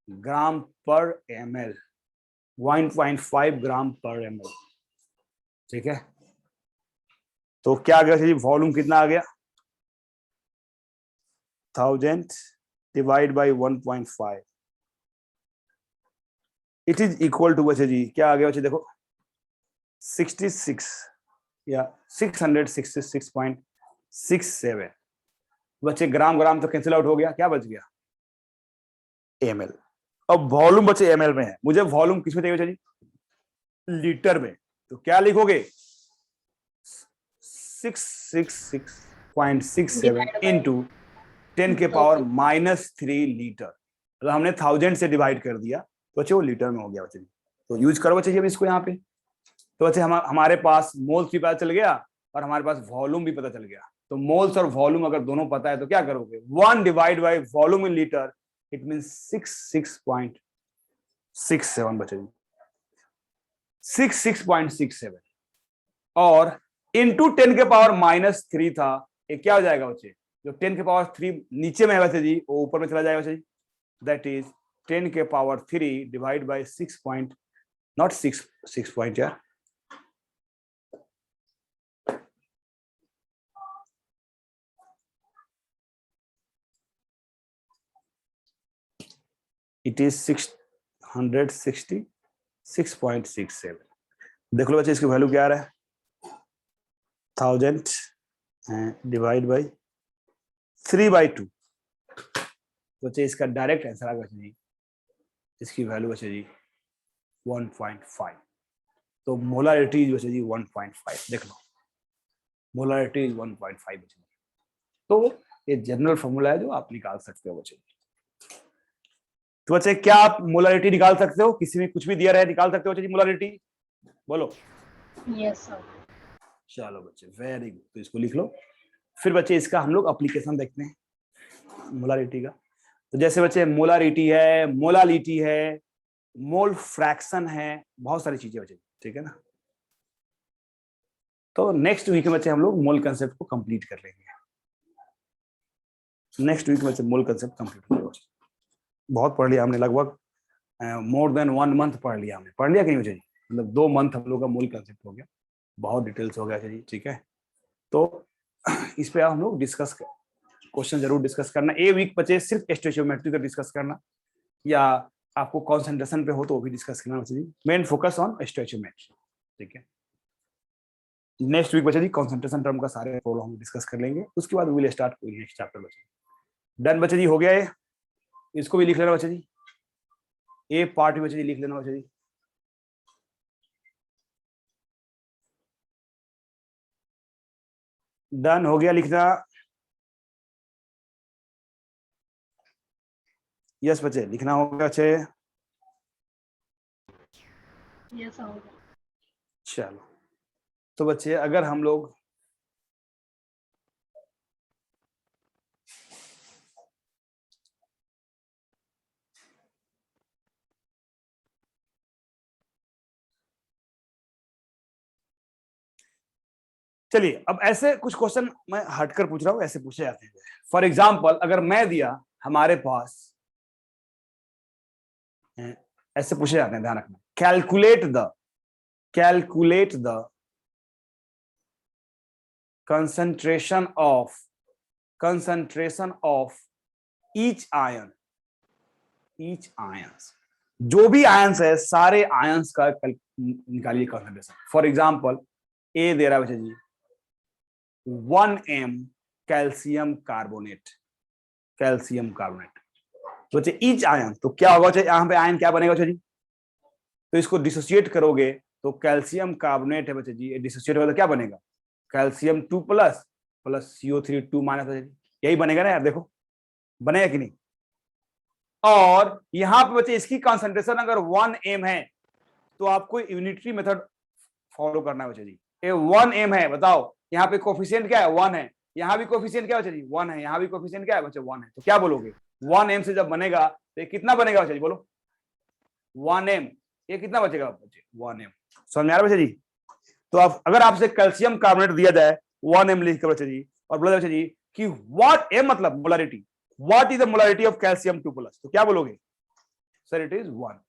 gram per ml, 1.5 gram per ml, ठीक है। तो क्या आ गया जी, वॉल्यूम कितना आ गया 1000 divide by 1.5, it is equal to बच्चे जी क्या आ गया बच्चे देखो 66 या 666.67, बच्चे ग्राम ग्राम तो कैंसिल आउट हो गया, क्या बच गया ml, अब वॉल्यूम बच्चे ml में है, मुझे वॉल्यूम किसमें चाहिए बच्चे जी लीटर में, तो क्या लिखोगे 666.67 इंटू 10 के पावर -3 लीटर, तो हमने 1000 से डिवाइड कर दिया तो बच्चे वो लीटर में हो गया बच्चे, तो यूज करो बच्चे अब इसको यहाँ पे, तो बच्चे हमारे पास मोल्स भी पता चल गया और हमारे पास वॉल्यूम भी पता चल गया, तो मोल्स और वॉल्यूम अगर दोनों पता है तो क्या करोगे 1 divide by volume in litre, it means 66.67 बच्चे 66.67, और इंटू 10 के पावर -3 था, ये क्या हो जाएगा बच्चे, जो 10 के पावर 3 नीचे में है वैसे जी वो ऊपर में चला जाएगा बच्चे, दैट इज 10 के power 3 divide by 6 point, not 6 point यार, इट इज 666.67, देख लो बच्चे इसकी वैल्यू क्या आ रहा है 1000 डिवाइड बाय 3/2, बच्चे इसका डायरेक्ट आंसर आ गया जी, इसकी वैल्यू बच्चे जी 1.5, तो मोलारिटी बच्चे जी 1.5, देख लो मोलारिटी 1.5 बच्चे, तो ये जनरल फॉर्मूला है जो आप निकाल सकते हो बच्चे, तो बच्चे क्या आप मोलारिटी निकाल सकते हो, किसी में कुछ भी दिया रहे निकाल सकते हो बच्चे जी मोलारिटी, बोलो यस सर। चलो बच्चे वेरी गुड, तो इसको लिख लो, फिर बच्चे इसका हम लोग एप्लीकेशन देखते हैं मोलारिटी का, तो जैसे बच्चे मोलारिटी है, मोलालिटी है, मोल फ्रैक्शन है, बहुत सारी चीजें बच्चे, ठीक है ना। तो नेक्स्ट वीक में बच्चे हम लोग मोल कंसेप्ट को कंप्लीट कर लेंगे, नेक्स्ट वीक में बच्चे मोल कंसेप्ट कंप्लीट हो जाएगा, बहुत पढ़ लिया हमने, लगभग मोर देन 1 मंथ पढ़ लिया हमने, पढ़ लिया कहीं बच्चे, मतलब 2 मंथ हम लोग का मोल कंसेप्ट हो गया, बहुत डिटेल्स हो गया जी, ठीक है। तो इस पे हम लोग डिस्कस क्वेश्चन जरूर डिस्कस करना, ए वीक बच्चे सिर्फ स्टोइचियोमेट्री का डिस्कस करना, या आपको कंसंट्रेशन पे हो तो वो भी डिस्कस करना, मेन फोकस ऑन स्टोइचियोमेट्री, ठीक है। नेक्स्ट वीक बच्चे जी कंसंट्रेशन टर्म का सारे प्रॉब्लम हम डिस्कस कर लेंगे, उसके बाद विल स्टार्ट कोई नेक्स्ट चैप्टर बच्चे। डन बच्चे जी, हो गया ये, इसको भी लिख लेना बच्चे जी, ए पार्ट भी बच्चे जी लिख लेना बच्चे जी। डन हो गया लिखना? यस बच्चे, लिखना होगा बच्चे। यस होगा। चलो तो बच्चे अगर हम लोग चलिए अब ऐसे कुछ क्वेश्चन मैं हटकर पूछ रहा हूं, ऐसे पूछे जाते हैं। फॉर एग्जाम्पल अगर मैं दिया हमारे पास, ऐसे पूछे जाते हैं, ध्यान रखना, calculate the concentration of each ion, जो भी आयंस है सारे आयंस का निकालिए कंसंट्रेशन। फॉर एग्जाम्पल ए दे रहा है बच्चे जी 1 m कैल्शियम कार्बोनेट, तो बच्चे ईच आयन, तो क्या होगा बच्चे, यहाँ पे आयन क्या बनेगा बच्चे जी, तो इसको डिसोसिएट करोगे तो कैल्शियम कार्बोनेट है बच्चे जी, डिसोसिएट होगा तो क्या बनेगा, कैल्शियम 2 प्लस CO3 2 माइनस, यही बनेगा ना यार, देखो बनेगा कि नहीं। और यहां पे बच्चे इसकी कंसंट्रेशन अगर 1 m है तो आपको यूनिटरी मेथड फॉलो करना है बच्चे जी। ये 1 m है, बताओ यहाँ पे कोफिशिएंट क्या है, 1 है, यहाँ भी कोफिशिएंट क्या है बच्चे जी, 1 है, यहाँ भी कोफिशिएंट क्या है बच्चे, 1 है, तो क्या बोलोगे 1 m से जब बनेगा तो ये कितना बनेगा बच्चे जी, बोलो 1 m, ये कितना बचेगा बच्चे 1 m, समझ में आ रहा है बच्चे जी। तो आप अगर आपसे कैल्शियम कार्बोनेट दिया जाए 1 m लिख कर बच्चे जी, और बोला बच्चे जी कि व्हाट m मतलब molarity, what is the molarity of calcium 2 plus, तो क्या बोलोगे sir it is 1।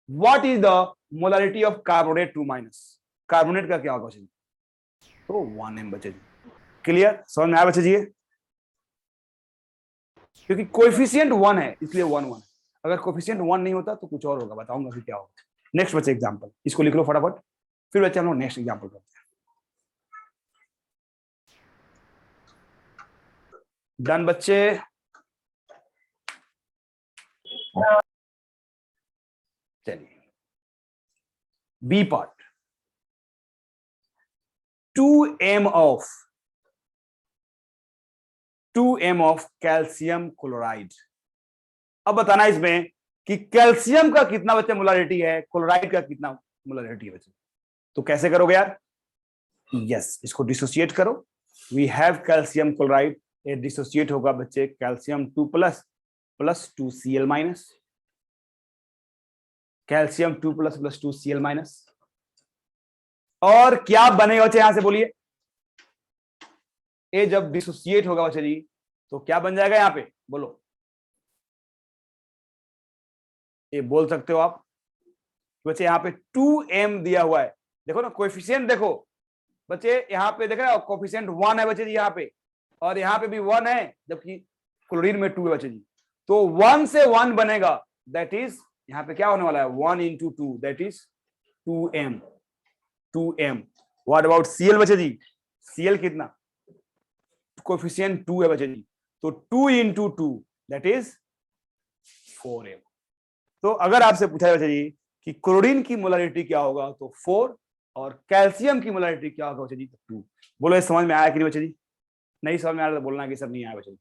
What is the molarity of carbonate 2 minus, carbonate का क्या होगा बच्चे जी, तो 1 m बच्चे जी। क्लियर, समझ में आया बच्चे जी, क्योंकि कोएफिशिएंट 1 है इसलिए 1 1, अगर कोएफिशिएंट 1 नहीं होता तो कुछ और होगा, बताऊंगा फिर क्या होगा। नेक्स्ट बच्चे एग्जांपल, इसको लिख लो फटाफट, फिर बच्चे हम लोग नेक्स्ट एग्जांपल करते हैं। डन बच्चे, चलिए B part, 2 m of calcium chloride. अब बताना इसमें कि कैल्शियम का कितना बच्चे मोलारिटी है, क्लोराइड का कितना मोलारिटी है बच्चे, तो कैसे करोगे यार, यस इसको डिसोसिएट करो, वी हैव कैल्शियम क्लोराइड, ये डिसोसिएट होगा बच्चे calcium 2 plus 2 Cl minus, calcium 2 plus 2 Cl minus, और क्या बनेगा बच्चे, यहां से बोलिए, ये जब डिसोसिएट होगा बच्चे जी तो क्या बन जाएगा यहां पे, बोलो, ये बोल सकते हो आप बच्चे, यहां पे 2 m दिया हुआ है, देखो ना कोएफिशिएंट, देखो बच्चे यहाँ पे देख रहे हो कोएफिशिएंट 1 है बच्चे जी यहाँ पे, और यहाँ पे भी 1 है, जबकि क्लोरीन में 2 है बच्चे जी, तो 1 से 1 बनेगा, दैट इज यहाँ पे क्या होने वाला है 1 into 2, that is 2m। What about Cl बच्चे जी, Cl कितना, कोएफिशिएंट 2 है बच्चे जी, तो 2 into 2 दैट इज 4m। तो अगर आपसे पूछा जाए बच्चे जी कि क्लोरीन की मोलारिटी क्या होगा, तो 4, और कैल्शियम की मोलारिटी क्या होगा बच्चे जी, तो 2। बोलो ये समझ में आया कि नहीं बच्चे जी, नहीं समझ में आ रहा तो बोलना कि सब नहीं आया बच्चे जी,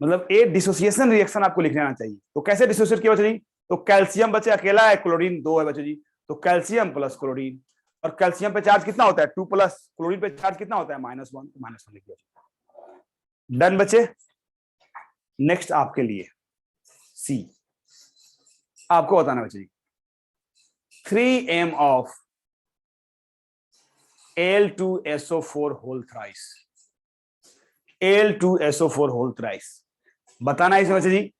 मतलब ए डिसोसिएशन रिएक्शन आपको लिखने आना चाहिए। तो कैसे डिसोसिएट किया बच्चे जी, तो कैल्शियम बच्चे अकेला है, क्लोरीन 2 है बच्चे जी, तो कैल्शियम प्लस क्लोरीन, और कैल्शियम पे चार्ज कितना होता है 2 प्लस, क्लोरीन पे चार्ज कितना होता है -1, तो -1 लिख दिया। डन बच्चे, नेक्स्ट आपके लिए सी, आपको बताना बच्चे जी 3 m of Al2SO4 whole thrice, Al2SO4 whole thrice, बताना इसमें बच्चे जी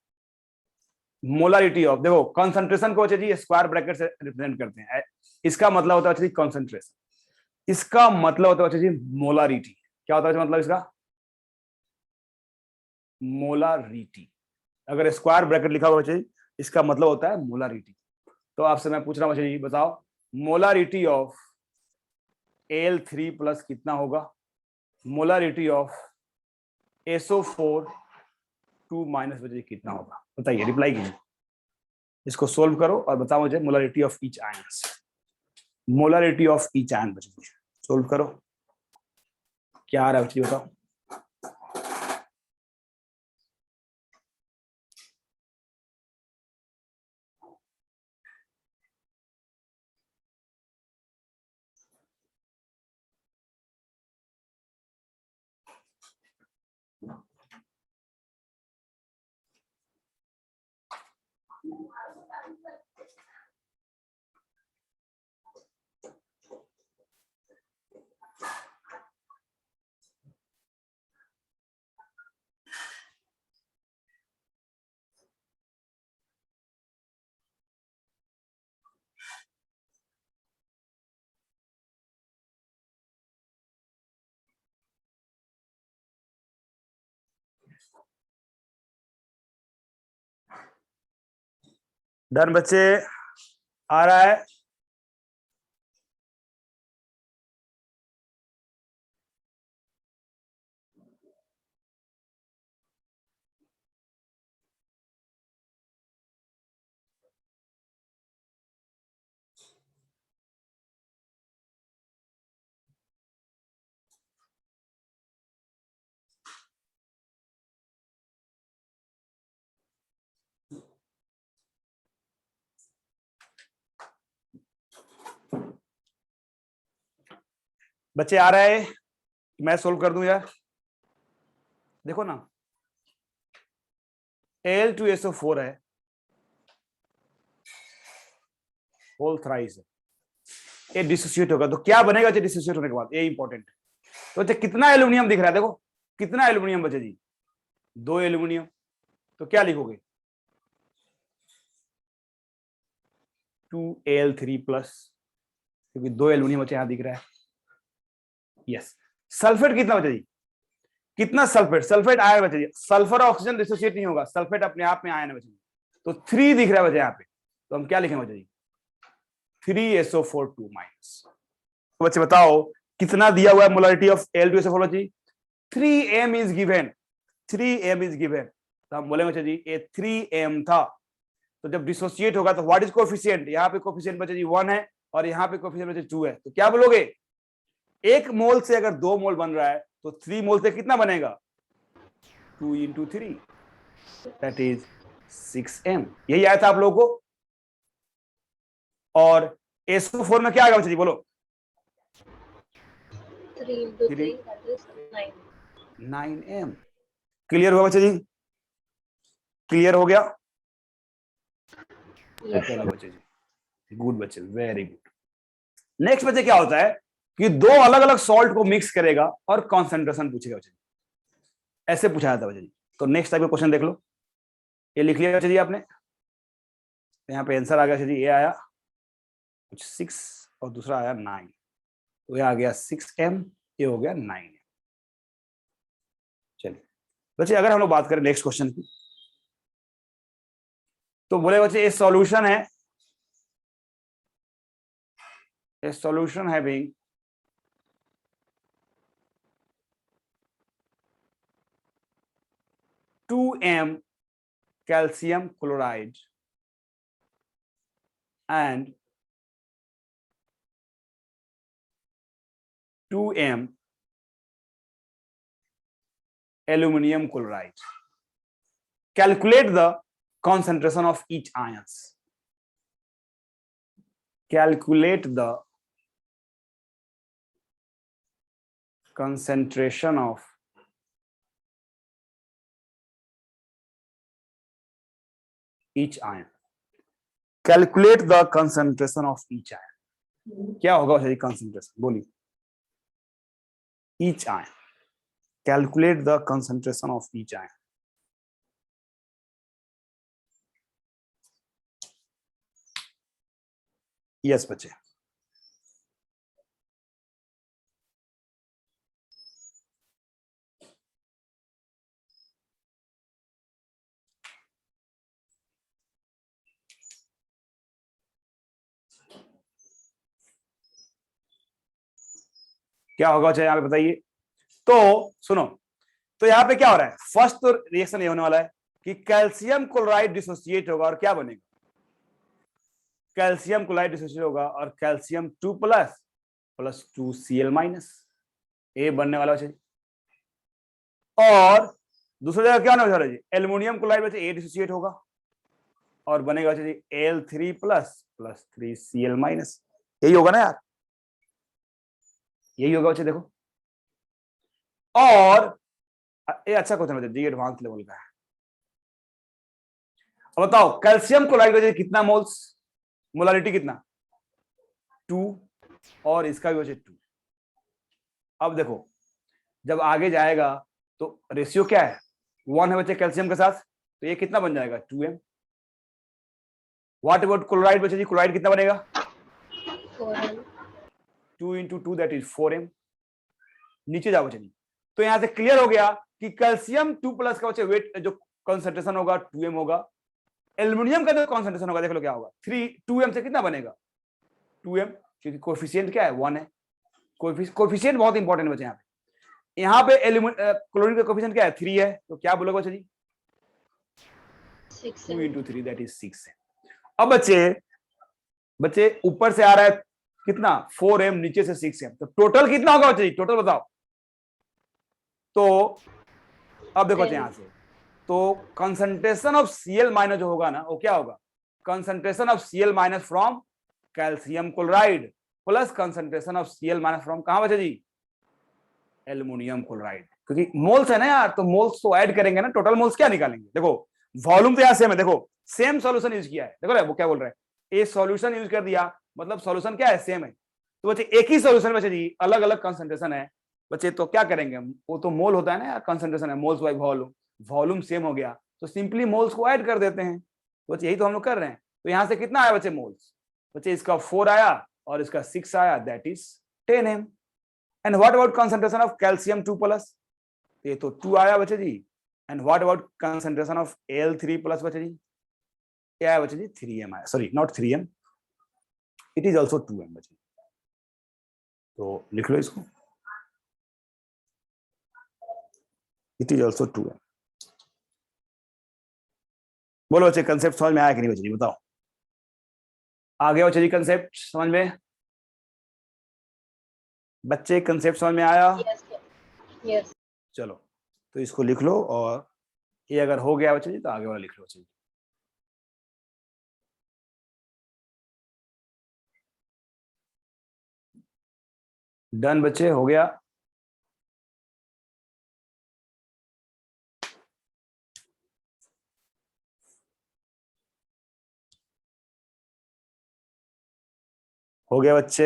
मोलारिटी ऑफ, देखो कंसंट्रेशन को बच्चे जी स्क्वायर ब्रैकेट से रिप्रेजेंट करते हैं, इसका मतलब होता है बच्चे जी कंसंट्रेशन, इसका मतलब होता है बच्चे जी मोलारिटी, क्या होता है मतलब इसका मोलारिटी, अगर स्क्वायर ब्रैकेट लिखा हुआ बच्चे इसका मतलब होता है मोलारिटी। तो आपसे मैं पूछ रहा हूं बच्चे जी, बताओ मोलारिटी ऑफ Al3 प्लस कितना होगा मोलारिटी ऑफ SO4 2 माइनस बचे कितना होगा, बताइए, रिप्लाई कीजिए। इसको सोल्व करो और बताओ मुझे molarity of each ions, molarity of each ion बचे, सोल्व करो क्या आ रहा है बच्चे बताओ। डन बच्चे, आ रहा है। बच्चे आ रहा है, मैं सोल्व कर दूं यार। देखो ना, Al2SO4 है, होल थ्राइस है, ये डिसोसिएट होगा तो क्या बनेगा डिसोसिएट होने के बाद, ये इंपॉर्टेंट। तो बच्चे कितना एल्यूमिनियम दिख रहा है, देखो कितना एल्यूमिनियम बचे जी, 2 एल्यूमिनियम। तो क्या लिखोगे 2Al3 प्लस, क्योंकि 2 एल्यूमिनियम बचे यहां दिख रहा है। यस, सल्फेट कितना बचा जी, कितना सल्फेट, सल्फेट आयन बचा जी, सल्फर ऑक्सीजन डिसोसिएट नहीं होगा, सल्फेट अपने आप में आयन बचा, तो 3 दिख रहा है बचा यहाँ पे, तो हम क्या लिखेंगे बचा जी 3SO4 2 माइनस। तो बच्चे बताओ कितना दिया हुआ है मोलारिटी ऑफ Al2SO4 बची, 3m is given, 3m is given, तो हम बोलेंगे जी ये 3m था। तो जब डिसोसिएट होगा तो व्हाट इज कोएफिशिएंट, यहाँ पे कोएफिशिएंट बचे जी 1 है और यहाँ पे कोएफिशिएंट बचे 2 है, तो क्या बोलोगे 1 मोल से अगर 2 मोल बन रहा है तो 3 मोल से कितना बनेगा 2 into 3 दैट इज 6m। यही आया था आप लोगों को। और SO4 में क्या आएगा बच्चे जी बोलो 3 into 3 that is 9. 9m। Clear हुआ बच्चे जी, क्लियर हो गया। Yes. चलो बच्चे जी, गुड बच्चे, वेरी गुड। नेक्स्ट बच्चे क्या होता है कि 2 अलग अलग सॉल्ट को मिक्स करेगा और कॉन्सेंट्रेशन पूछेगा बच्चे, ऐसे पूछा जाता है बच्चे जी। तो नेक्स्ट टाइप का क्वेश्चन देख लो, ये लिख लिया बच्चे जी आपने, यहाँ पे आंसर आ गया बच्चे जी, ये आया कुछ 6 और दूसरा आया 9, तो ये आ गया 6m, ये हो गया 9m। चलिए बच्चे, अगर हम लोग बात करें नेक्स्ट क्वेश्चन की, तो बोले बच्चे ये सॉल्यूशन है, a solution having (2m) calcium chloride and 2m aluminum chloride. Calculate the concentration of each ions. Calculate the concentration of each ion. Calculate the concentration of each ion. क्या होगा वैसे concentration, बोलिए। Each ion. Calculate the concentration of each ion. Yes बच्चे, क्या होगा बच्चे यहाँ पे बताइए। तो सुनो, तो यहाँ पे क्या हो रहा है, फर्स्ट तो रिएक्शन ये होने वाला है कि कैल्शियम क्लोराइड डिसोसिएट होगा और क्या बनेगा, कैल्शियम क्लोराइड डिसोसिएट होगा और calcium 2 plus plus 2Cl minus, ए बनने वाला बच्चे। और दूसरी जगह क्या होने वाला जी, एल्युमिनियम क्लोराइड बच्चे ए डिसोसिएट होगा और बनेगा बच्चे जी Al3 plus plus 3Cl minus, यही होगा ना यार, यही होगा बच्चे देखो। और ये अच्छा क्वेश्चन बच्चे, जी एडवांस लेवल का है। अब बताओ कैल्शियम क्लोराइड बच्चे कितना मोल्स, मोलारिटी कितना 2 और इसका भी बच्चे 2। अब देखो जब आगे जाएगा तो रेशियो क्या है 1 है बच्चे कैल्शियम के साथ, तो ये कितना बन जाएगा 2m। व्हाट अबाउट क्लोराइड बच्चे जी, क्लोराइड कितना बनेगा 2 into 2 दैट इज 4m। नीचे जाओ बच्चे जी, तो यहां से क्लियर हो गया कि कैल्शियम 2 प्लस का बच्चे वेट जो कंसंट्रेशन होगा 2m होगा, एल्युमिनियम का जो कंसंट्रेशन होगा देख लो क्या होगा 2m से कितना बनेगा 2m, क्योंकि कोएफिशिएंट क्या है 1 है। कोएफिशिएंट बहुत इंपॉर्टेंट बच्चे यहाँ पे क्लोरीन का कोएफिशिएंट क्या है 3 है, तो क्या बोलोगे बच्चे जी 2 into 3 दैट इज 6 है। अब बच्चे ऊपर से आ रहा है कितना 4m, नीचे से 6m, तो टोटल कितना होगा बच्चे जी, टोटल बताओ। तो अब देखो यहां से, तो कंसंट्रेशन ऑफ Cl माइनस जो होगा ना वो क्या होगा, concentration of Cl minus from calcium chloride plus concentration of Cl minus from कहां बच्चे जी एल्युमिनियम क्लोराइड, क्योंकि मोल्स है ना यार, तो मोल्स तो ऐड करेंगे ना, टोटल मोल्स क्या निकालेंगे। देखो वॉल्यूम तो यहां सेम है, देखो सेम सॉल्यूशन यूज किया है, देखो वो क्या बोल रहे हैं, ए सॉल्यूशन यूज कर दिया मतलब सॉल्यूशन क्या है सेम है। तो बच्चे एक ही सॉल्यूशन बच्चे जी अलग अलग कंसंट्रेशन है बच्चे, तो क्या करेंगे वो तो मोल होता है ना यार, कंसंट्रेशन है moles by volume, volume same हो गया तो सिंपली मोल्स को ऐड कर देते हैं। तो बच्चे यही तो हम लोग कर रहे हैं। तो यहां से कितना आया बच्चे मोल्स, बच्चे इसका 4 आया और इसका 6 आया that is 10m। And what about concentration of calcium 2 plus, ये तो 2 आया बच्चे जी। And what about concentration of Al3 plus बच्चे जी, क्या है बच्चे जी 3m आया, sorry not 3m, it is also 2m बच्चे। तो लिख लो इसको, इट इज आल्सो 2m। बोलो बच्चे कंसेप्ट समझ में आया कि नहीं बच्चे जी, बताओ आ गया बच्चे जी कंसेप्ट समझ में, बच्चे कंसेप्ट समझ में आया। यस चलो तो इसको लिख लो, और ये अगर हो गया बच्चे जी तो आगे वाला लिख लो बच्चे जी। डन बच्चे, हो गया। हो गया बच्चे,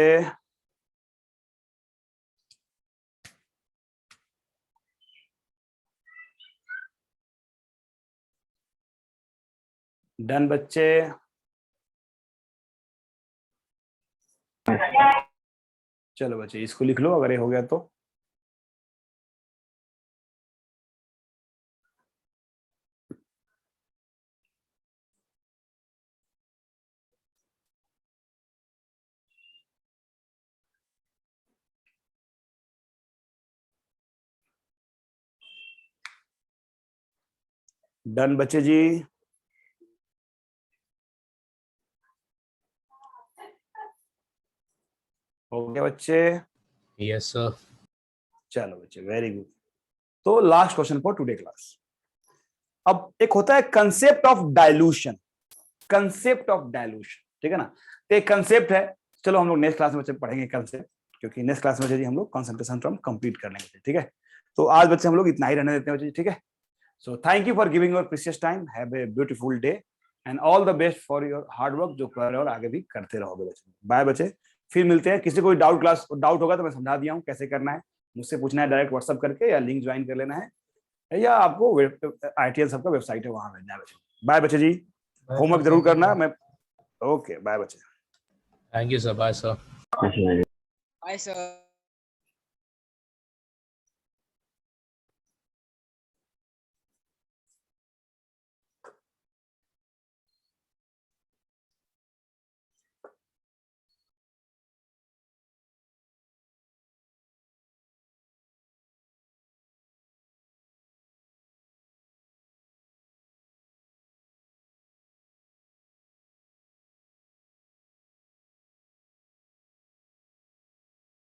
डन बच्चे। चलो बच्चे इसको लिख लो अगर ये हो गया तो। डन बच्चे जी, हो गया बच्चे। Yes sir. चलो बच्चे वेरी गुड। तो last question for today class. अब एक होता है concept of dilution, concept of dilution, ठीक है ना। तो एक कंसेप्ट है, चलो हम लोग नेक्स्ट क्लास में बच्चे पढ़ेंगे कंसेप्ट, क्योंकि नेक्स्ट क्लास में बच्चे हम लोग कंसंट्रेशन टर्म कंप्लीट कर लेंगे, ठीक है। तो आज बच्चे हम लोग इतना ही रहने देते हैं बच्चे, ठीक है। So thank you for giving your precious time, have a beautiful day and all the best for your hard work जो कर रहे हो और आगे भी करते रहोगे बच्चे। बाय बच्चे, फिर मिलते हैं। किसी को डाउट होगा तो मैं समझा दिया हूँ कैसे करना है, मुझसे पूछना है डायरेक्ट व्हाट्सएप करके या लिंक ज्वाइन कर लेना है, या आपको ITL सबका वेबसाइट है वहां भेजना है बच्चे। बाय बच्चे जी, होमवर्क जरूर करना। मैं ओके बाय बच्चे। Thank you sir, bye sir. Bye, sir.